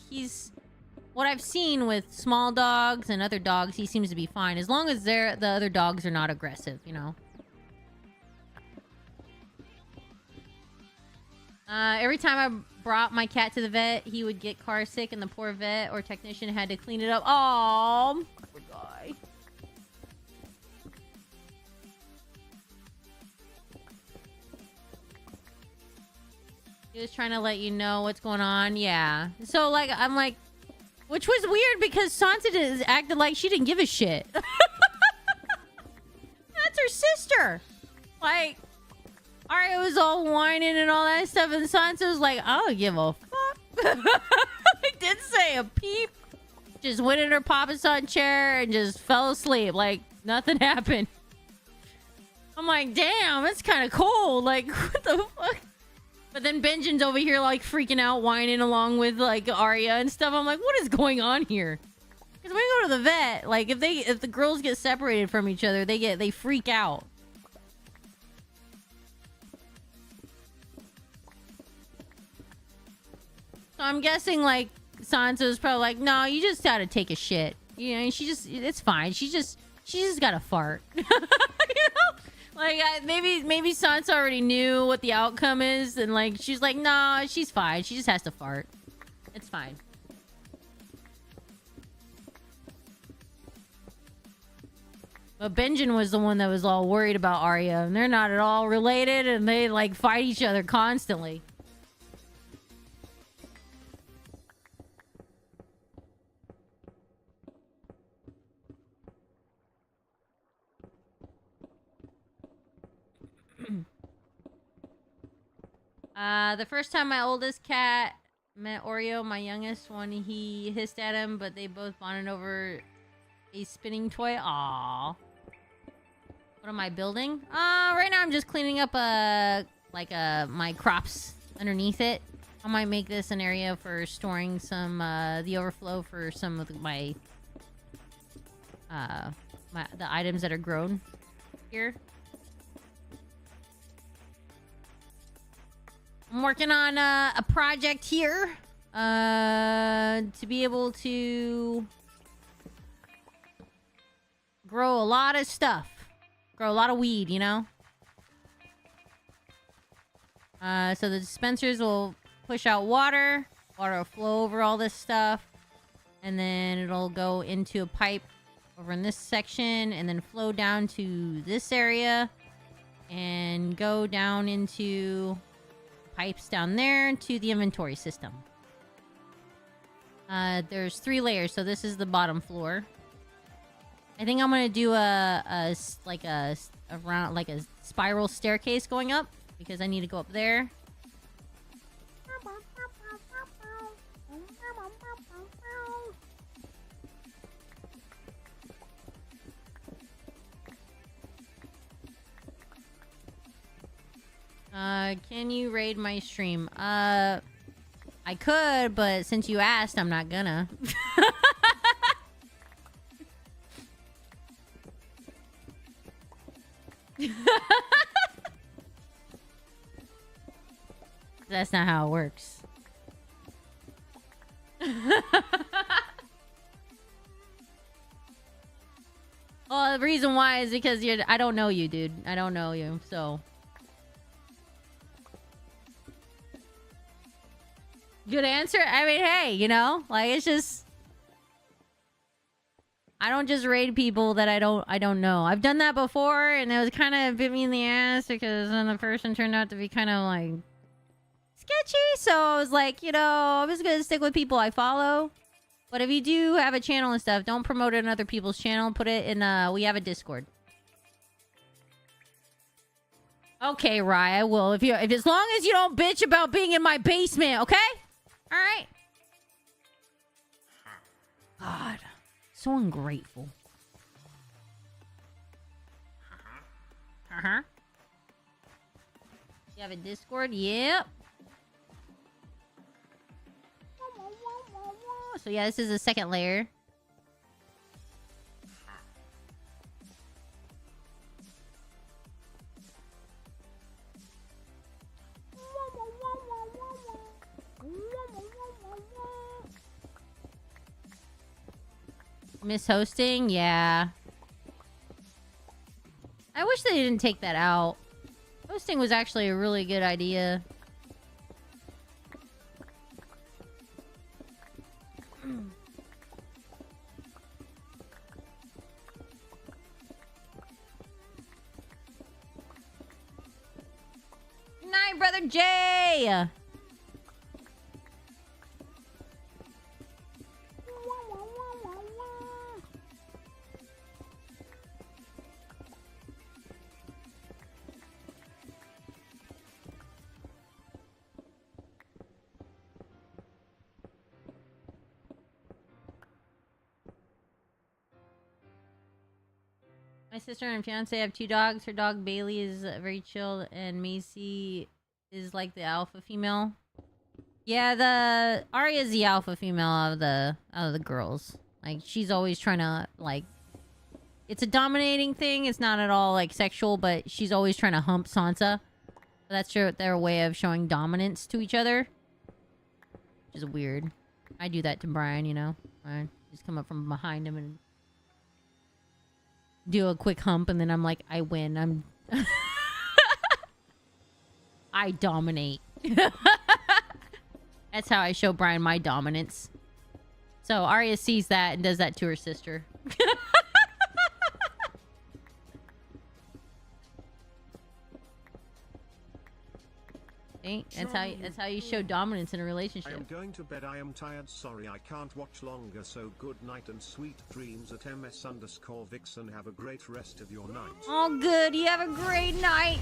what I've seen with small dogs and other dogs, he seems to be fine. As long as the other dogs are not aggressive, you know? Every time I brought my cat to the vet, he would get car sick, and the poor vet or technician had to clean it up. Aww, poor guy. He was trying to let you know what's going on. Yeah. So, like, I'm like... Which was weird because Sansa acted like she didn't give a shit. That's her sister. Like, Arya was all whining and all that stuff, and Sansa was like, I don't give a fuck. I didn't say a peep. Just went in her Papa-san chair and just fell asleep. Like, nothing happened. I'm like, damn, it's kind of cold. Like, what the fuck? But then Benjamin's over here, like, freaking out, whining along with, like, Arya and stuff. I'm like, what is going on here? Because when we go to the vet, like, if the girls get separated from each other, they freak out. So I'm guessing, like, Sansa's probably like, no, you just gotta take a shit. You know, it's fine. She just gotta fart. You know? Like, maybe Sansa already knew what the outcome is, and, like, she's like, nah, she's fine. She just has to fart. It's fine. But Benjamin was the one that was all worried about Arya, and they're not at all related, and they, like, fight each other constantly. The first time my oldest cat Met Oreo, my youngest, when he hissed at him, but they both bonded over a spinning toy. Aww. What am I building? Right now I'm just cleaning up my crops underneath it. I might make this an area for storing some the overflow for some of my the items that are grown here. I'm working on a project here to be able to grow a lot of stuff. Grow a lot of weed, you know? So the dispensers will push out water. Water will flow over all this stuff. And then it'll go into a pipe over in this section. And then flow down to this area. And go down into pipes down there to the inventory system. There's 3 layers. So this is the bottom floor. I think I'm gonna do a spiral staircase going up because I need to go up there. Can you raid my stream? I could, but since you asked, I'm not gonna. That's not how it works. Well, the reason why is because I don't know you, dude. I don't know you, so. Good answer. I mean, hey, you know, like it's just. I don't just raid people that I don't know. I've done that before, and it was kind of bit me in the ass because then the person turned out to be kind of like sketchy. So I was like, you know, I'm just gonna stick with people I follow. But if you do have a channel and stuff, don't promote it on other people's channel. Put it in. We have a Discord. Okay, Rye, I will. If as long as you don't bitch about being in my basement, okay? All right. God. So ungrateful. Uh-huh. You have a Discord? Yep. So yeah, this is the second layer. Miss hosting? Yeah. I wish they didn't take that out. Hosting was actually a really good idea. Good night, Brother Jay! My sister and fiance have 2 dogs. Her dog Bailey is very chill, and Macy is like the alpha female. Yeah, the Arya is the alpha female out of the girls. Like she's always trying to like. It's a dominating thing. It's not at all like sexual, but she's always trying to hump Sansa. That's their way of showing dominance to each other, which is weird. I do that to Brian, you know. I just come up from behind him and do a quick hump, and then I'm like, I win. I dominate. That's how I show Brian my dominance. So Arya sees that and does that to her sister. See? That's how you show dominance in a relationship. I am going to bed. I am tired. Sorry, I can't watch longer. So good night and sweet dreams at ms_Vixen. Have a great rest of your night. Oh, good. You have a great night.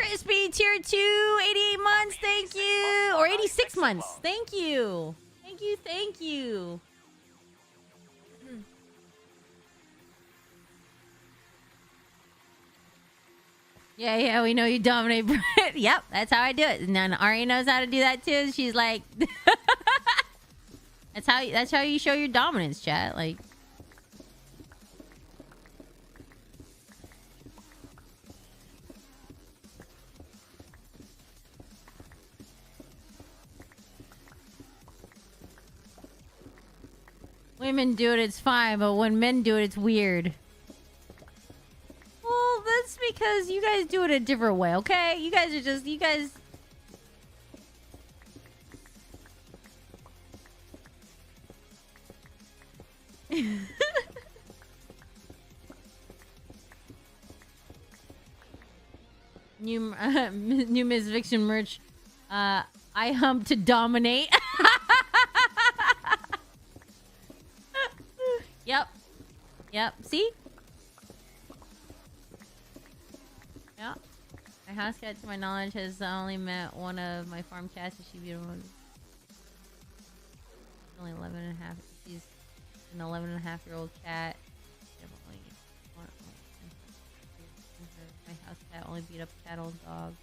Crispy tier 2, 88 months. Thank you. Or 86 months. Thank you. Thank you. Thank you. Yeah, we know you dominate, Brett. Yep, that's how I do it. And then Ari knows how to do that too. She's like, that's how you show your dominance, chat. Like, women do it, it's fine, but when men do it, it's weird. Well, that's because you guys do it a different way, okay? You guys are just, you guys... New Miss Vixen merch. I hump to dominate. Yep. See? Yeah. My house cat, to my knowledge, has only met one of my farm cats. Is she beautiful? Only 11 and a half. She's an 11-and-a-half-year-old cat. My house cat only beat up a cattle dog.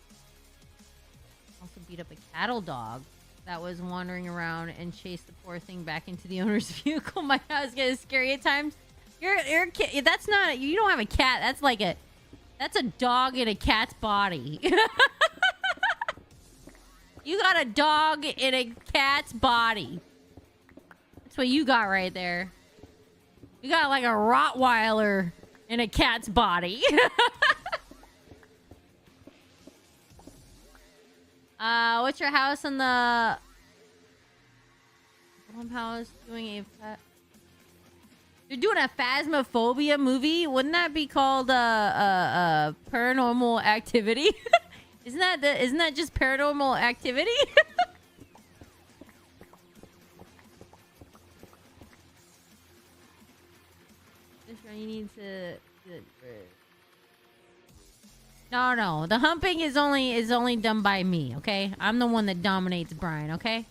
Also beat up a cattle dog that was wandering around and chased the poor thing back into the owner's vehicle. My house cat is scary at times. You're a kid. That's not. You don't have a cat. That's like a. That's a dog in a cat's body. You got a dog in a cat's body. That's what you got right there. You got like a Rottweiler in a cat's body. What's your house on the house doing a pet? You're doing a Phasmophobia movie? Wouldn't that be called Paranormal Activity? Isn't that just Paranormal Activity? You need to. No. The humping is only done by me. Okay, I'm the one that dominates Brian. Okay,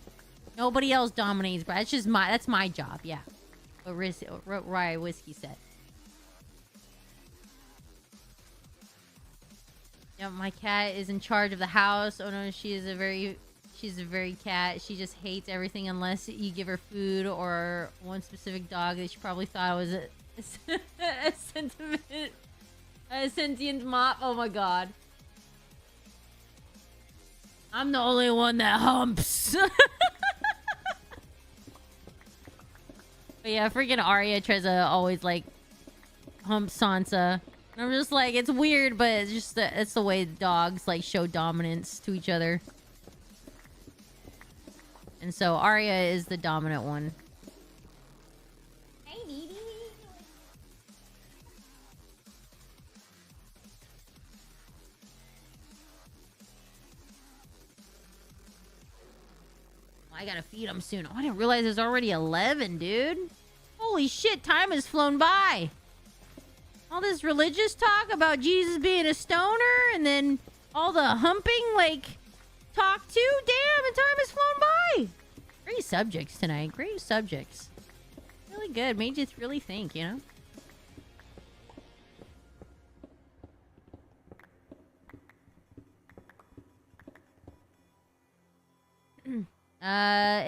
nobody else dominates Brian. That's my job. Yeah. What Rye Whiskey said. Yeah, my cat is in charge of the house. Oh no, she's a very cat. She just hates everything unless you give her food or one specific dog that she probably thought was a sentient mop. Oh my god. I'm the only one that humps. But yeah, freaking Arya tries to always like hump Sansa. And I'm just like, it's weird, but it's just it's the way dogs like show dominance to each other. And so Arya is the dominant one. Hey, baby. I gotta feed him soon. Oh, I didn't realize it's already 11, dude. Holy shit, time has flown by. All this religious talk about Jesus being a stoner and then all the humping, like, talk too. Damn, the time has flown by. Great subjects tonight. Great subjects. Really good. Made you really think, you know?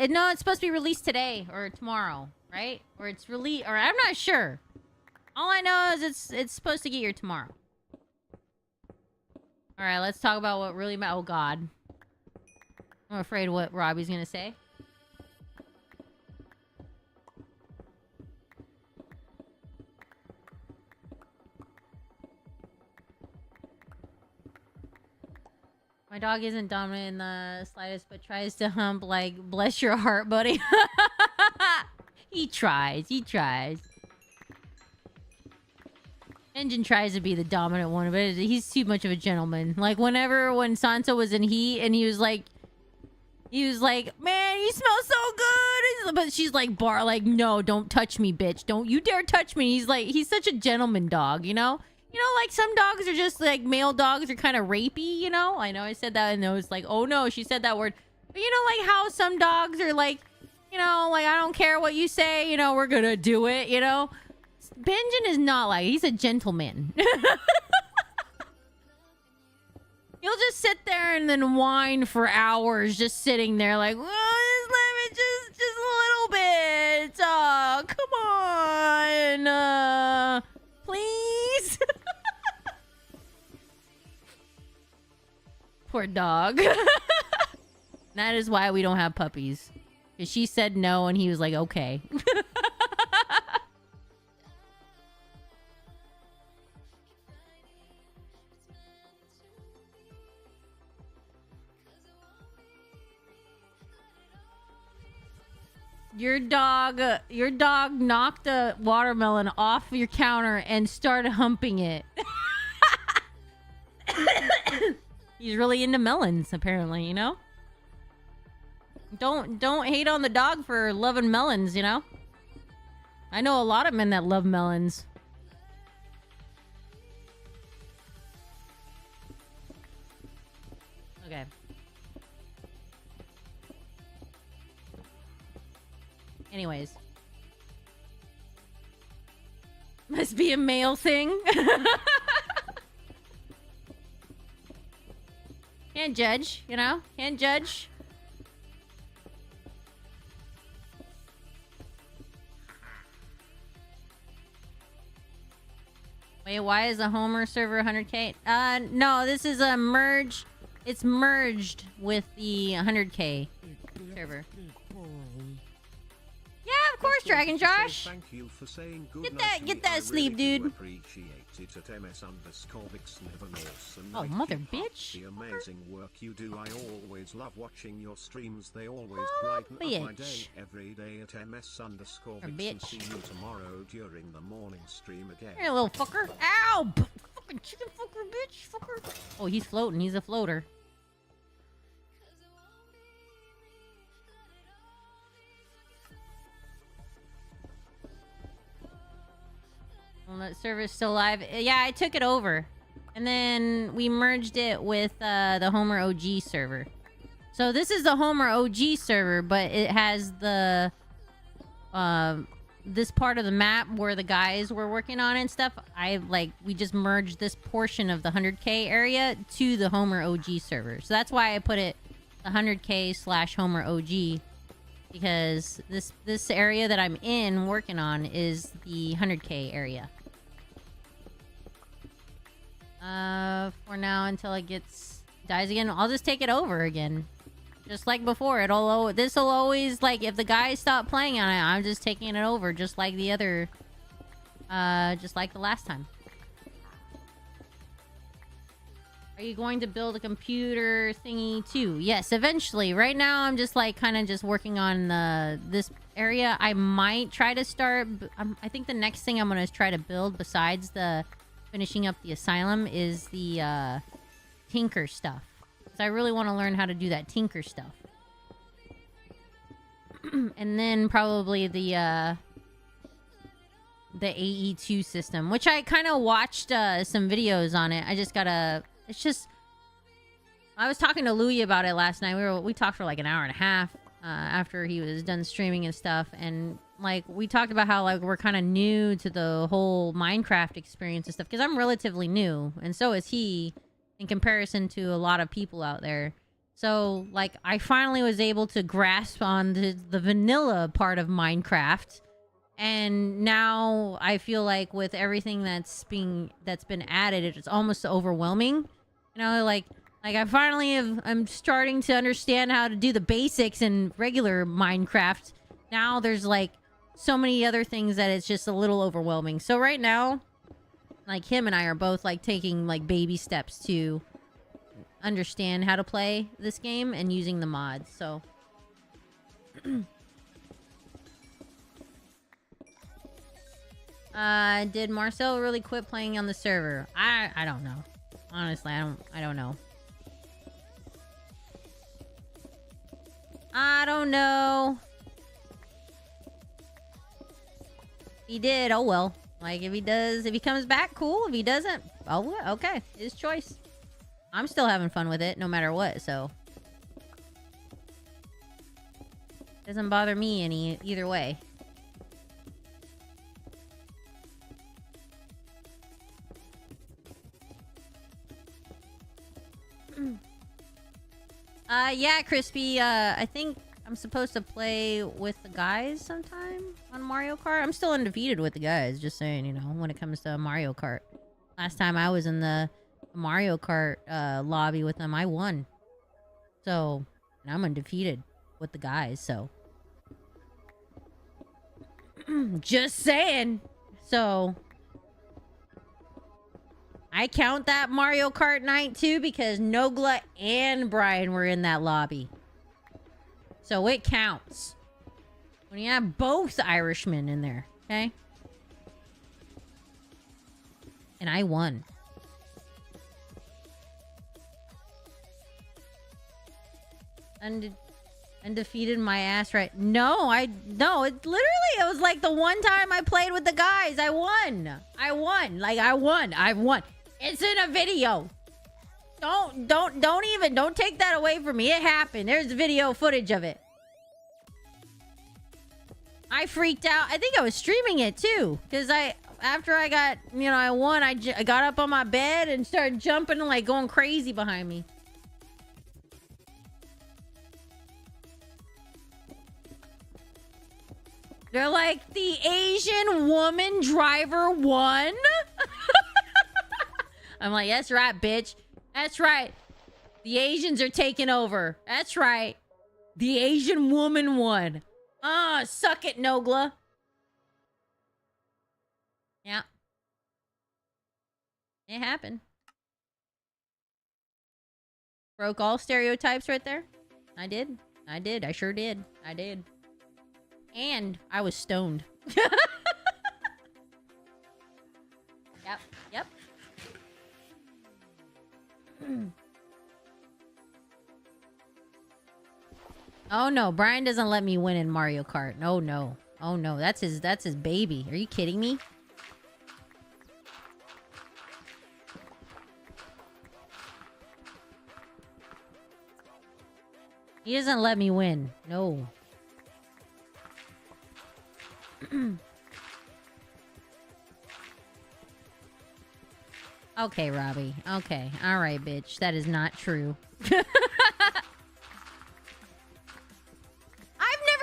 No, it's supposed to be released today or tomorrow, right? Or it's released, or I'm not sure. All I know is it's supposed to get here tomorrow. All right, let's talk about what really matters. Oh God, I'm afraid what Robbie's gonna say. My dog isn't dominant in the slightest, but tries to hump like, bless your heart, buddy. He tries. Engine tries to be the dominant one, but he's too much of a gentleman. Like, when Sansa was in heat and he was like, man, you smell so good. But she's like, no, don't touch me, bitch. Don't you dare touch me. He's like, he's such a gentleman dog, you know? You know, like some dogs are just like male dogs are kind of rapey, you know? I know I said that and it was like, oh no, she said that word. But you know, like how some dogs are like, you know, like I don't care what you say, you know, we're gonna do it, you know? Benjamin is not like, he's a gentleman. He'll just sit there and then whine for hours, just sitting there like, well, just let me just a little bit. Oh, come on. Please. Poor dog. That is why we don't have puppies. Because she said no and he was like, okay. Your dog knocked a watermelon off your counter and started humping it. He's really into melons, apparently, you know? Don't hate on the dog for loving melons, you know? I know a lot of men that love melons. Okay. Anyways. Must be a male thing. Can't judge, you know? Can't judge. Wait, why is a Homer server 100k? No, this is a merge. It's merged with the 100k server. Yeah, of course, Dragon Josh. Thank you for saying good Get that sleep, dude. Appreciate it at ms_Vixen. Oh, mother bitch. The amazing work you do. I always love watching your streams. They always Oh, brighten up my day bitch. every day at ms_Vixen. Bitch. See you tomorrow during the morning stream again. Here, little fucker. Ow! Fucking chicken fucker, bitch. Fucker. Oh, he's floating. He's a floater. Well, that server's still live. Yeah, I took it over. And then we merged it with the Homer OG server. So this is the Homer OG server, but it has the... this part of the map where the guys were working on and stuff. We just merged this portion of the 100k area to the Homer OG server. So that's why I put it the 100k / Homer OG. Because this area that I'm in working on is the 100k area. For now until it dies again, I'll just take it over again. Just like before, this'll always, like, if the guys stop playing on it, I'm just taking it over, just like the other, just like the last time. Are you going to build a computer thingy too? Yes, eventually. Right now, I'm just like kind of just working on this area. I might try to start. I think the next thing I'm gonna try to build, besides the finishing up the asylum, is the tinker stuff. Because I really want to learn how to do that tinker stuff. And then probably the AE2 system, which I kind of watched some videos on it. I just gotta. It's just... I was talking to Louie about it last night. We talked for like an hour and a half after he was done streaming and stuff. And like we talked about how like we're kind of new to the whole Minecraft experience and stuff. Because I'm relatively new. And so is he in comparison to a lot of people out there. So like I finally was able to grasp on the vanilla part of Minecraft. And now I feel like with everything that's been added, it's almost overwhelming. You know, like I finally I'm starting to understand how to do the basics in regular Minecraft. Now there's like so many other things that it's just a little overwhelming. So right now, like him and I are both like taking like baby steps to understand how to play this game and using the mods. So did Marcel really quit playing on the server? I don't know. Honestly, I don't know. I don't know. He did. Oh well. Like, if he comes back, cool. If he doesn't, oh, okay. His choice. I'm still having fun with it, no matter what, so. Doesn't bother me either way. Yeah, Crispy, I think I'm supposed to play with the guys sometime on Mario Kart. I'm still undefeated with the guys, just saying, you know, when it comes to Mario Kart. Last time I was in the Mario Kart lobby with them, I won. So, and I'm undefeated with the guys, so. Just saying. So, I count that Mario Kart night too because Nogla and Brian were in that lobby. So it counts. When you have both Irishmen in there, okay? And I won. Undefeated my ass right. No, it was like the one time I played with the guys. I won. Like I won. It's in a video. Don't take that away from me. It happened. There's video footage of it. I freaked out. I think I was streaming it too. Because after I got, I won, I got up on my bed and started jumping and like going crazy behind me. They're like, the Asian woman driver won? I'm like, that's right, bitch. That's right. The Asians are taking over. That's right. The Asian woman won. Suck it, Nogla. Yeah. It happened. Broke all stereotypes right there. I did. I sure did. I did. And I was stoned. Yep. Oh no, Brian doesn't let me win in Mario Kart. Oh no. That's his baby. Are you kidding me? He doesn't let me win. No. Okay, Robbie. Okay. All right, bitch. That is not true. I've never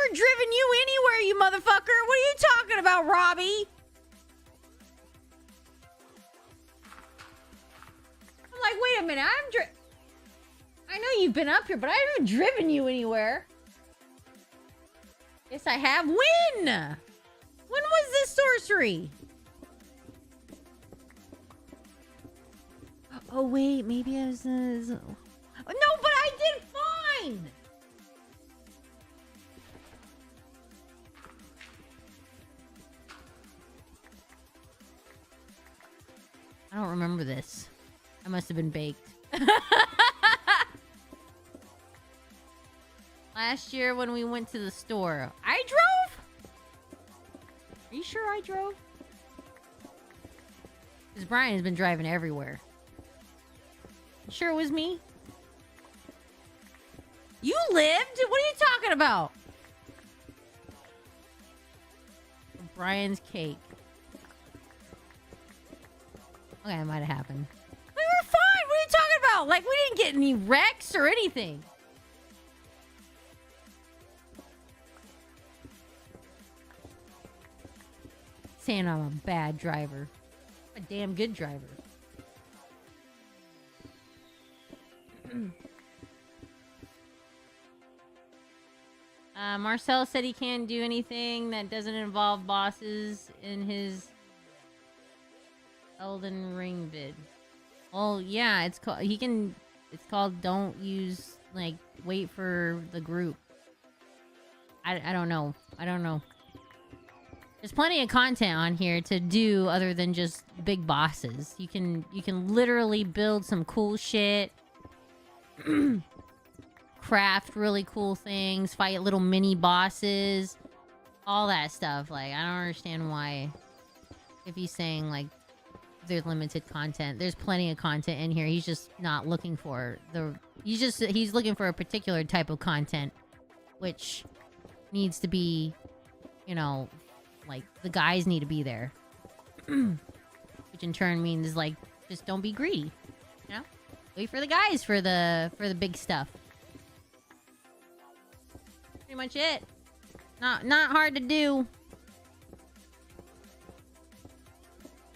driven you anywhere, you motherfucker. What are you talking about, Robbie? I'm like, wait a minute. I know you've been up here, but I haven't driven you anywhere. Yes, I have. When? When was this sorcery? Oh, wait. Maybe I was... No, but I did fine! I don't remember this. I must have been baked. Last year when we went to the store, I drove? Are you sure I drove? Because Brian has been driving everywhere. You sure it was me? You lived? What are you talking about? Brian's cake. Okay, it might have happened. We were fine. What are you talking about? Like, we didn't get any wrecks or anything. Saying I'm a bad driver. I'm a damn good driver. Marcel said he can't do anything that doesn't involve bosses in his Elden Ring vid. Well, yeah, it's called. It's called don't use, like, wait for the group. I don't know. I don't know. There's plenty of content on here to do other than just big bosses. You can literally build some cool shit. Craft really cool things, fight little mini bosses, all that stuff. Like, I don't understand why if he's saying like there's limited content. There's plenty of content in here. He's just not looking for the... He's looking for a particular type of content, which needs to be, you know, like the guys need to be there. Which in turn means like, just don't be greedy. You know? Wait for the guys for the big stuff. Pretty much it. Not hard to do.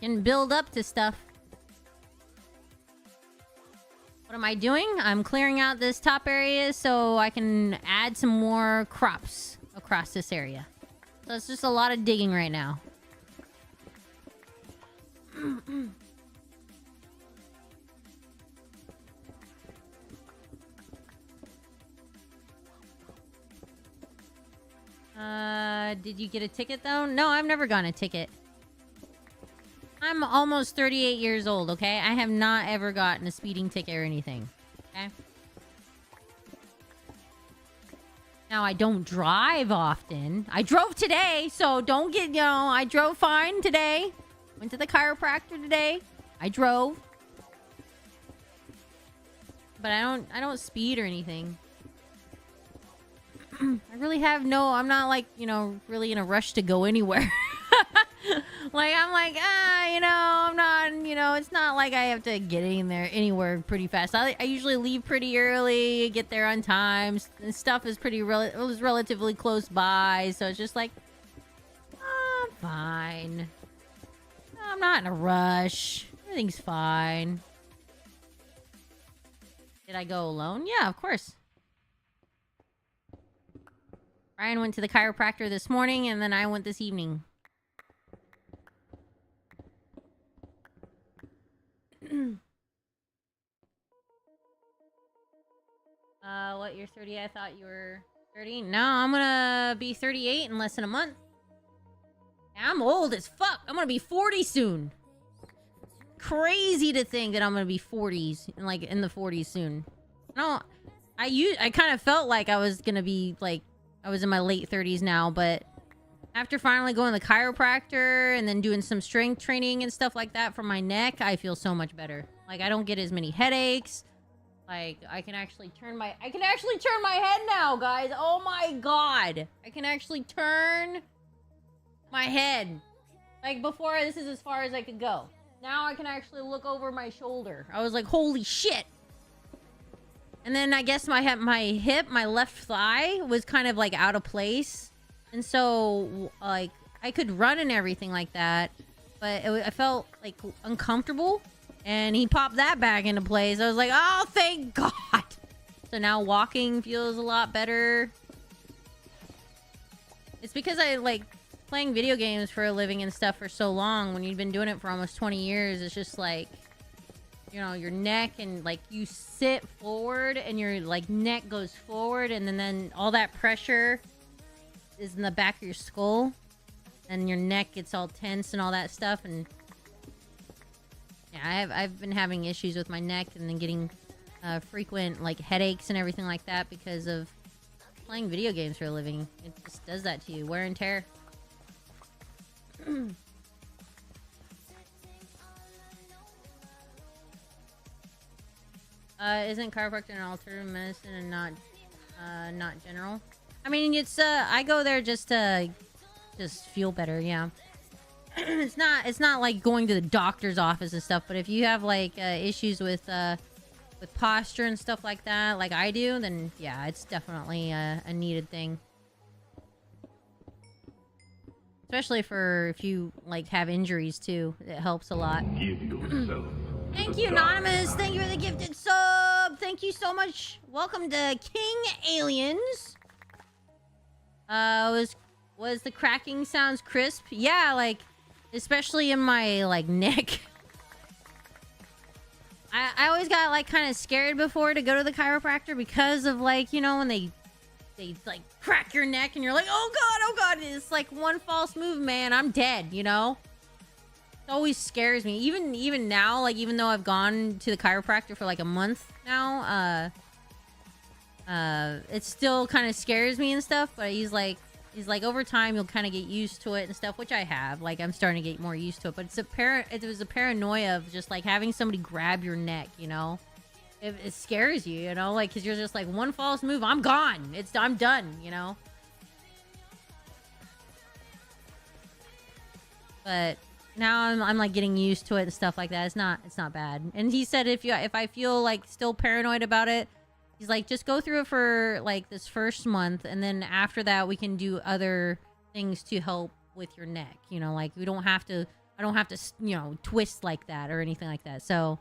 Can build up to stuff. What am I doing? I'm clearing out this top area so I can add some more crops across this area. So it's just a lot of digging right now. Did you get a ticket though? No, I've never gotten a ticket. I'm almost 38 years old, okay? I have not ever gotten a speeding ticket or anything. Okay? Now, I don't drive often. I drove today, so don't get, you know, I drove fine today. Went to the chiropractor today. I drove. But I don't speed or anything. I really have no... I'm not, like, you know, really in a rush to go anywhere. Like, I'm like, you know, I'm not, you know, it's not like I have to get in there anywhere pretty fast. I usually leave pretty early, get there on time. And stuff is pretty, it was relatively close by. So it's just like, I'm fine. I'm not in a rush. Everything's fine. Did I go alone? Yeah, of course. Ryan went to the chiropractor this morning, and then I went this evening. What, you're 30? I thought you were 30. No, I'm gonna be 38 in less than a month. I'm old as fuck. I'm gonna be 40 soon. Crazy to think that I'm gonna be 40s, like in the 40s soon. No, I kind of felt like I was gonna be like, I was in my late 30s now, but after finally going to the chiropractor and then doing some strength training and stuff like that for my neck, I feel so much better. Like, I don't get as many headaches. Like, I can actually turn my head now, guys. Oh my god. I can actually turn my head. Like, before, this is as far as I could go. Now I can actually look over my shoulder. I was like, holy shit. And then I guess my hip, my left thigh was kind of like out of place. And so, like, I could run and everything like that, but I felt, like, uncomfortable. And he popped that back into place. I was like, oh, thank God. So now walking feels a lot better. It's because I, like, playing video games for a living and stuff for so long. When you've been doing it for almost 20 years, it's just, like, you know, your neck and, like, you sit forward and your, like, neck goes forward. And then all that pressure is in the back of your skull. And your neck gets all tense and all that stuff. And yeah, I've been having issues with my neck and then getting frequent like headaches and everything like that because of playing video games for a living. It just does that to you, wear and tear. Isn't chiropractor an alternative medicine and not general? I mean, it's I go there just to feel better, yeah. It's not like going to the doctor's office and stuff, but if you have like issues with posture and stuff like that, like I do, then yeah, it's definitely a needed thing. Especially for if you like have injuries too, it helps a lot. Give yourself. Thank you, Anonymous. Thank you for the gifted sub. Thank you so much. Welcome to King Aliens. Was the cracking sounds crisp? Yeah, like especially in my like neck. I always got like kind of scared before to go to the chiropractor because of like, you know, when they like crack your neck and you're like, oh god, it's like one false move, man, I'm dead, you know? It always scares me. Even now, like even though I've gone to the chiropractor for like a month now, it still kind of scares me and stuff, but he's like, he's like, over time you'll kind of get used to it and stuff, which I have. Like, I'm starting to get more used to it. But it was a paranoia of just like having somebody grab your neck, you know. It scares you, you know, like, because you're just like, one false move, I'm gone. I'm done, you know. But now I'm like getting used to it and stuff like that. It's not bad. And he said if I feel like still paranoid about it, he's like, just go through it for like this first month, and then after that we can do other things to help with your neck. You know, like I don't have to, you know, twist like that or anything like that. So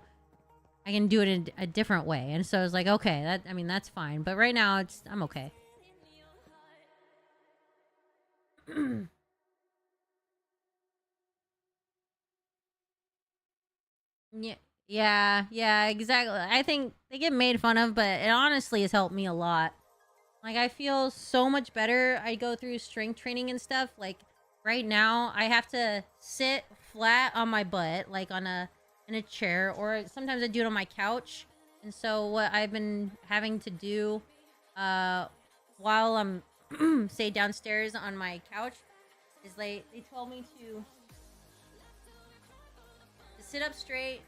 I can do it in a different way. And so I was like, okay, that's fine. But right now I'm okay. Yeah, exactly. I think they get made fun of, but it honestly has helped me a lot. Like, I feel so much better. I go through strength training and stuff. Like, right now, I have to sit flat on my butt, like in a chair, or sometimes I do it on my couch. And so what I've been having to do while I'm, say, downstairs on my couch is they told me to sit up straight.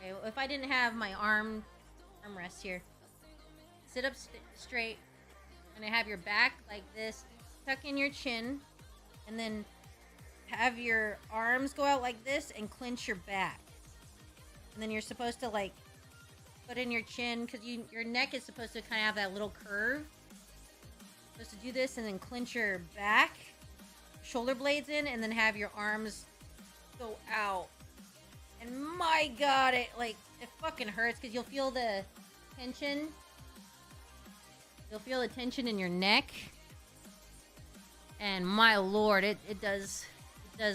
Okay, if I didn't have my armrest here, sit up straight, and have your back like this, tuck in your chin, and then have your arms go out like this and clench your back. And then you're supposed to like put in your chin, because your neck is supposed to kind of have that little curve. You're supposed to do this and then clench your back, shoulder blades in, and then have your arms go out. And my god, it fucking hurts, because you'll feel the tension. You'll feel the tension in your neck. And my lord, it does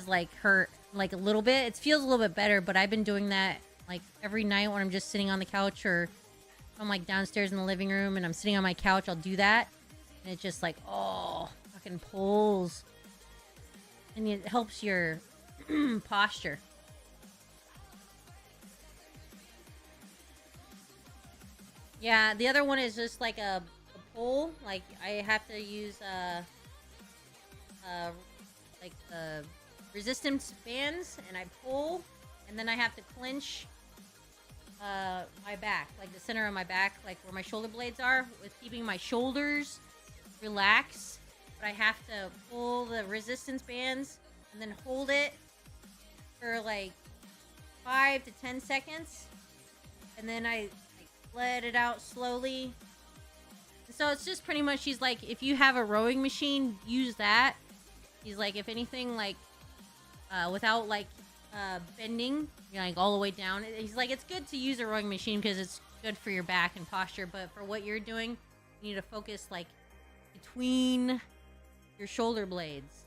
like hurt like a little bit. It feels a little bit better, but I've been doing that like every night when I'm just sitting on the couch, or I'm like downstairs in the living room and I'm sitting on my couch, I'll do that. And it just like, oh, fucking pulls. And it helps your posture. Yeah, the other one is just like a pull. Like, I have to use like the resistance bands, and I pull, and then I have to clench my back, like the center of my back, like where my shoulder blades are, with keeping my shoulders relaxed. But I have to pull the resistance bands and then hold it for like 5 to 10 seconds, and then I let it out slowly. So it's just pretty much, he's like, if you have a rowing machine, use that. He's like, if anything, like without like bending, you know, like all the way down, he's like, it's good to use a rowing machine because it's good for your back and posture, but for what you're doing, you need to focus like between your shoulder blades.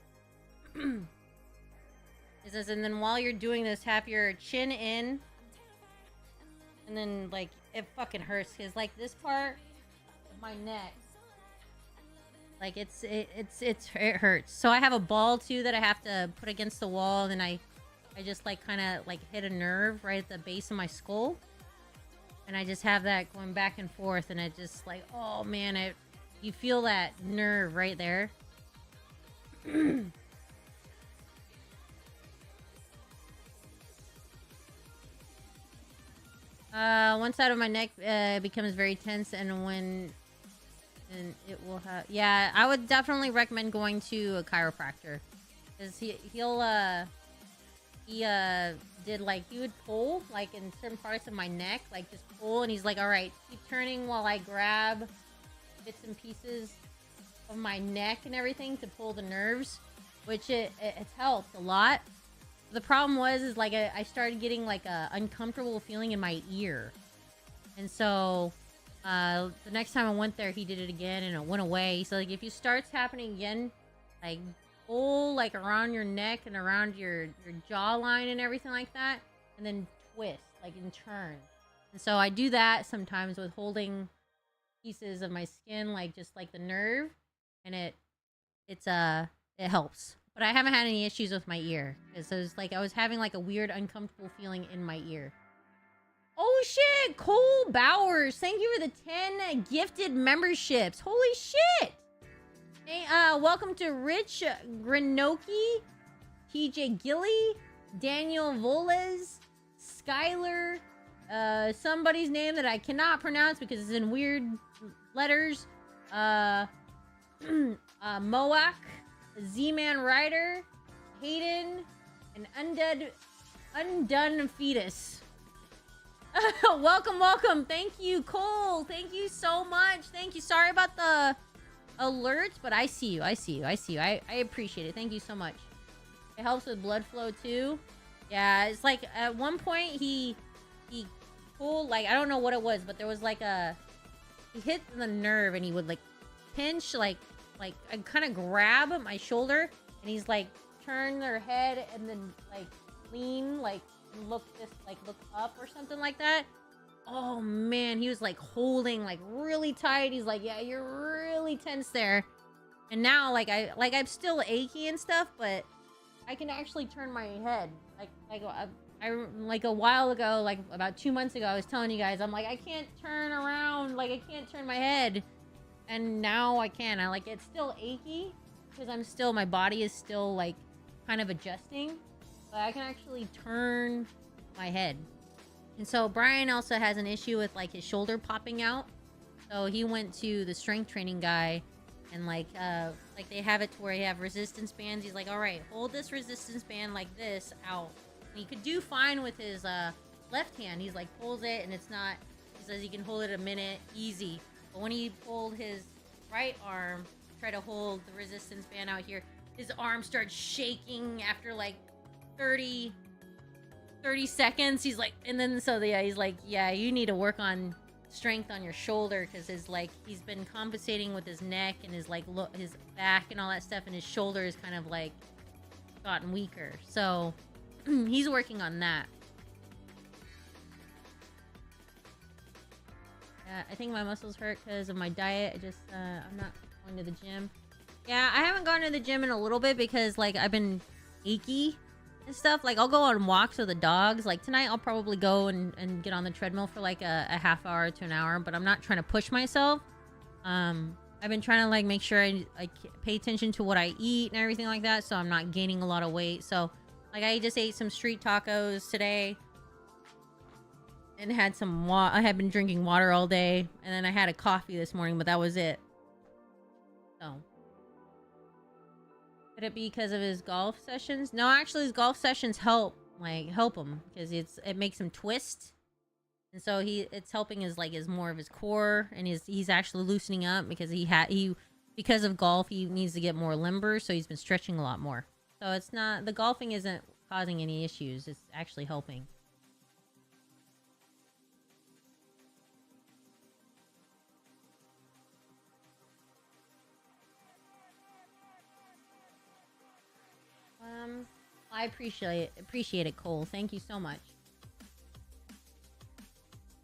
It says, and then while you're doing this, have your chin in, and then like, it fucking hurts, because like this part of my neck, like it hurts. So I have a ball too that I have to put against the wall, and then I just like kind of like hit a nerve right at the base of my skull, and I just have that going back and forth, and it just like, oh man, you feel that nerve right there. One side of my neck becomes very tense, and it will have. Yeah, I would definitely recommend going to a chiropractor, because he did like, he would pull like in certain parts of my neck, like just pull, and he's like, all right, keep turning while I grab bits and pieces of my neck and everything to pull the nerves, which it's helped a lot. The problem is like I started getting like a uncomfortable feeling in my ear, and so the next time I went there, he did it again, and it went away. So like, if it starts happening again, like pull like around your neck and around your jawline and everything like that, and then twist like and turn. And so I do that sometimes with holding pieces of my skin, like just like the nerve, and it helps. But I haven't had any issues with my ear, because it was like I was having like a weird uncomfortable feeling in my ear. Oh shit, Cole Bowers, thank you for the 10 gifted memberships. Holy shit. Hey, welcome to Rich Grenoki, TJ Gilly, Daniel Voles, Skylar, somebody's name that I cannot pronounce because it's in weird letters. Moak, Z-Man Rider, Hayden, and Undone Fetus. Welcome. Thank you, Cole. Thank you so much. Thank you. Sorry about the alerts, but I see you. I appreciate it. Thank you so much. It helps with blood flow too. Yeah, it's like at one point he pulled, like, I don't know what it was, but there was like he hit the nerve and he would like pinch, like I kind of grab my shoulder and he's like turn their head and then like lean, like look up or something like that. Oh man, he was like holding like really tight. He's like, yeah, you're really tense there. And now I'm still achy and stuff, but I can actually turn my head. Like a while ago, like about 2 months ago, I was telling you guys, I'm like, I can't turn around, like I can't turn my head. And now I can. It's still achy because my body is still like kind of adjusting, but I can actually turn my head. And so Brian also has an issue with like his shoulder popping out. So he went to the strength training guy and like they have it to where you have resistance bands. He's like, all right, hold this resistance band like this out. And he could do fine with his left hand. He's like pulls it and it's not, he says he can hold it a minute easy. But when he pulled his right arm, try to hold the resistance band out here, his arm starts shaking after like 30 seconds. He's like, and then he's like, yeah, you need to work on strength on your shoulder because he's been compensating with his neck and his his back and all that stuff, and his shoulder is kind of like gotten weaker. So he's working on that. I think my muscles hurt because of my diet. I'm not going to the gym. Yeah, I haven't gone to the gym in a little bit because like I've been achy and stuff. Like I'll go on walks with the dogs. Like tonight I'll probably go and get on the treadmill for like a half hour to an hour, but I'm not trying to push myself. I've been trying to like make sure I pay attention to what I eat and everything like that, so I'm not gaining a lot of weight. So like I just ate some street tacos today and had some I had been drinking water all day, and then I had a coffee this morning, but that was it. So could it be because of his golf sessions? No, actually his golf sessions help him because it makes him twist. And so it's helping his more of his core, and he's actually loosening up because because of golf he needs to get more limber, so he's been stretching a lot more. So it's not, the golfing isn't causing any issues, it's actually helping. I appreciate it, Cole. Thank you so much.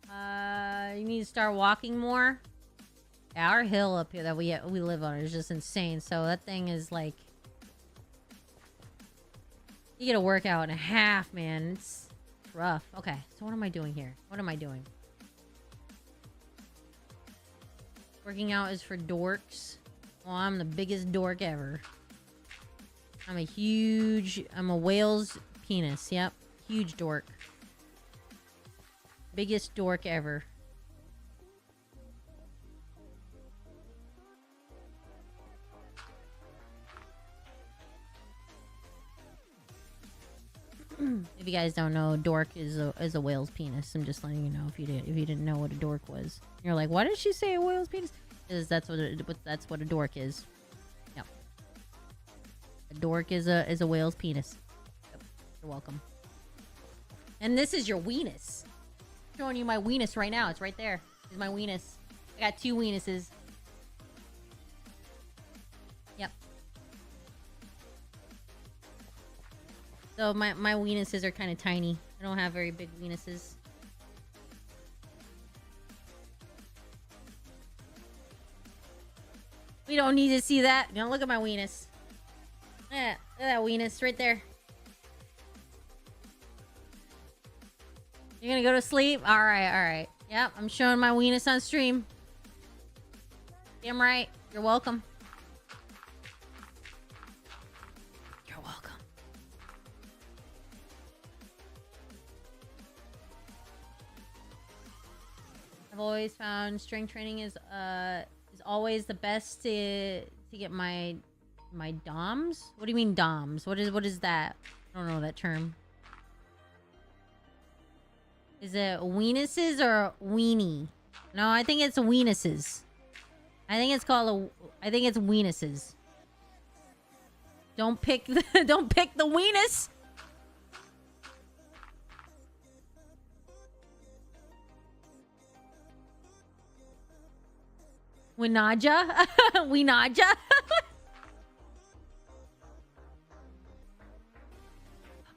You need to start walking more. Yeah, our hill up here that we live on is just insane. So that thing is like, you get a workout and a half, man. It's rough. Okay, so what am I doing here? What am I doing? Working out is for dorks. Well, I'm the biggest dork ever. I'm a whale's penis. Yep. Huge dork. Biggest dork ever. If you guys don't know, dork is a whale's penis. I'm just letting you know if you didn't know what a dork was. You're like, why did she say a whale's penis? Because that's what a dork is. Yep. A dork is a whale's penis. Yep. You're welcome. And this is your weenus. I'm showing you my weenus right now. It's right there. This is my weenus. I got 2 weenuses. Yep. So my weenuses are kind of tiny. I don't have very big weenuses. We don't need to see that. Don't look at my weenus. Yeah, look at that weenus right there. You're gonna go to sleep? Alright. Yep, I'm showing my weenus on stream. Damn right. You're welcome. always found strength training is always the best to get my DOMs. What do you mean DOMs? What is that? I don't know that term. Is it weenuses or weenie? No, I think it's weenuses. I think it's weenuses. Don't pick the weenus. Weenaja? Weenaja?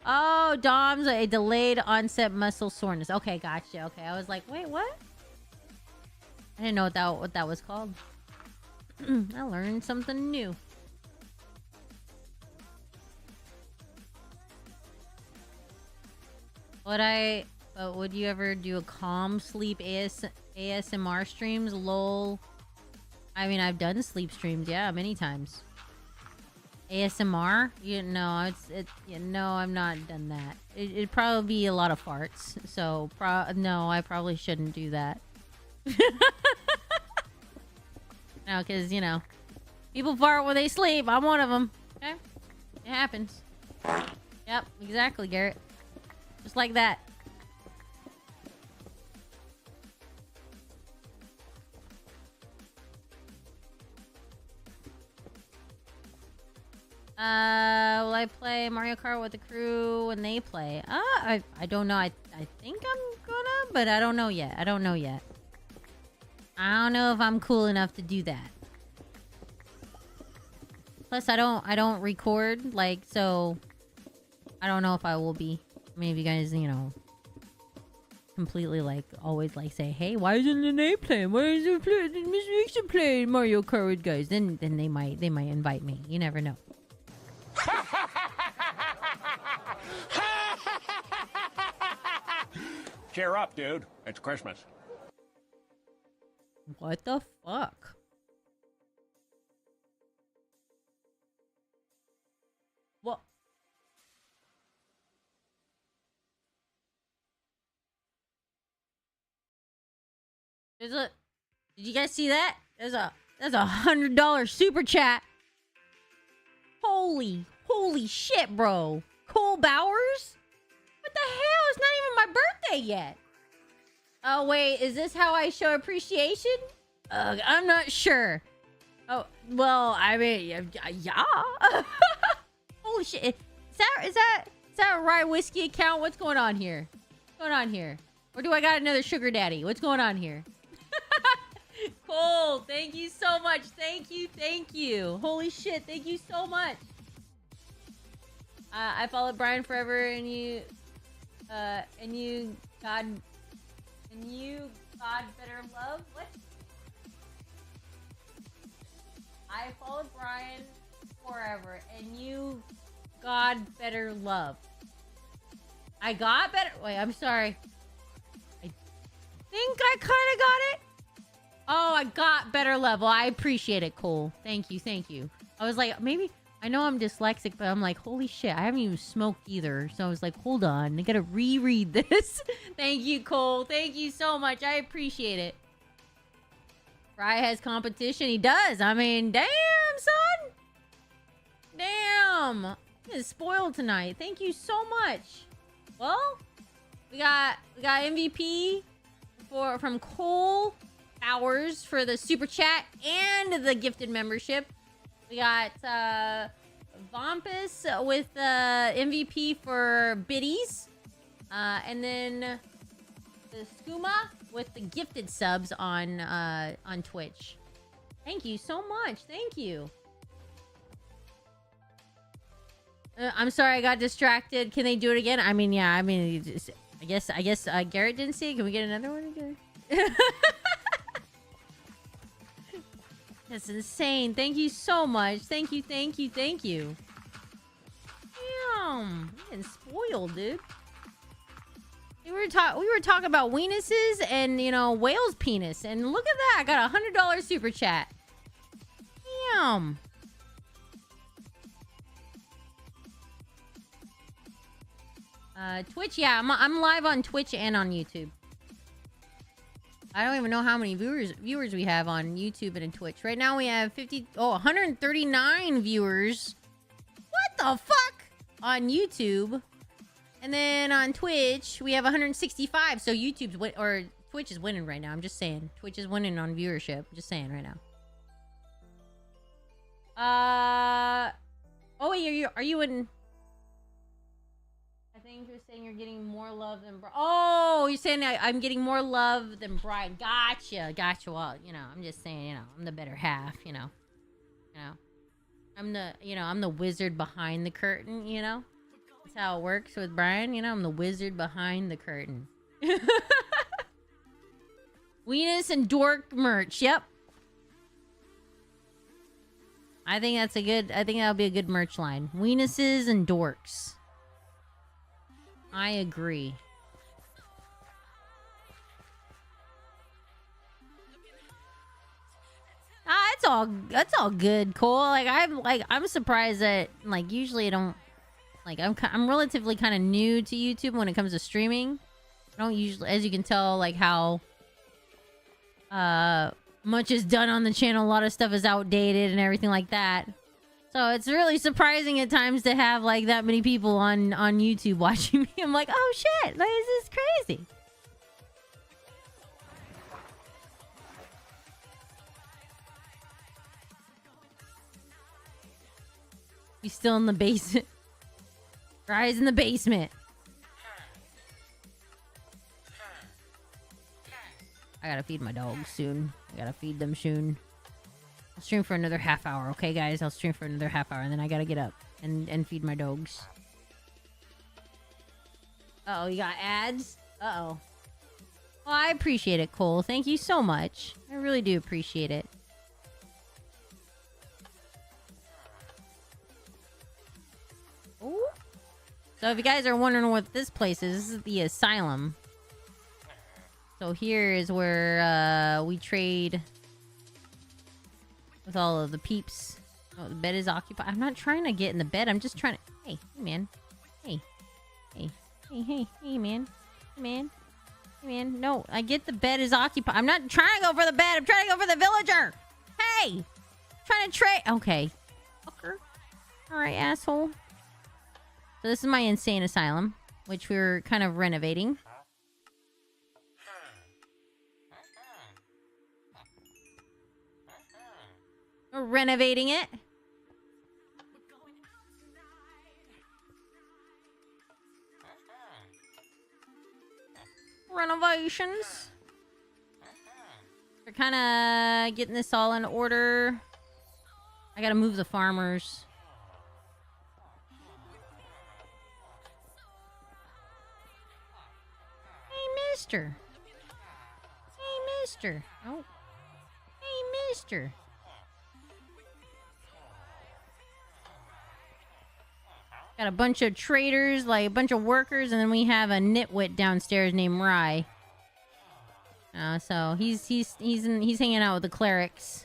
Oh, DOMs, a delayed onset muscle soreness. Okay, gotcha. Okay, I was like, wait, what? I didn't know what that was called. I learned something new. Would you ever do a calm sleep ASMR streams? Lol. I mean, I've done sleep streams, yeah, many times. ASMR? No, I've not done that. It'd probably be a lot of farts. So, no, I probably shouldn't do that. No, because, people fart when they sleep. I'm one of them. Okay? It happens. Yep, exactly, Garrett. Just like that. Will I play Mario Kart with the crew when they play? I don't know. I think I'm gonna, but I don't know yet. I don't know if I'm cool enough to do that. Plus, I don't record, so I don't know if I will be. I mean, if you guys, completely, always, say, hey, why isn't Nene playing? Why isn't Miss Vixen playing Mario Kart with guys? Then they might invite me. You never know. Cheer up, dude. It's Christmas. What the fuck? What? Did you guys see that? There's a $100 super chat. Holy shit, bro. Cole Bowers? What the hell? It's not even my birthday yet. Oh, wait. Is this how I show appreciation? I'm not sure. Oh, well, I mean, yeah. Holy shit. Is that a Rye Whiskey account? What's going on here? What's going on here? Or do I got another sugar daddy? What's going on here? Cole, thank you so much. Thank you. Holy shit, thank you so much. I followed Brian forever, and you God better love. What? I followed Brian forever, and you God better love. I got better. Wait, I'm sorry. I think I kind of got it. Oh, I got better level. I appreciate it, Cole. Thank you. I was like, maybe... I know I'm dyslexic, but I'm like, holy shit, I haven't even smoked either. So I was like, hold on. I gotta reread this. Thank you, Cole. Thank you so much. I appreciate it. Fry has competition. He does. I mean, damn, son. Damn. I'm spoiled tonight. Thank you so much. Well, we got MVP from Cole Hours for the super chat and the gifted membership. We got Vompus with MVP for biddies. And then the Skooma with the gifted subs on Twitch. Thank you so much. Thank you. I'm sorry I got distracted. Can they do it again? I mean, yeah. I mean, I guess Garrett didn't see it. Can we get another one again? That's insane. Thank you so much. Thank you. Damn. I'm getting spoiled, dude. We were talking about weenuses and, whale's penis. And look at that. I got a $100 super chat. Damn. Twitch, yeah. I'm live on Twitch and on YouTube. I don't even know how many viewers we have on YouTube and Twitch. Right now we have 139 viewers. What the fuck? On YouTube. And then on Twitch, we have 165. So Twitch is winning right now. I'm just saying. Twitch is winning on viewership. I'm just saying right now. Oh wait, are you in? I think you're saying you're getting more love than oh, you're saying I'm getting more love than Brian. Gotcha. Well, I'm just saying, I'm the better half, I'm the wizard behind the curtain, That's how it works with Brian, I'm the wizard behind the curtain. Weenus and dork merch, yep. I think that'll be a good merch line. Weenuses and dorks. I agree. That's all good, Cole. I'm surprised that usually I don't I'm relatively kind of new to YouTube when it comes to streaming. I don't usually, as you can tell, how much is done on the channel. A lot of stuff is outdated and everything like that. So it's really surprising at times to have that many people on YouTube watching me. I'm like, oh shit, this is crazy. He's still in the basement. Rise in the basement. I gotta feed my dogs soon. I gotta feed them soon. I'll stream for another half hour, okay, guys? I'll stream for another half hour, and then I gotta get up and feed my dogs. Uh-oh, you got ads? Uh-oh. Well, I appreciate it, Cole. Thank you so much. I really do appreciate it. Ooh. So if you guys are wondering what this place is, this is the Asylum. So here is where we trade with all of the peeps. Oh, the bed is occupied. I'm not trying to get in the bed. I'm just trying to... Hey, man. Hey, man. Hey, man. Hey, man. No, I get the bed is occupied. I'm not trying to go for the bed. I'm trying to go for the villager. Hey! I'm trying to trade... Okay. Fucker. Alright, asshole. So this is my insane asylum, which we're kind of renovating. We're renovating it. Renovations. We're kind of getting this all in order. I gotta move the farmers. Hey, mister. Hey, mister. Oh. Hey, mister. Got a bunch of traders, a bunch of workers, and then we have a nitwit downstairs named Rye. So he's hanging out with the clerics.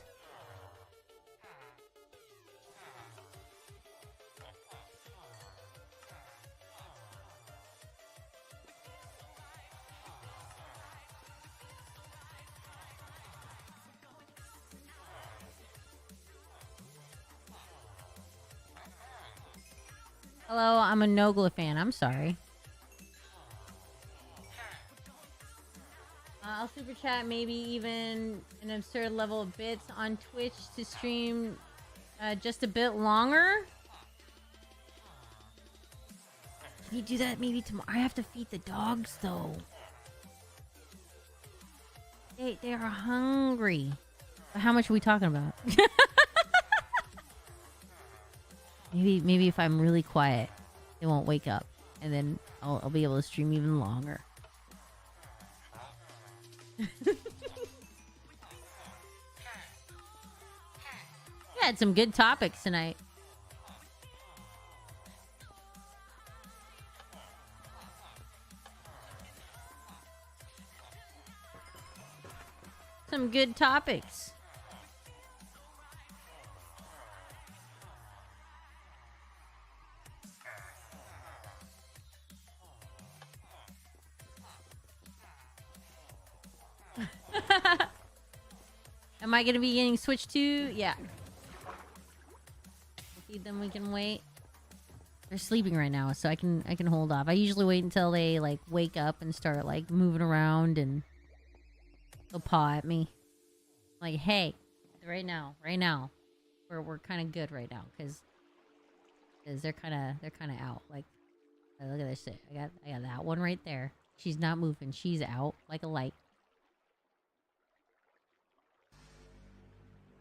Hello, I'm a Nogla fan. I'm sorry. I'll super chat maybe even an absurd level of bits on Twitch to stream just a bit longer. Can you do that maybe tomorrow? I have to feed the dogs though. They are hungry. How much are we talking about? Maybe if I'm really quiet, they won't wake up, and then I'll be able to stream even longer. We had some good topics tonight. Some good topics. Am I gonna be getting switched to? Yeah. Feed them, we can wait. They're sleeping right now, so I can hold off. I usually wait until they like wake up and start like moving around and they'll paw at me. Like, hey, right now. We're kind of good right now because they're kind of out. Like, look at this shit. I got that one right there. She's not moving. She's out like a light.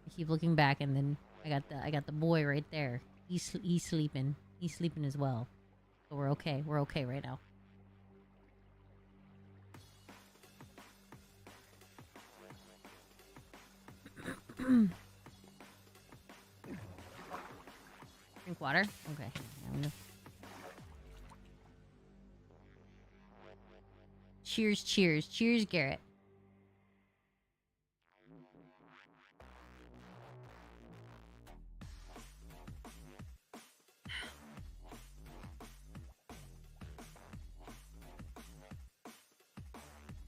I keep looking back, and then I got the boy right there. He's sleeping. He's sleeping as well. So we're okay. We're okay right now. Drink water? Okay. Cheers, cheers. Cheers, Garrett.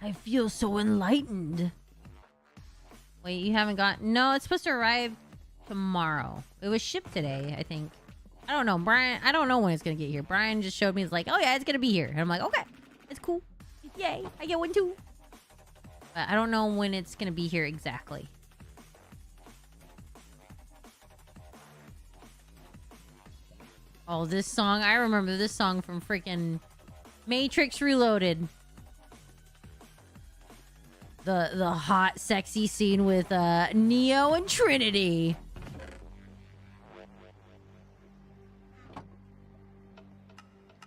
I feel so enlightened. Wait, you haven't got... No, it's supposed to arrive tomorrow. It was shipped today, I think. I don't know. Brian, I don't know when it's going to get here. Brian just showed me. It's like, oh yeah, it's going to be here. And I'm like, okay, it's cool. Yay, I get one too. But I don't know when it's going to be here exactly. Oh, this song. I remember this song from freaking Matrix Reloaded. The hot, sexy scene with Neo and Trinity.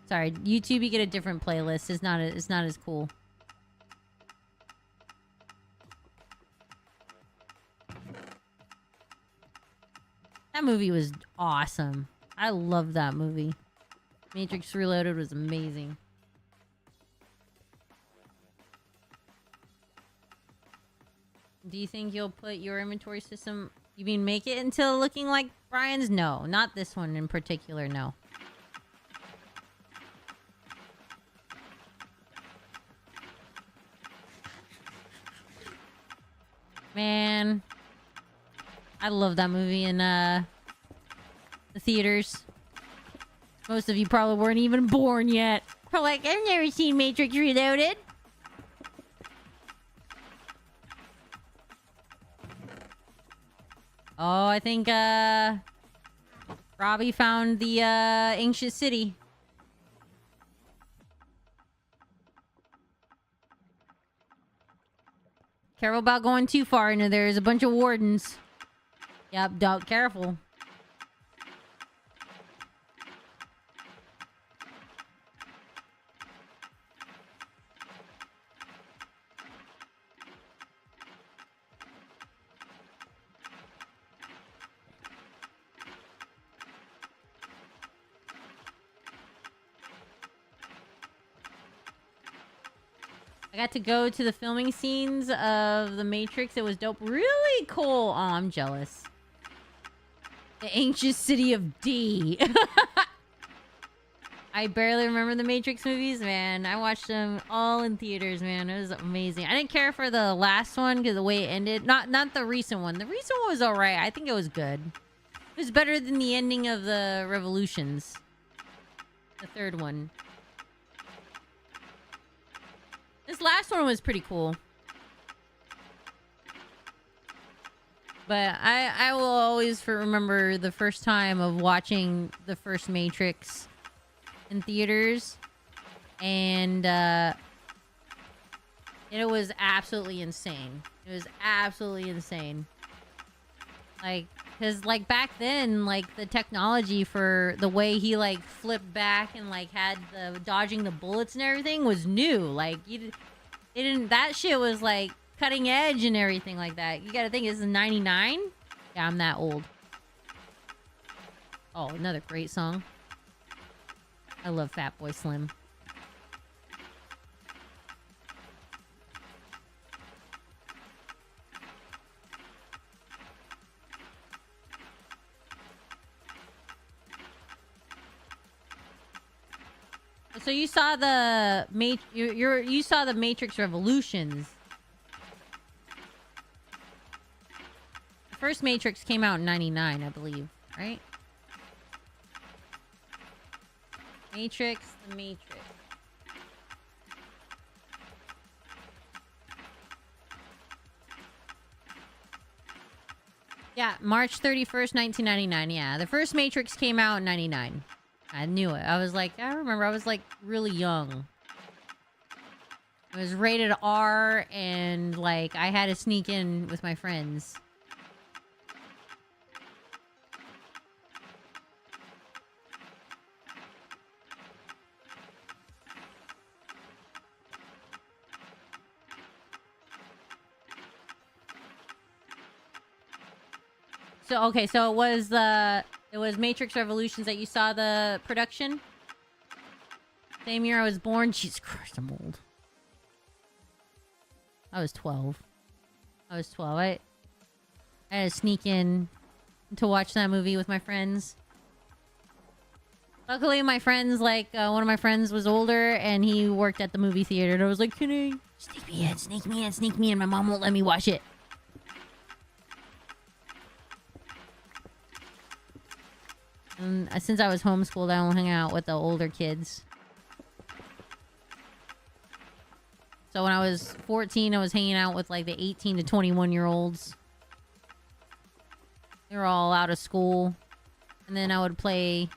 Sorry, YouTube, you get a different playlist. It's not as cool. That movie was awesome. I love that movie. Matrix Reloaded was amazing. Do you think you'll put your inventory system... You mean make it until looking like Brian's? No, not this one in particular, no. Man, I love that movie in the theaters. Most of you probably weren't even born yet. We're like, I've never seen Matrix Reloaded. Oh, I think Robbie found the ancient city. Careful about going too far into there. There's a bunch of wardens. Yep, careful. I got to go to the filming scenes of The Matrix. It was dope. Really cool. Oh, I'm jealous. The ancient city of D. I barely remember the Matrix movies, man. I watched them all in theaters, man. It was amazing. I didn't care for the last one because the way it ended. Not the recent one. The recent one was alright. I think it was good. It was better than the ending of the Revolutions. The third one. This last one was pretty cool. But I will always remember the first time of watching the first Matrix in theaters. And it was absolutely insane. It was absolutely insane. Like, because like back then, like the technology for the way he like flipped back and like had the dodging the bullets and everything was new. Like that shit was like cutting edge and everything like that. You gotta think this is 99? Yeah, I'm that old. Oh, another great song. I love Fatboy Slim. So you saw the you saw the Matrix Revolutions. first Matrix came out in 99, I believe, right? Matrix, the Matrix. Yeah, March 31st, 1999. Yeah, the first Matrix came out in 99. I knew it. I was like, I remember I was like really young. It was rated R and like I had to sneak in with my friends. So okay, so it was Matrix Revolutions that you saw the production? Same year I was born. Jesus Christ, I'm old. I was 12. I had to sneak in to watch that movie with my friends. Luckily, my friends, like, one of my friends was older and he worked at the movie theater. And I was like, can I sneak me in, sneak me in, sneak me in? My mom won't let me watch it. And since I was homeschooled, I don't hang out with the older kids. So when I was 14, I was hanging out with like the 18 to 21-year-olds. They were all out of school. And then I would play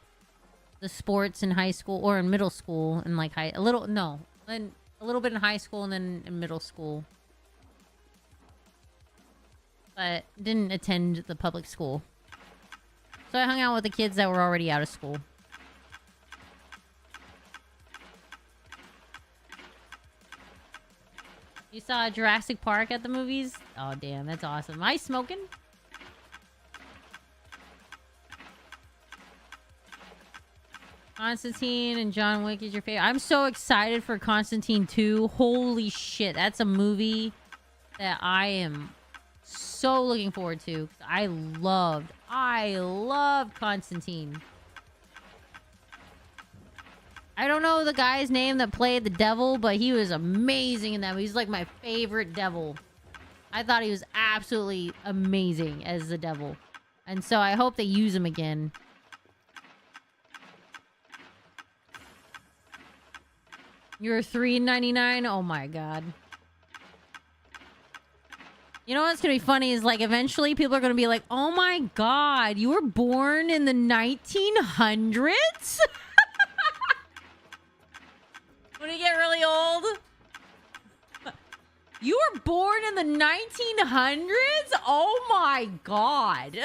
the sports in high school or in middle school and like a little bit in high school and then in middle school. But didn't attend the public school. So I hung out with the kids that were already out of school. You saw Jurassic Park at the movies? Oh, damn. That's awesome. Am I smoking? Constantine and John Wick is your favorite. I'm so excited for Constantine 2. Holy shit. That's a movie that I am so looking forward to. I loved Constantine. I don't know the guy's name that played the devil, but he was amazing in that movie. He's like my favorite devil. I thought he was absolutely amazing as the devil. And so I hope they use him again. You're $3.99? Oh my god. You know what's gonna be funny is like eventually people are gonna be like, oh my god, you were born in the 1900s? When you get really old? You were born in the 1900s? Oh my god.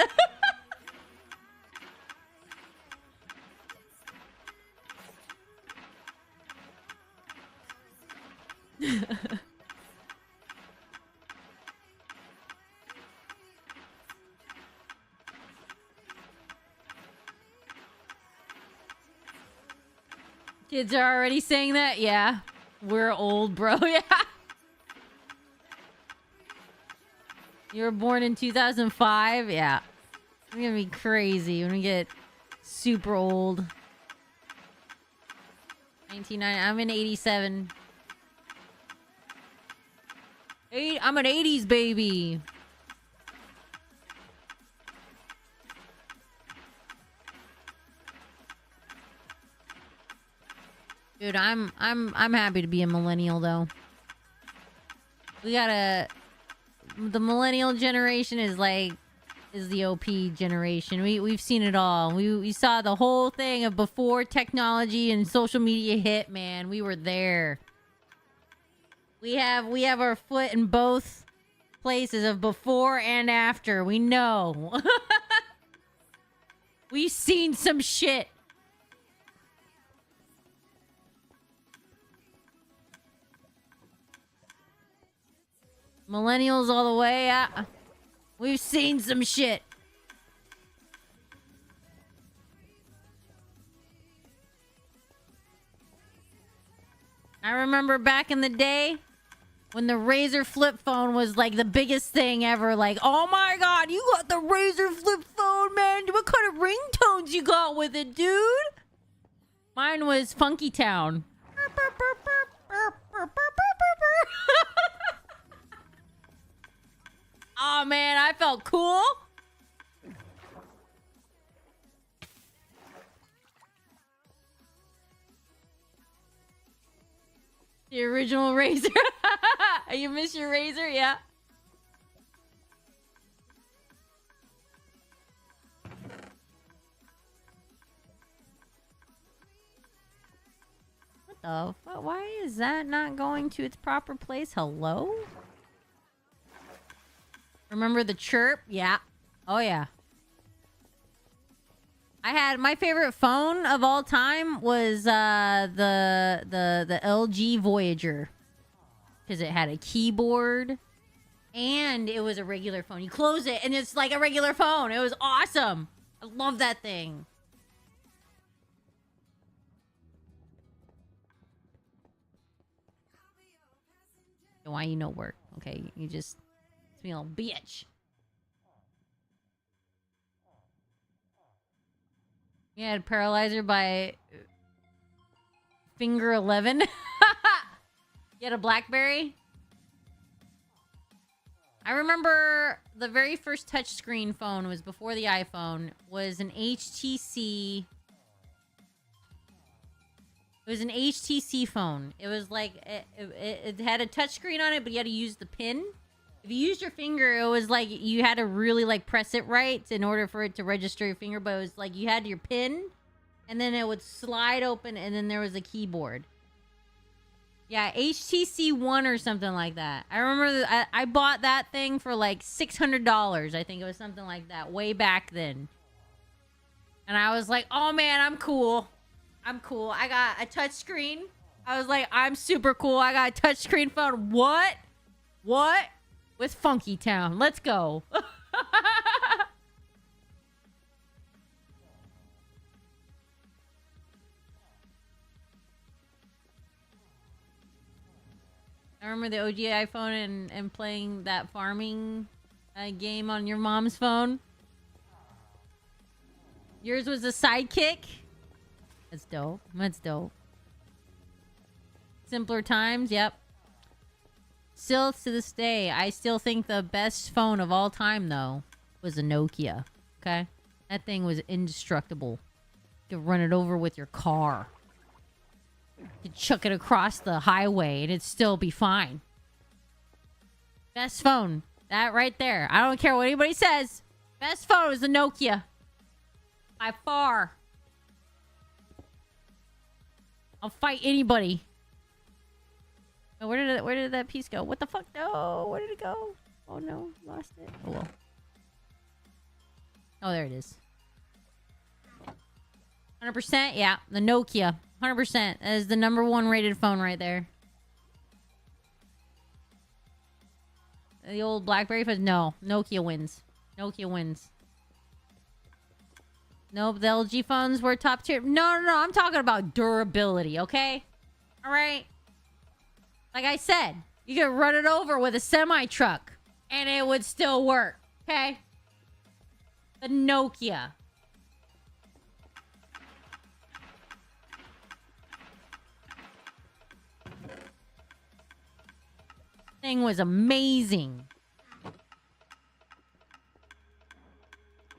Kids are already saying that? Yeah. We're old, bro. Yeah. You were born in 2005? Yeah. I'm gonna be crazy when we get super old. 1990. I'm in 87. I'm an 80s baby. Dude, I'm happy to be a millennial though. The millennial generation is the OP generation. We've seen it all. We saw the whole thing of before technology and social media hit, man. We were there. We have our foot in both places of before and after. We know. We've seen some shit. Millennials all the way. We've seen some shit. I remember back in the day when the Razor flip phone was like the biggest thing ever. Like, oh my god, you got the Razor flip phone, man. What kind of ringtones you got with it, dude? Mine was Funky Town. Oh man, I felt cool. The original razor. You miss your razor? Yeah. What the fuck? Why is that not going to its proper place? Hello? Remember the chirp? Yeah. Oh, yeah. I had my favorite phone of all time was the LG Voyager, because it had a keyboard and it was a regular phone. You close it and it's like a regular phone. It was awesome. I love that thing. Why you no work? Okay, you just be a little bitch. You had paralyzer by finger 11. You had a BlackBerry. I remember the very first touchscreen phone was before the iPhone. Was an HTC. It was an HTC phone. It was like it had a touchscreen on it, but you had to use the pin. If you used your finger, it was like you had to really like press it right in order for it to register your finger. But it was like you had your pin, and then it would slide open, and then there was a keyboard. Yeah, HTC One or something like that. I remember I bought that thing for like $600. I think it was something like that way back then. And I was like, oh man, I'm cool. I'm cool. I got a touchscreen. I was like, I'm super cool. I got a touchscreen phone. What? What? With Funky Town. Let's go. I remember the OG iPhone and playing that farming game on your mom's phone. Yours was a Sidekick. That's dope. That's dope. Simpler times. Yep. Still to this day, I still think the best phone of all time, though, was a Nokia. Okay? That thing was indestructible. You could run it over with your car. You could chuck it across the highway and it'd still be fine. Best phone. That right there. I don't care what anybody says. Best phone is the Nokia. By far. I'll fight anybody. Oh, where did that piece go? What the fuck? No, where did it go? Oh no, lost it. Oh well. Oh, there it is. 100%, yeah, the Nokia. 100%. That is the #1 rated phone right there. The old BlackBerry phone? No, Nokia wins. Nokia wins. Nope, the LG phones were top tier. No, I'm talking about durability, okay? All right. Like I said, you could run it over with a semi-truck and it would still work, okay? The Nokia. Thing was amazing.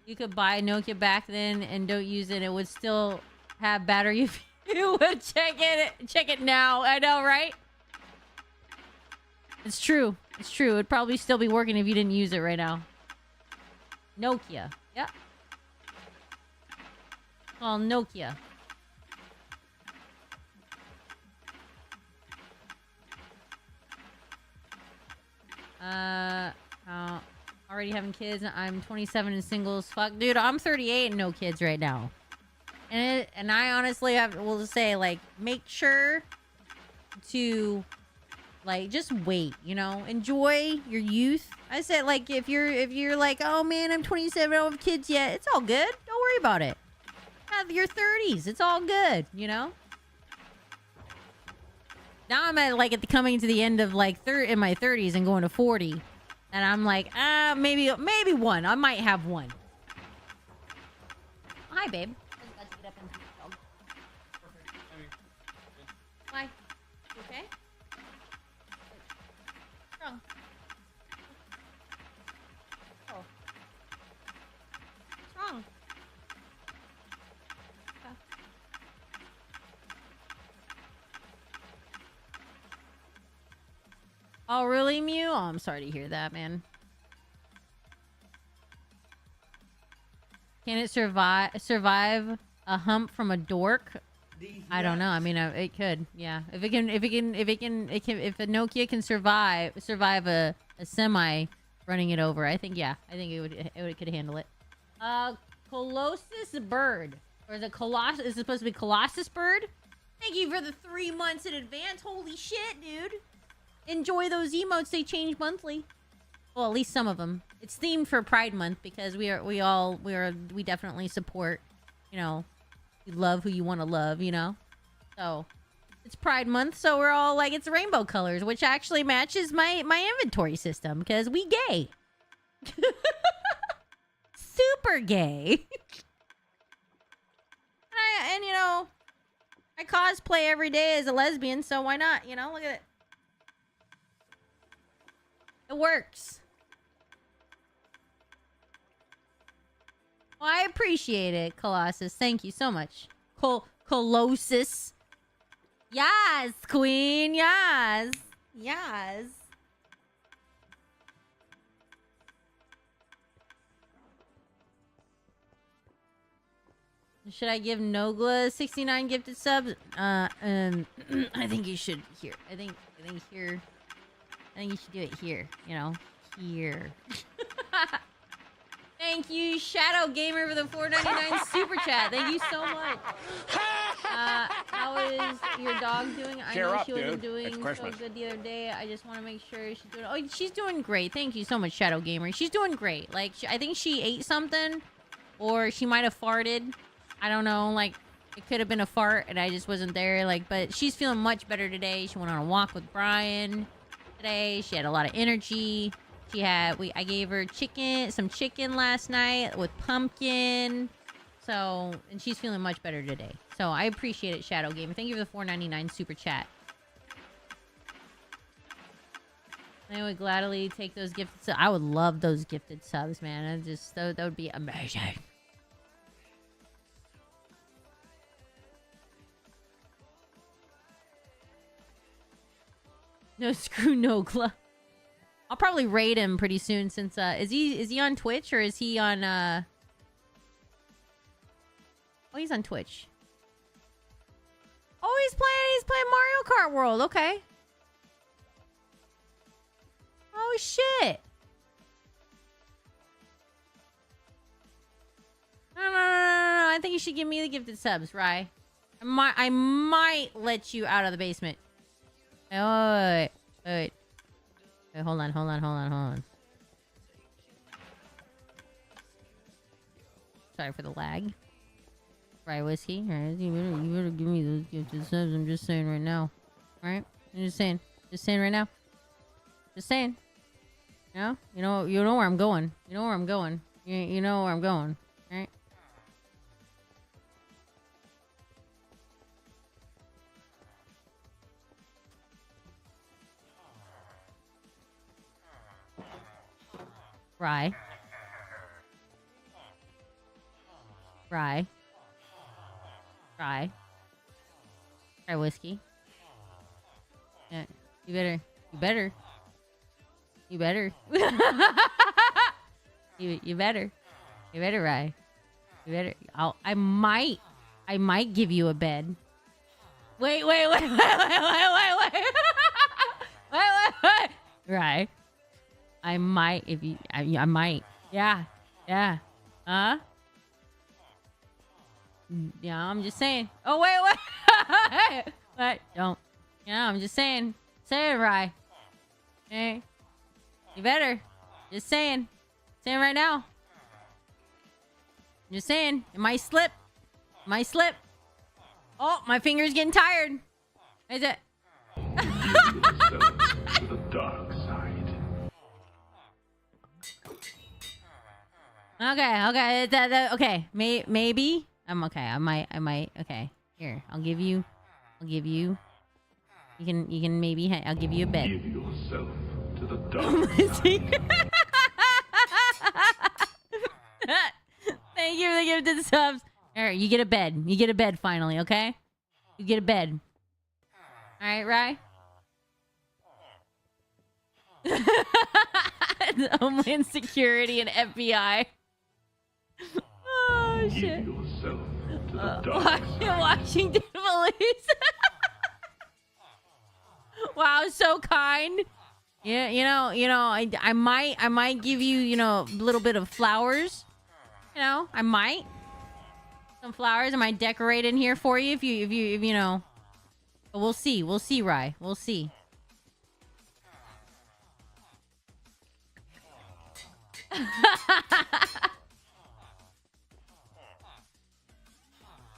You could buy a Nokia back then and don't use it. It would still have battery if you would check it now. I know, right? It's true. It's true. It'd probably still be working if you didn't use it right now. Nokia. Yep. Oh, Nokia. Already having kids. I'm 27 and singles. Fuck, dude. I'm 38 and no kids right now. And I honestly will just say, like, make sure to, like, just wait. You know, enjoy your youth. I said, like, if you're like, oh man, I'm 27, I don't have kids yet. It's all good. Don't worry about it. Have your 30s. It's all good. You know. Now I'm at coming to the end of in my 30s and going to 40, and I'm like, maybe one. I might have one. Hi, babe. I was about to get up and feed the dog. Why? You okay? What's wrong? Oh. What's wrong? Oh, really, Mew? Oh, I'm sorry to hear that, man. Can it survive a hump from a dork? I don't know. I mean, it could. Yeah. If a Nokia can survive a semi running it over, I think, yeah. I think it could handle it. Colossus bird. Or is it Colossus? Is it supposed to be Colossus bird? Thank you for the 3 months in advance. Holy shit, dude. Enjoy those emotes. They change monthly. Well, at least some of them. It's themed for Pride Month because we definitely support, you know, you love who you want to love, you know? So, it's Pride Month, so we're all like, it's rainbow colors, which actually matches my inventory system because we gay. Super gay. and you know, I cosplay every day as a lesbian, so why not? You know, look at it. It works. Well, I appreciate it, Colossus. Thank you so much. Colossus. Yes, queen. Yes. Yes. Should I give Nogla 69 gifted subs? I think you should here. I think here. I think you should do it here. You know, here. Thank you, Shadow Gamer, for the $4.99 super chat. Thank you so much. How is your dog doing? I know she wasn't doing so good the other day. I just want to make sure she's doing. Oh, she's doing great. Thank you so much, Shadow Gamer. She's doing great. Like, I think she ate something, or she might have farted. I don't know. Like, it could have been a fart, and I just wasn't there. Like, but she's feeling much better today. She went on a walk with Brian today. She had a lot of energy. I gave her some chicken last night with pumpkin. So, and she's feeling much better today. So I appreciate it, Shadow Gamer. Thank you for the $4.99 super chat. I would gladly take those gifted subs. I would love those gifted subs, man. That would be amazing. No, screw Nogla. I'll probably raid him pretty soon since is he on Twitch or is he on Oh, he's on Twitch. Oh, he's playing Mario Kart World. Okay. Oh shit. No. I think you should give me the gifted subs, Rye. I might let you out of the basement. Oh, wait. Okay, hold on. Sorry for the lag. Right, whiskey. Alright, you better give me those gifted subs. I'm just saying right now. Alright? I'm just saying right now. Just saying. You know where I'm going. You know where I'm going. You know where I'm going. Alright? Rye. Try whiskey. Yeah, you better. You better, Rye. You better. I might give you a bed. Wait. Rye. I might, if you, I might. Yeah. Huh? Yeah, I'm just saying. Oh, wait. What? Don't. Yeah, I'm just saying. Say it, Rye. Hey. You better. Just saying. Saying right now. Just saying. It might slip. Oh, my finger's getting tired. Is it? To the dark side. Okay. Okay. Maybe. I'm okay. I might. Okay. Here. I'll give you. You can maybe. I'll give you a bed. Give yourself to the dark side. Thank you for the gifted subs. Alright, you get a bed. You get a bed finally, okay? You get a bed. Alright, Rye? Homeland Security and FBI. Oh, shit. Give yourself to the dark side. Washington police. Wow, so kind. Yeah, I might give you, a little bit of flowers. I might. Some flowers. I might decorate in here for you if you know. But we'll see. We'll see, Rye. We'll see.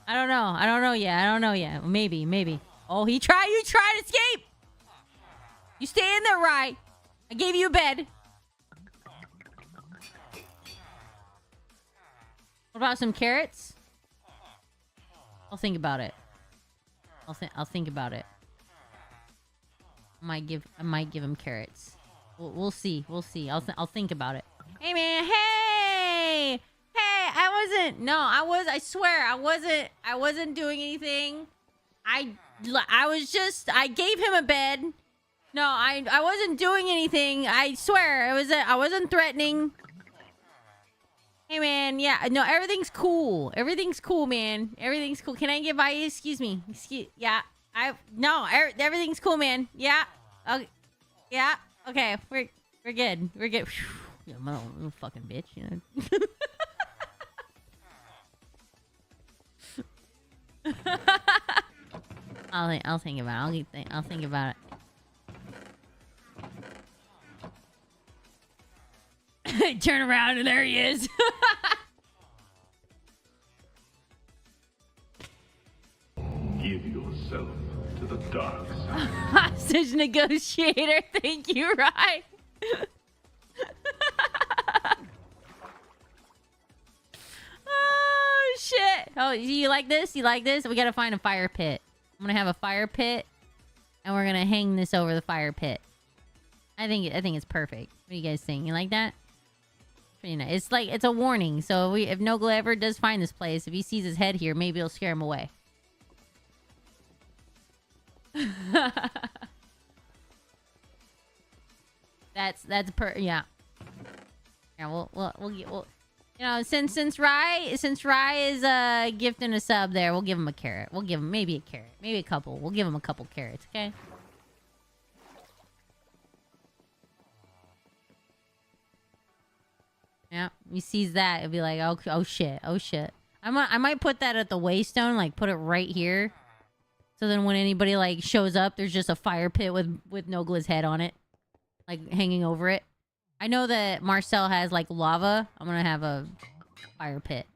I don't know. I don't know yet. Maybe. Oh, you tried to escape. You stay in there, Rye. I gave you a bed. What about some carrots? I'll think about it. I'll think about it. I might give him carrots. We'll see. I'll think about it. Hey man, hey, I swear I wasn't doing anything. I gave him a bed. No, I wasn't doing anything. I swear I wasn't threatening. Hey man, yeah, no, everything's cool. Everything's cool, man. Everything's cool. Can I get by you? Excuse me. Yeah. Everything's cool, man. Yeah. Okay. Yeah. Okay. We're good. We're good. You little fucking bitch, I'll think about it. I'll think about it. Turn around and there he is. Give yourself to the dark side. Hostage negotiator. Thank you, Rye. Oh shit. Oh, you like this? You like this? We gotta find a fire pit. I'm gonna have a fire pit, and we're gonna hang this over the fire pit. I think it's perfect. What do you guys think? You like that? Pretty nice. It's a warning. So if Nogla ever does find this place, if he sees his head here, maybe it'll scare him away. Yeah. Yeah, we'll since Rye is gifting a sub there, we'll give him a carrot. We'll give him maybe a carrot, maybe a couple. We'll give him a couple carrots, okay? Yeah, he sees that, it'll be like, oh shit. I might put that at the waystone, like put it right here. So then when anybody like shows up, there's just a fire pit with Nogla's head on it, like hanging over it. I know that Marcel has like lava. I'm gonna have a fire pit.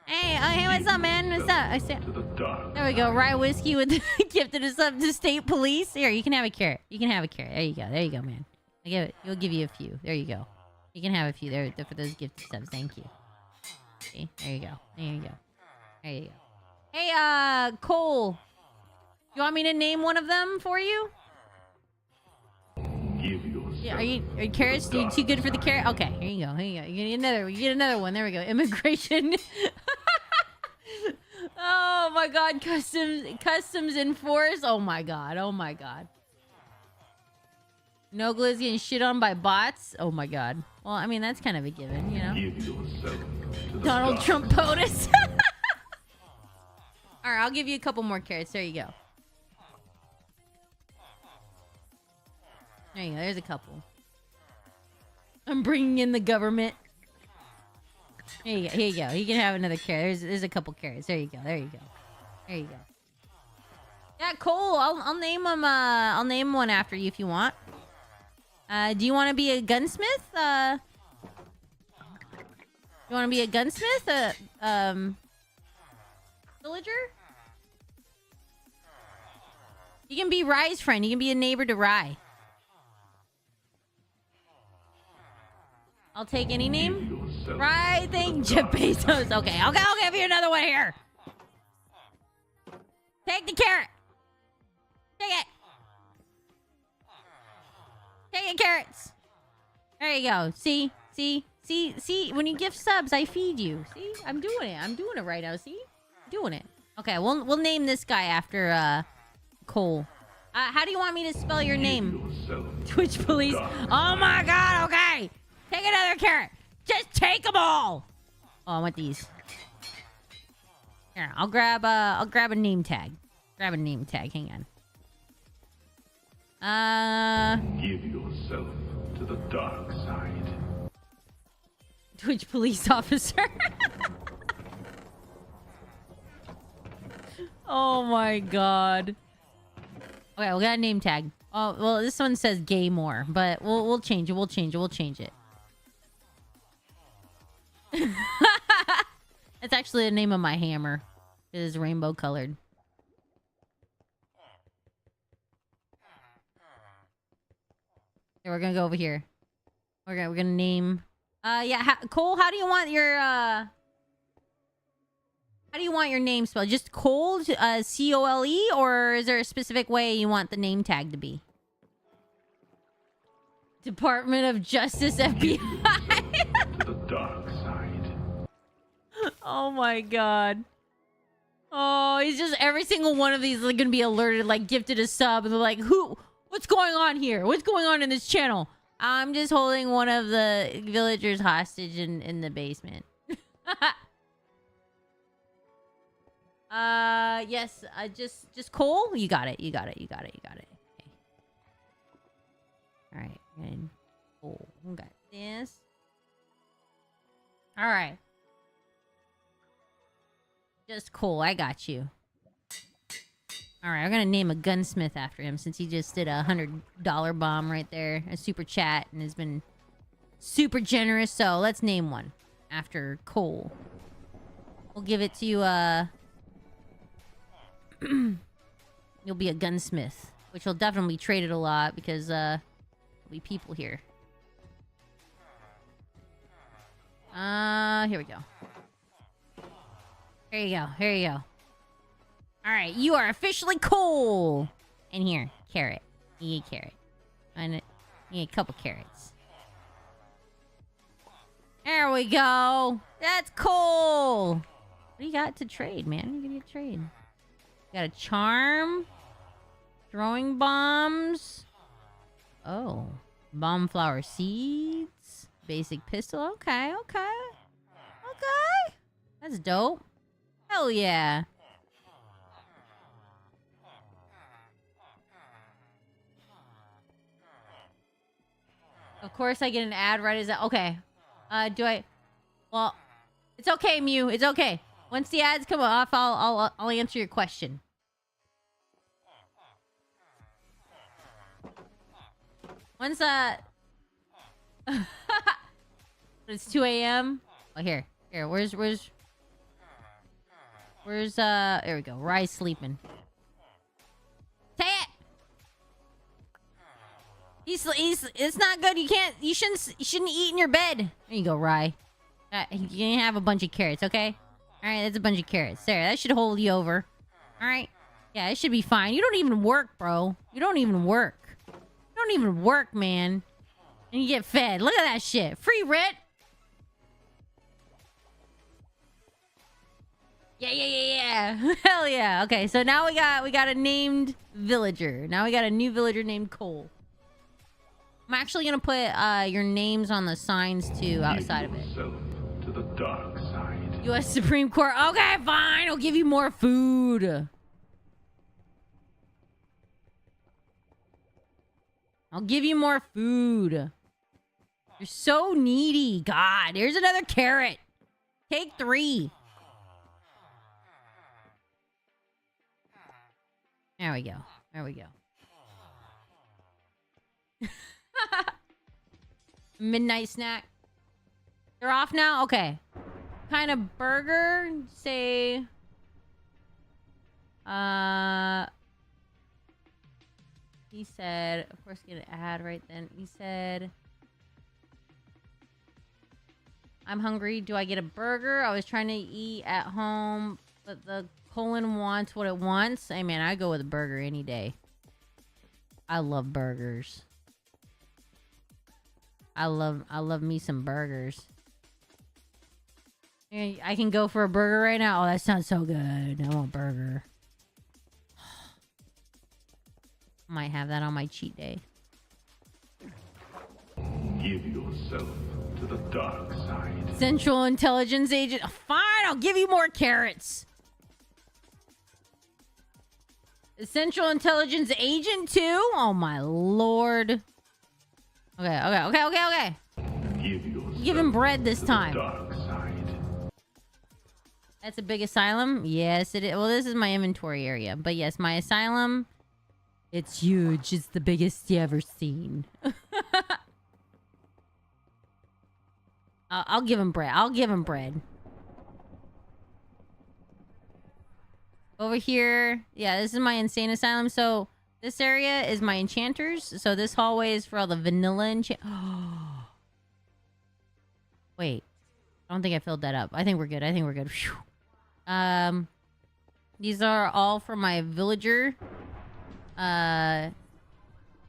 Hey, what's up, man? What's up? There we go. Rye whiskey with gifted us up to state police. Here, you can have a carrot. There you go, man. We'll give you a few. There you go. You can have a few there for those gifted subs. Thank you. Okay, there you go. Hey, Cole. You want me to name one of them for you? Yeah, are you carrots? You too good for the carrot? Okay, here you go. You get another one. There we go. Immigration. Oh my god, customs enforced. Oh my god. Nogla is getting shit on by bots. Oh my god. Well, I mean that's kind of a given, Donald Trump POTUS. All right, I'll give you a couple more carrots. There you go. There you go. There's a couple. I'm bringing in the government. Here you go. You can have another carrot. There's a couple carrots. There you go. Yeah, Cole. I'll name him. I'll name one after you if you want. Do you want to be a gunsmith? You want to be a gunsmith? Villager? You can be Rye's friend. You can be a neighbor to Rye. I'll take any name. Rye, thank Jeff Bezos. Okay, I'll give you another one here. Take the carrot. Take it. Take it, carrots. There you go. See? When you gift subs, I feed you. See? I'm doing it right now. See? Doing it. Okay, we'll name this guy after Cole. How do you want me to spell your name? Twitch police. Oh my god, okay. Take another carrot. Just take them all. Oh, I want these. Here, I'll grab a name tag. Grab a name tag. Hang on. Give yourself to the dark side. Twitch police officer. Oh my god. Okay, we got a name tag. Oh, well, this one says gay more, but we'll change it. We'll change it. It's actually the name of my hammer. It is rainbow colored. Okay, we're gonna go over here. We're gonna name. Yeah, Cole. How do you want your name spelled? Just Cole, C-O-L-E, or is there a specific way you want the name tag to be? Department of Justice, FBI. To the dark side. Oh my god. Oh, he's just every single one of these is gonna be alerted, like gifted a sub, and they're like, what's going on here? What's going on in this channel? I'm just holding one of the villagers hostage in the basement. Yes, just Cole? You got it. Okay. Alright, good. Cool. We got this. Alright. Just Cole, I got you. Alright, I'm gonna name a gunsmith after him since he just did a $100 bomb right there. A super chat and has been super generous, so let's name one after Cole. We'll give it to you, you'll be a gunsmith, which will definitely trade it a lot because, there'll be people here. Here we go. Here you go. Alright, you are officially Cole! And here, carrot. You get a carrot. And you get a couple carrots. There we go! That's Cole! What do you got to trade, man? What are you gonna trade? Got a charm. Throwing bombs. Oh. Bomb flower seeds. Basic pistol. Okay. That's dope. Hell yeah. Of course I get an ad right as that. Okay. Well, it's okay, Mew. It's okay. Once the ads come off, I'll answer your question. Once it's 2 a.m. Oh, here. Where's there we go. Rye's sleeping. Say it. It's not good. You shouldn't eat in your bed. There you go, Rye. You can have a bunch of carrots, okay? All right, that's a bunch of carrots. There, that should hold you over. All right. Yeah, it should be fine. You don't even work, bro. You don't even work. You don't even work, man. And you get fed. Look at that shit. Free rent. Yeah. Hell yeah. Okay, so now we got a named villager. Now we got a new villager named Cole. I'm actually gonna put your names on the signs too outside of it. To the dark side. U.S. Supreme Court. Okay, fine. I'll give you more food. I'll give you more food. You're so needy. God, here's another carrot. Take 3. There we go. Midnight snack. They're off now? Okay. Kind of burger? Say... He said... Of course, get an ad right then. He said... I'm hungry. Do I get a burger? I was trying to eat at home, but the colon wants what it wants. Hey, man, I go with a burger any day. I love burgers. I love me some burgers. I can go for a burger right now. Oh, that sounds so good. I want a burger. Might have that on my cheat day. Give yourself to the dark side. Central Intelligence Agent. Fine, I'll give you more carrots. Central Intelligence Agent too? Oh my lord. Okay. Give him bread this time. Dark side. That's a big asylum? Yes, it is. Well, this is my inventory area. But yes, my asylum, it's huge. It's the biggest you ever seen. I'll give him bread. Over here, yeah, this is my insane asylum. So this area is my enchanters. So this hallway is for all the vanilla enchant. Wait, I don't think I filled that up. I think we're good. Phew. These are all for my villager. My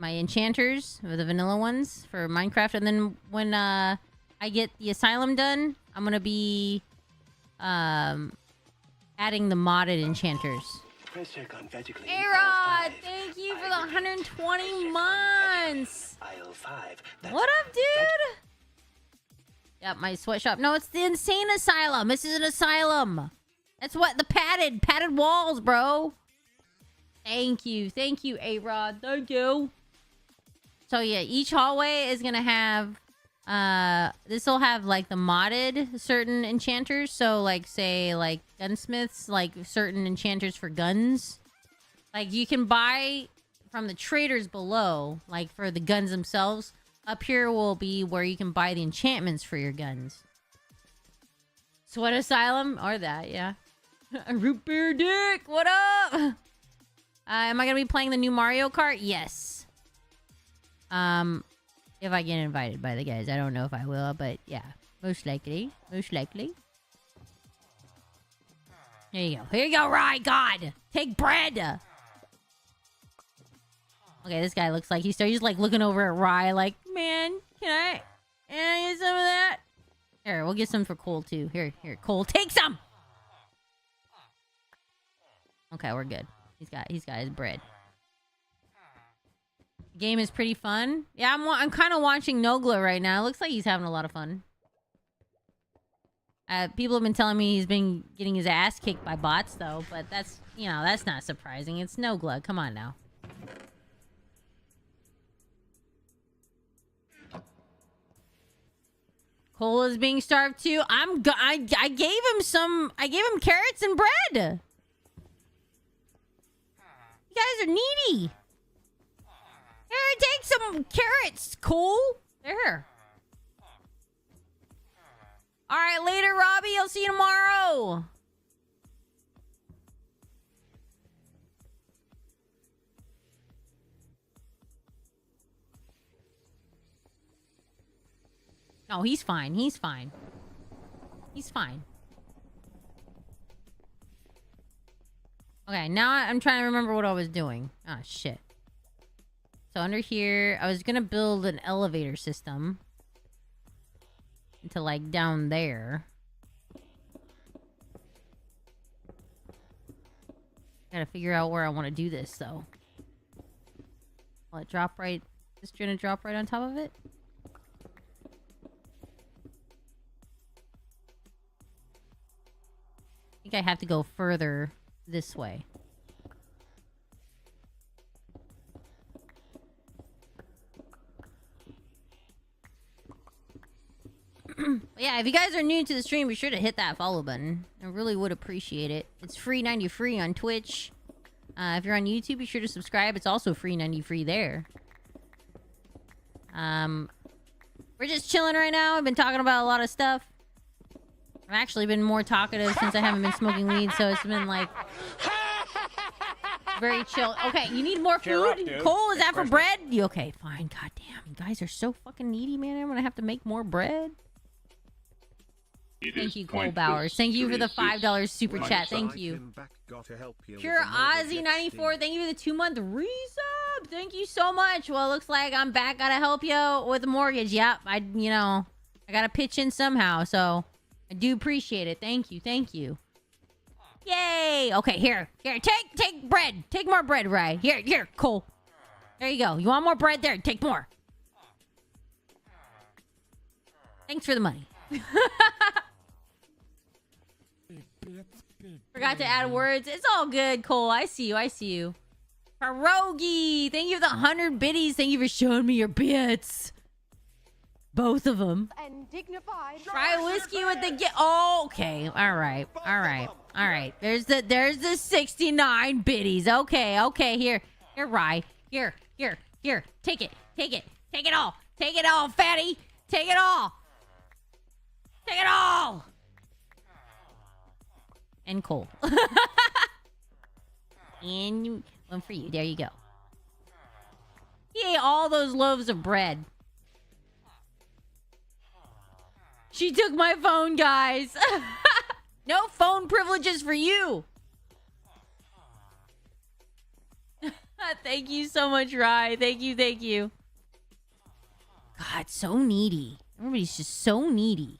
enchanters, the vanilla ones for Minecraft. And then when I get the asylum done, I'm gonna be adding the modded enchanters. A-Rod, thank you for the 120 months. What up, dude? Yep, my sweatshop. No, it's the insane asylum. This is an asylum. That's what the padded walls, bro. Thank you, A-Rod. Thank you. So yeah, each hallway is gonna have this will have like the modded certain enchanters. So like say like gunsmiths, like certain enchanters for guns. Like you can buy from the traders below, like for the guns themselves. Up here will be where you can buy the enchantments for your guns. Sweat Asylum or that, yeah. Root beer dick, what up? Am I gonna be playing the new Mario Kart? Yes. If I get invited by the guys. I don't know if I will, but yeah. Most likely. There you go, Rye God! Take bread! Okay, this guy looks like he's like looking over at Rye like, man, can I get some of that? Here, we'll get some for Cole too. Here, Cole, take some! Okay, we're good. He's got his bread. Game is pretty fun. Yeah, I'm kind of watching Nogla right now. It looks like he's having a lot of fun. People have been telling me he's been getting his ass kicked by bots though, but that's not surprising. It's Nogla. Come on now. Cole is being starved too. I gave him carrots and bread. You guys are needy. Here, take some carrots, Cole. There. All right, later, Robbie. I'll see you tomorrow. No, he's fine. He's fine. Okay, now I'm trying to remember what I was doing. Ah, shit. So under here, I was gonna build an elevator system to like down there. Gotta figure out where I want to do this though. Will it drop right? Is gonna drop right on top of it? I think I have to go further this way. Yeah, if you guys are new to the stream, be sure to hit that follow button. I really would appreciate it. It's free 90 free on Twitch. If you're on YouTube, be sure to subscribe. It's also free 90 free there. We're just chilling right now. I've been talking about a lot of stuff. I've actually been more talkative since I haven't been smoking weed, so it's been like very chill. Okay, you need more food? Cole, is that for bread? You okay? Fine. God damn, you guys are so fucking needy, man. I'm gonna have to make more bread. Thank you, Cole Bowers. Thank you for the $5 super chat. Thank you. Pure Ozzy 94. Thank you for the 2-month resub. Thank you so much. Well, it looks like I'm back. Gotta help you with the mortgage. Yep. I gotta pitch in somehow. So I do appreciate it. Thank you. Yay. Okay, here. Take bread. Take more bread, right? Here, Cole. There you go. You want more bread? There. Take more. Thanks for the money. Forgot to add words. It's all good, Cole. I see you. I see you. Pierogi, thank you for the 100 biddies. Thank you for showing me your bits. Both of them. And dignified. Try whiskey with the Oh, okay. All right. All right. All right. There's the 69 biddies. Okay. Okay. Here, Rye. Here. Take it. Take it all. Take it all, fatty. Take it all. Take it all. And Cole. And one for you. There you go. He ate all those loaves of bread. She took my phone, guys. No phone privileges for you. Thank you so much, Rye. Thank you. God, so needy. Everybody's just so needy.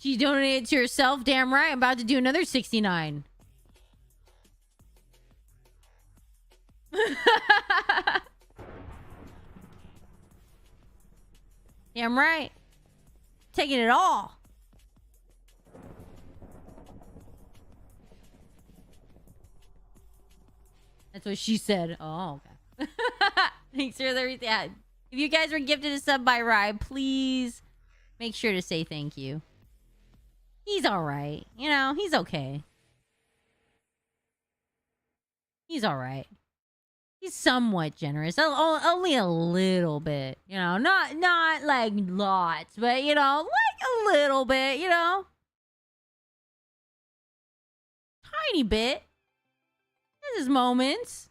She donated to herself. Damn right. I'm about to do another 69. Damn right. Taking it all. That's what she said. Oh, okay. Thanks for everything. Yeah. If you guys were gifted a sub by Rye, please make sure to say thank you. He's alright. You know, he's okay. He's alright. He's somewhat generous. Only a little bit. You know, not like lots, but, you know, like a little bit, you know? Tiny bit. There's his moments.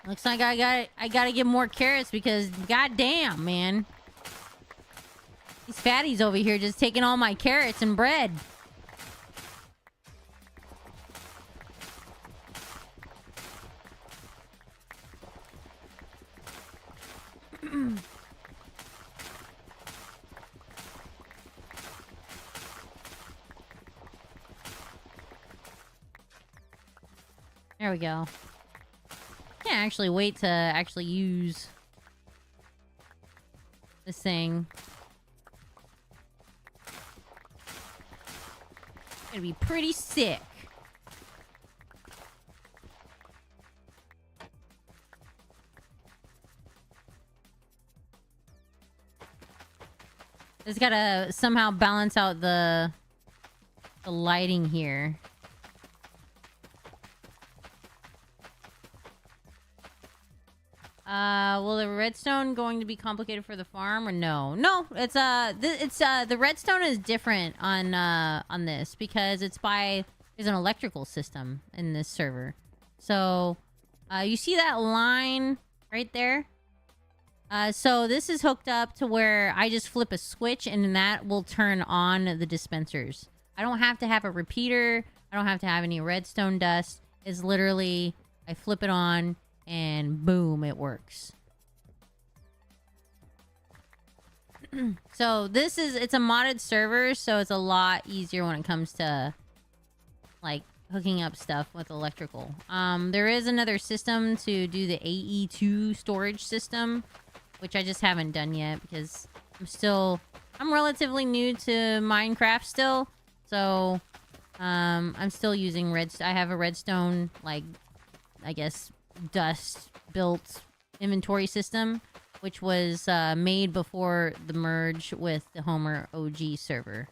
Looks like I gotta get more carrots because goddamn, man. These fatties over here just taking all my carrots and bread. There we go. Can't actually wait to actually use this thing. It's gonna be pretty sick. It's gotta somehow balance out the lighting here. Will the redstone going to be complicated for the farm or no? No, it's the redstone is different on this because there's an electrical system in this server. So, you see that line right there? So this is hooked up to where I just flip a switch and that will turn on the dispensers. I don't have to have a repeater. I don't have to have any redstone dust. It's literally, I flip it on and boom, it works. So it's a modded server, so it's a lot easier when it comes to like hooking up stuff with electrical. There is another system to do the AE2 storage system, which I just haven't done yet because I'm relatively new to Minecraft still. So I'm still using I have a redstone, like, I guess, dust built inventory system, which was made before the merge with the Homer OG server.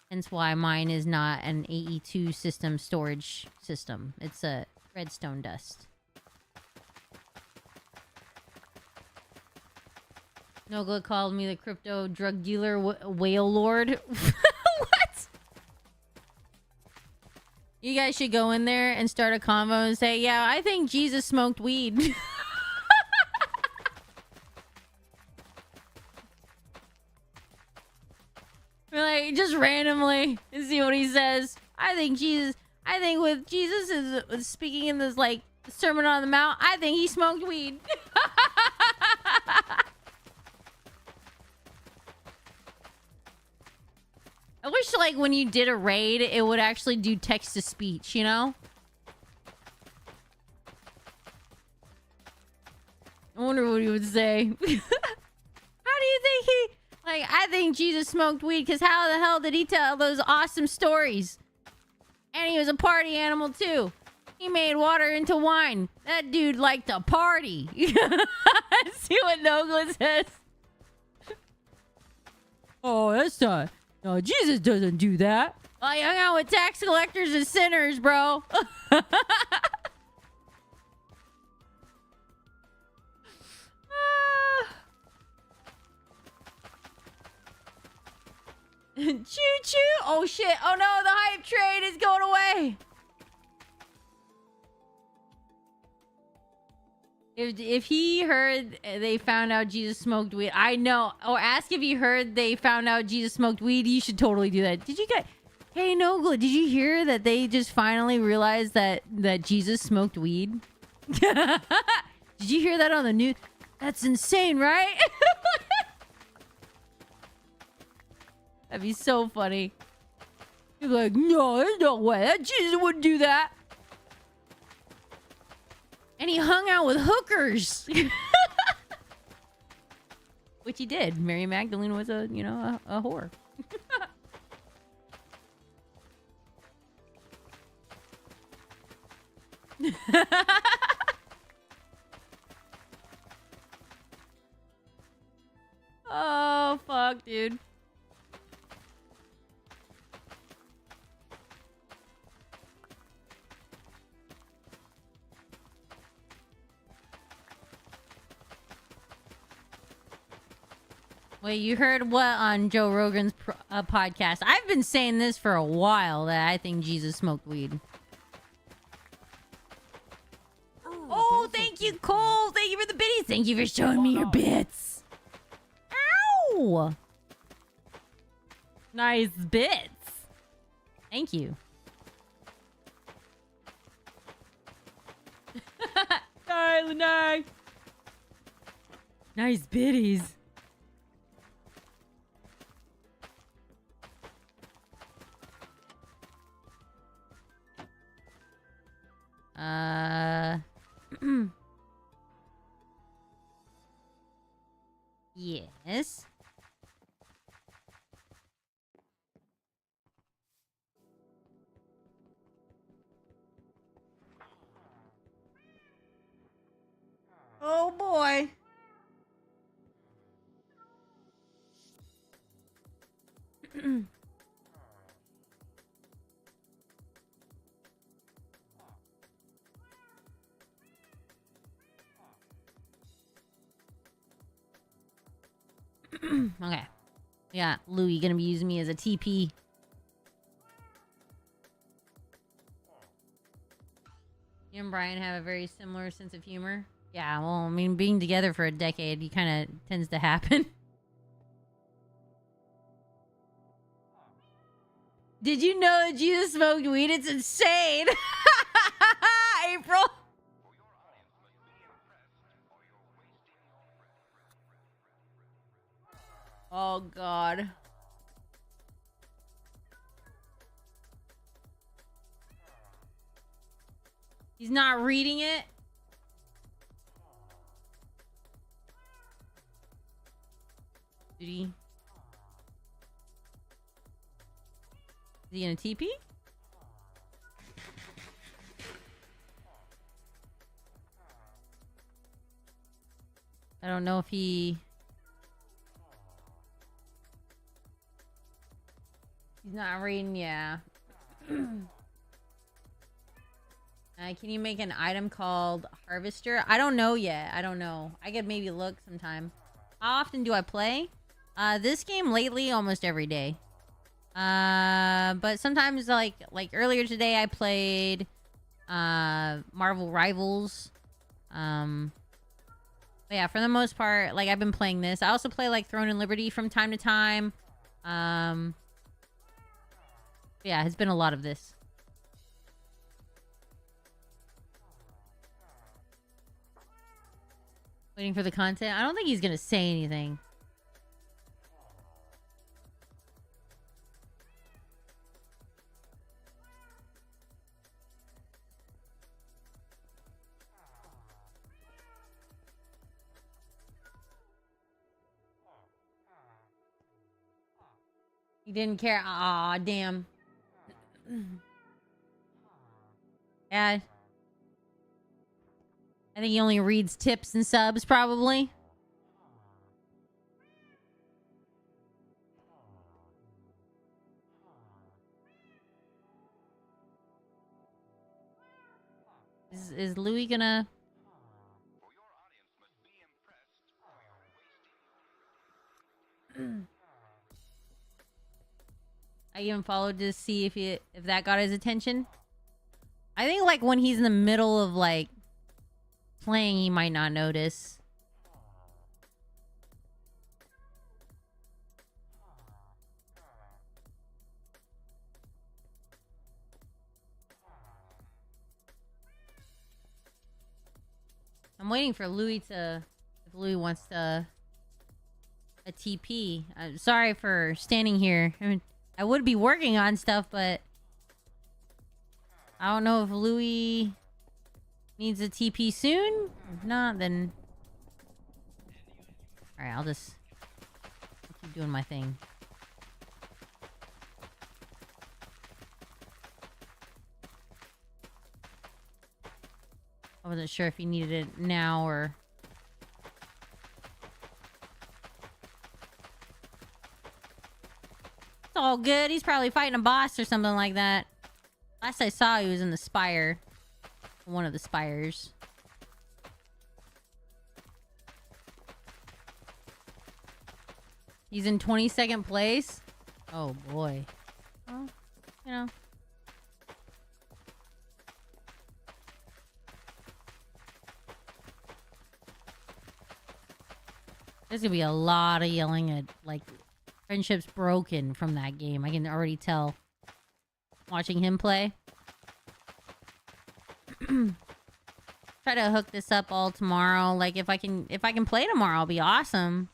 Hence why mine is not an AE2 system storage system. It's a redstone dust. No Good called me the crypto drug dealer whale lord. What? You guys should go in there and start a convo and say, yeah, I think Jesus smoked weed. Like, just randomly and see what he says. I think with Jesus is speaking in this, like, Sermon on the Mount, I think he smoked weed. I wish, like, when you did a raid, it would actually do text to speech, you know? I wonder what he would say. How do you think he... Like, I think Jesus smoked weed, because how the hell did he tell those awesome stories? And he was a party animal, too. He made water into wine. That dude liked to party. See what Nogla says? Oh, that's not... No, Jesus doesn't do that. I hung out with tax collectors and sinners, bro. Choo-choo! Oh, shit. Oh, no. The hype train is going away. If he heard they found out Jesus smoked weed, I know. Or ask if he heard they found out Jesus smoked weed. You should totally do that. Did you guys... Hey, Nogla, did you hear that they just finally realized that Jesus smoked weed? Did you hear that on the news? That's insane, right? That'd be so funny. You're like, no, there's no way. That Jesus wouldn't do that. And he hung out with hookers. Which he did. Mary Magdalene was a whore. Oh, fuck, dude. Wait, you heard what on Joe Rogan's podcast? I've been saying this for a while, that I think Jesus smoked weed. Oh, thank you, Cole. Thank you for the biddies. Thank you for showing me your bits. Ow! Nice bits. Thank you. Nice. Nice biddies. Yes. Oh boy. Okay. Yeah, Louis gonna be using me as a TP. You and Brian have a very similar sense of humor. Yeah, well, I mean, being together for a decade, you kind of tends to happen. Did you know that Jesus smoked weed? It's insane. April. Oh, God. He's not reading it. Did he? Is he in a TP? I don't know if he... He's not reading, yeah. Can you make an item called Harvester? I don't know yet. I don't know. I could maybe look sometime. How often do I play? This game lately, almost every day. But sometimes, like earlier today, I played Marvel Rivals. But yeah, for the most part, like, I've been playing this. I also play like Throne and Liberty from time to time. Yeah, it's been a lot of this. Waiting for the content. I don't think he's gonna say anything. He didn't care. Aw, damn. Yeah. I think he only reads tips and subs, probably. Is Louis gonna... I even followed to see if that got his attention. I think like when he's in the middle of like playing, he might not notice. I'm waiting for Louis to, if Louis wants to a TP. I'm sorry for standing here. I mean, I would be working on stuff, but I don't know if Louis needs a TP soon. If not, then all right, I'll keep doing my thing. I wasn't sure if he needed it now or... It's all good. He's probably fighting a boss or something like that. Last I saw, he was in the spire. One of the spires. He's in 22nd place? Oh, boy. Well, you know... There's gonna be a lot of yelling at, like, friendships broken from that game. I can already tell. Watching him play. Try to hook this up all tomorrow. Like, if I can play tomorrow, it'll be awesome.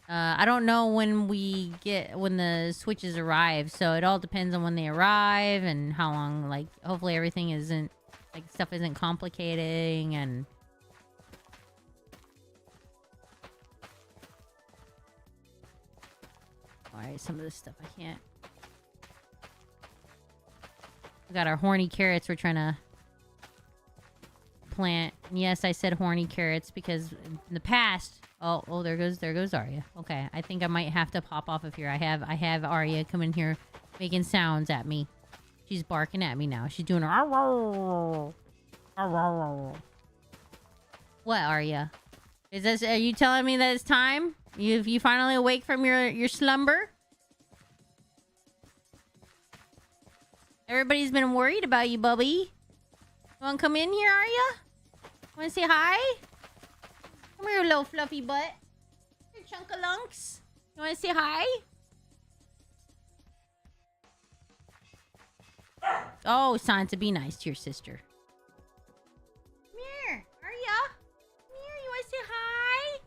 I don't know when the Switches arrive, so it all depends on when they arrive and how long, like, hopefully everything isn't, like, stuff isn't complicating and... Alright, some of this stuff I can't. We got our horny carrots we're trying to plant. And yes, I said horny carrots because in the past... Oh, there goes Arya. Okay, I think I might have to pop off of here. I have Arya come in here making sounds at me. She's barking at me now. She's doing a... What, Arya? Are you telling me that it's time? You finally awake from your slumber? Everybody's been worried about you, Bubby. You wanna come in here, Arya? Wanna say hi? Come here, little fluffy butt. Here, chunkalunks. You wanna say hi? Oh, Santa, be nice to your sister. Come here, Arya. Come here, you wanna say hi?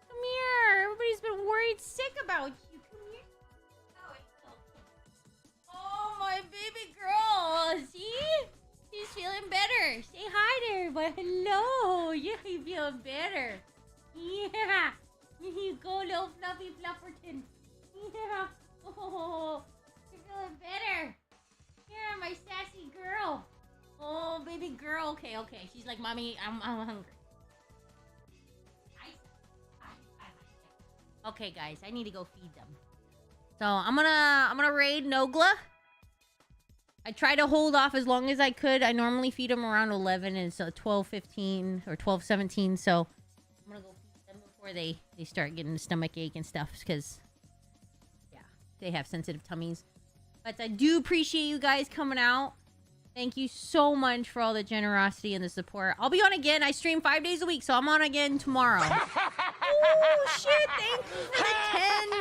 Come here. Everybody's been worried sick about you. Come here. Oh, my baby girl. See? She's feeling better. Say hi there. But hello. Yeah, you feel better. Yeah. Here you go, little fluffy flufferton. Yeah. Oh, you're feeling better. Yeah, my sassy girl. Oh, baby girl. Okay. She's like, Mommy, I'm hungry. Okay, guys, I need to go feed them. So I'm gonna raid Nogla. I try to hold off as long as I could. I normally feed them around 11 and it's 12:15 or 12:17. So I'm gonna go feed them before they start getting the stomach ache and stuff because yeah, they have sensitive tummies. But I do appreciate you guys coming out. Thank you so much for all the generosity and the support. I'll be on again. I stream 5 days a week, so I'm on again tomorrow. Oh, shit. Thank you for the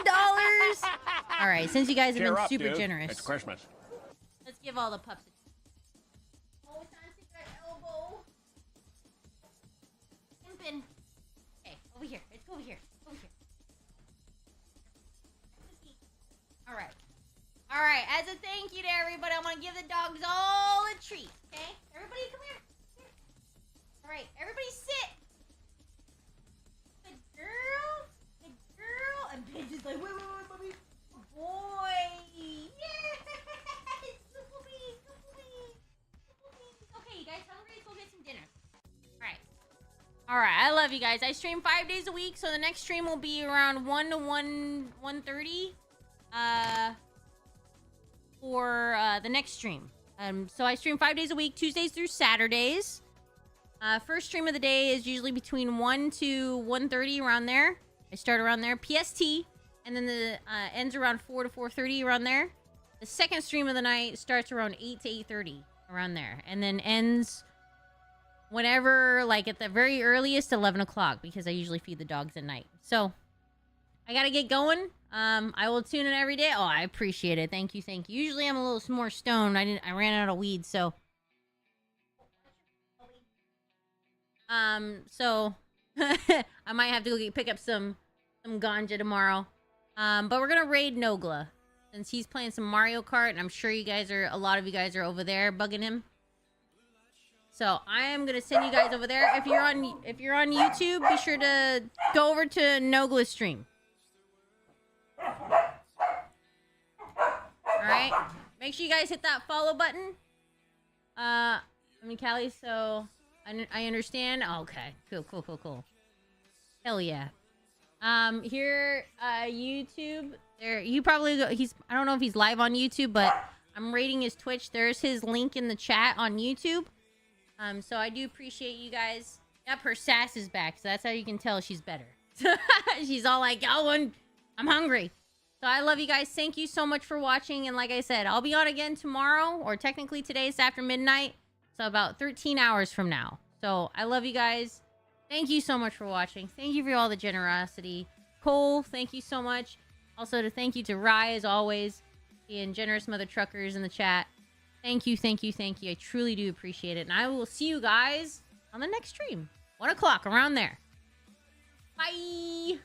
$10. All right, since you guys have been super generous. It's Christmas. Let's give all the pups a... Oh, it's on secret elbow. Pimpin'. Okay, over here. Let's go over here. Over here. All right, as a thank you to everybody, I'm going to give the dogs all a treat, okay? Everybody, come here. All right, everybody sit. Good girl. And Paige is like, wait, Bubby. Good boy. All right, I love you guys. I stream 5 days a week, so the next stream will be around 1 to 1:30 for the next stream. So I stream 5 days a week, Tuesdays through Saturdays. First stream of the day is usually between 1 to 1:30, around there. I start around there, PST, and then the ends around 4 to 4:30, around there. The second stream of the night starts around 8 to 8:30, around there, and then ends whenever, like at the very earliest, 11 o'clock, because I usually feed the dogs at night. So I gotta get going. I will tune in every day. Oh, I appreciate it. Thank you, thank you. Usually I'm a little more stoned. I ran out of weed, so so I might have to go pick up some ganja tomorrow. But we're gonna raid Nogla since he's playing some Mario Kart, and I'm sure a lot of you guys are over there bugging him. So I am gonna send you guys over there. If you're on YouTube, be sure to go over to Nogla's stream. All right, make sure you guys hit that follow button. Callie, so I understand. Oh, okay, cool. Hell yeah. Here, YouTube. There, you probably go, I don't know if he's live on YouTube, but I'm rating his Twitch. There's his link in the chat on YouTube. So I do appreciate you guys. Yep, her sass is back, so that's how you can tell she's better. She's all like, oh, I'm hungry. So I love you guys. Thank you so much for watching. And like I said, I'll be on again tomorrow, or technically today is after midnight. So about 13 hours from now. So I love you guys. Thank you so much for watching. Thank you for all the generosity. Cole, thank you so much. Also, thank you to Rye, as always, being generous mother truckers in the chat. Thank you. I truly do appreciate it. And I will see you guys on the next stream. 1 o'clock, around there. Bye.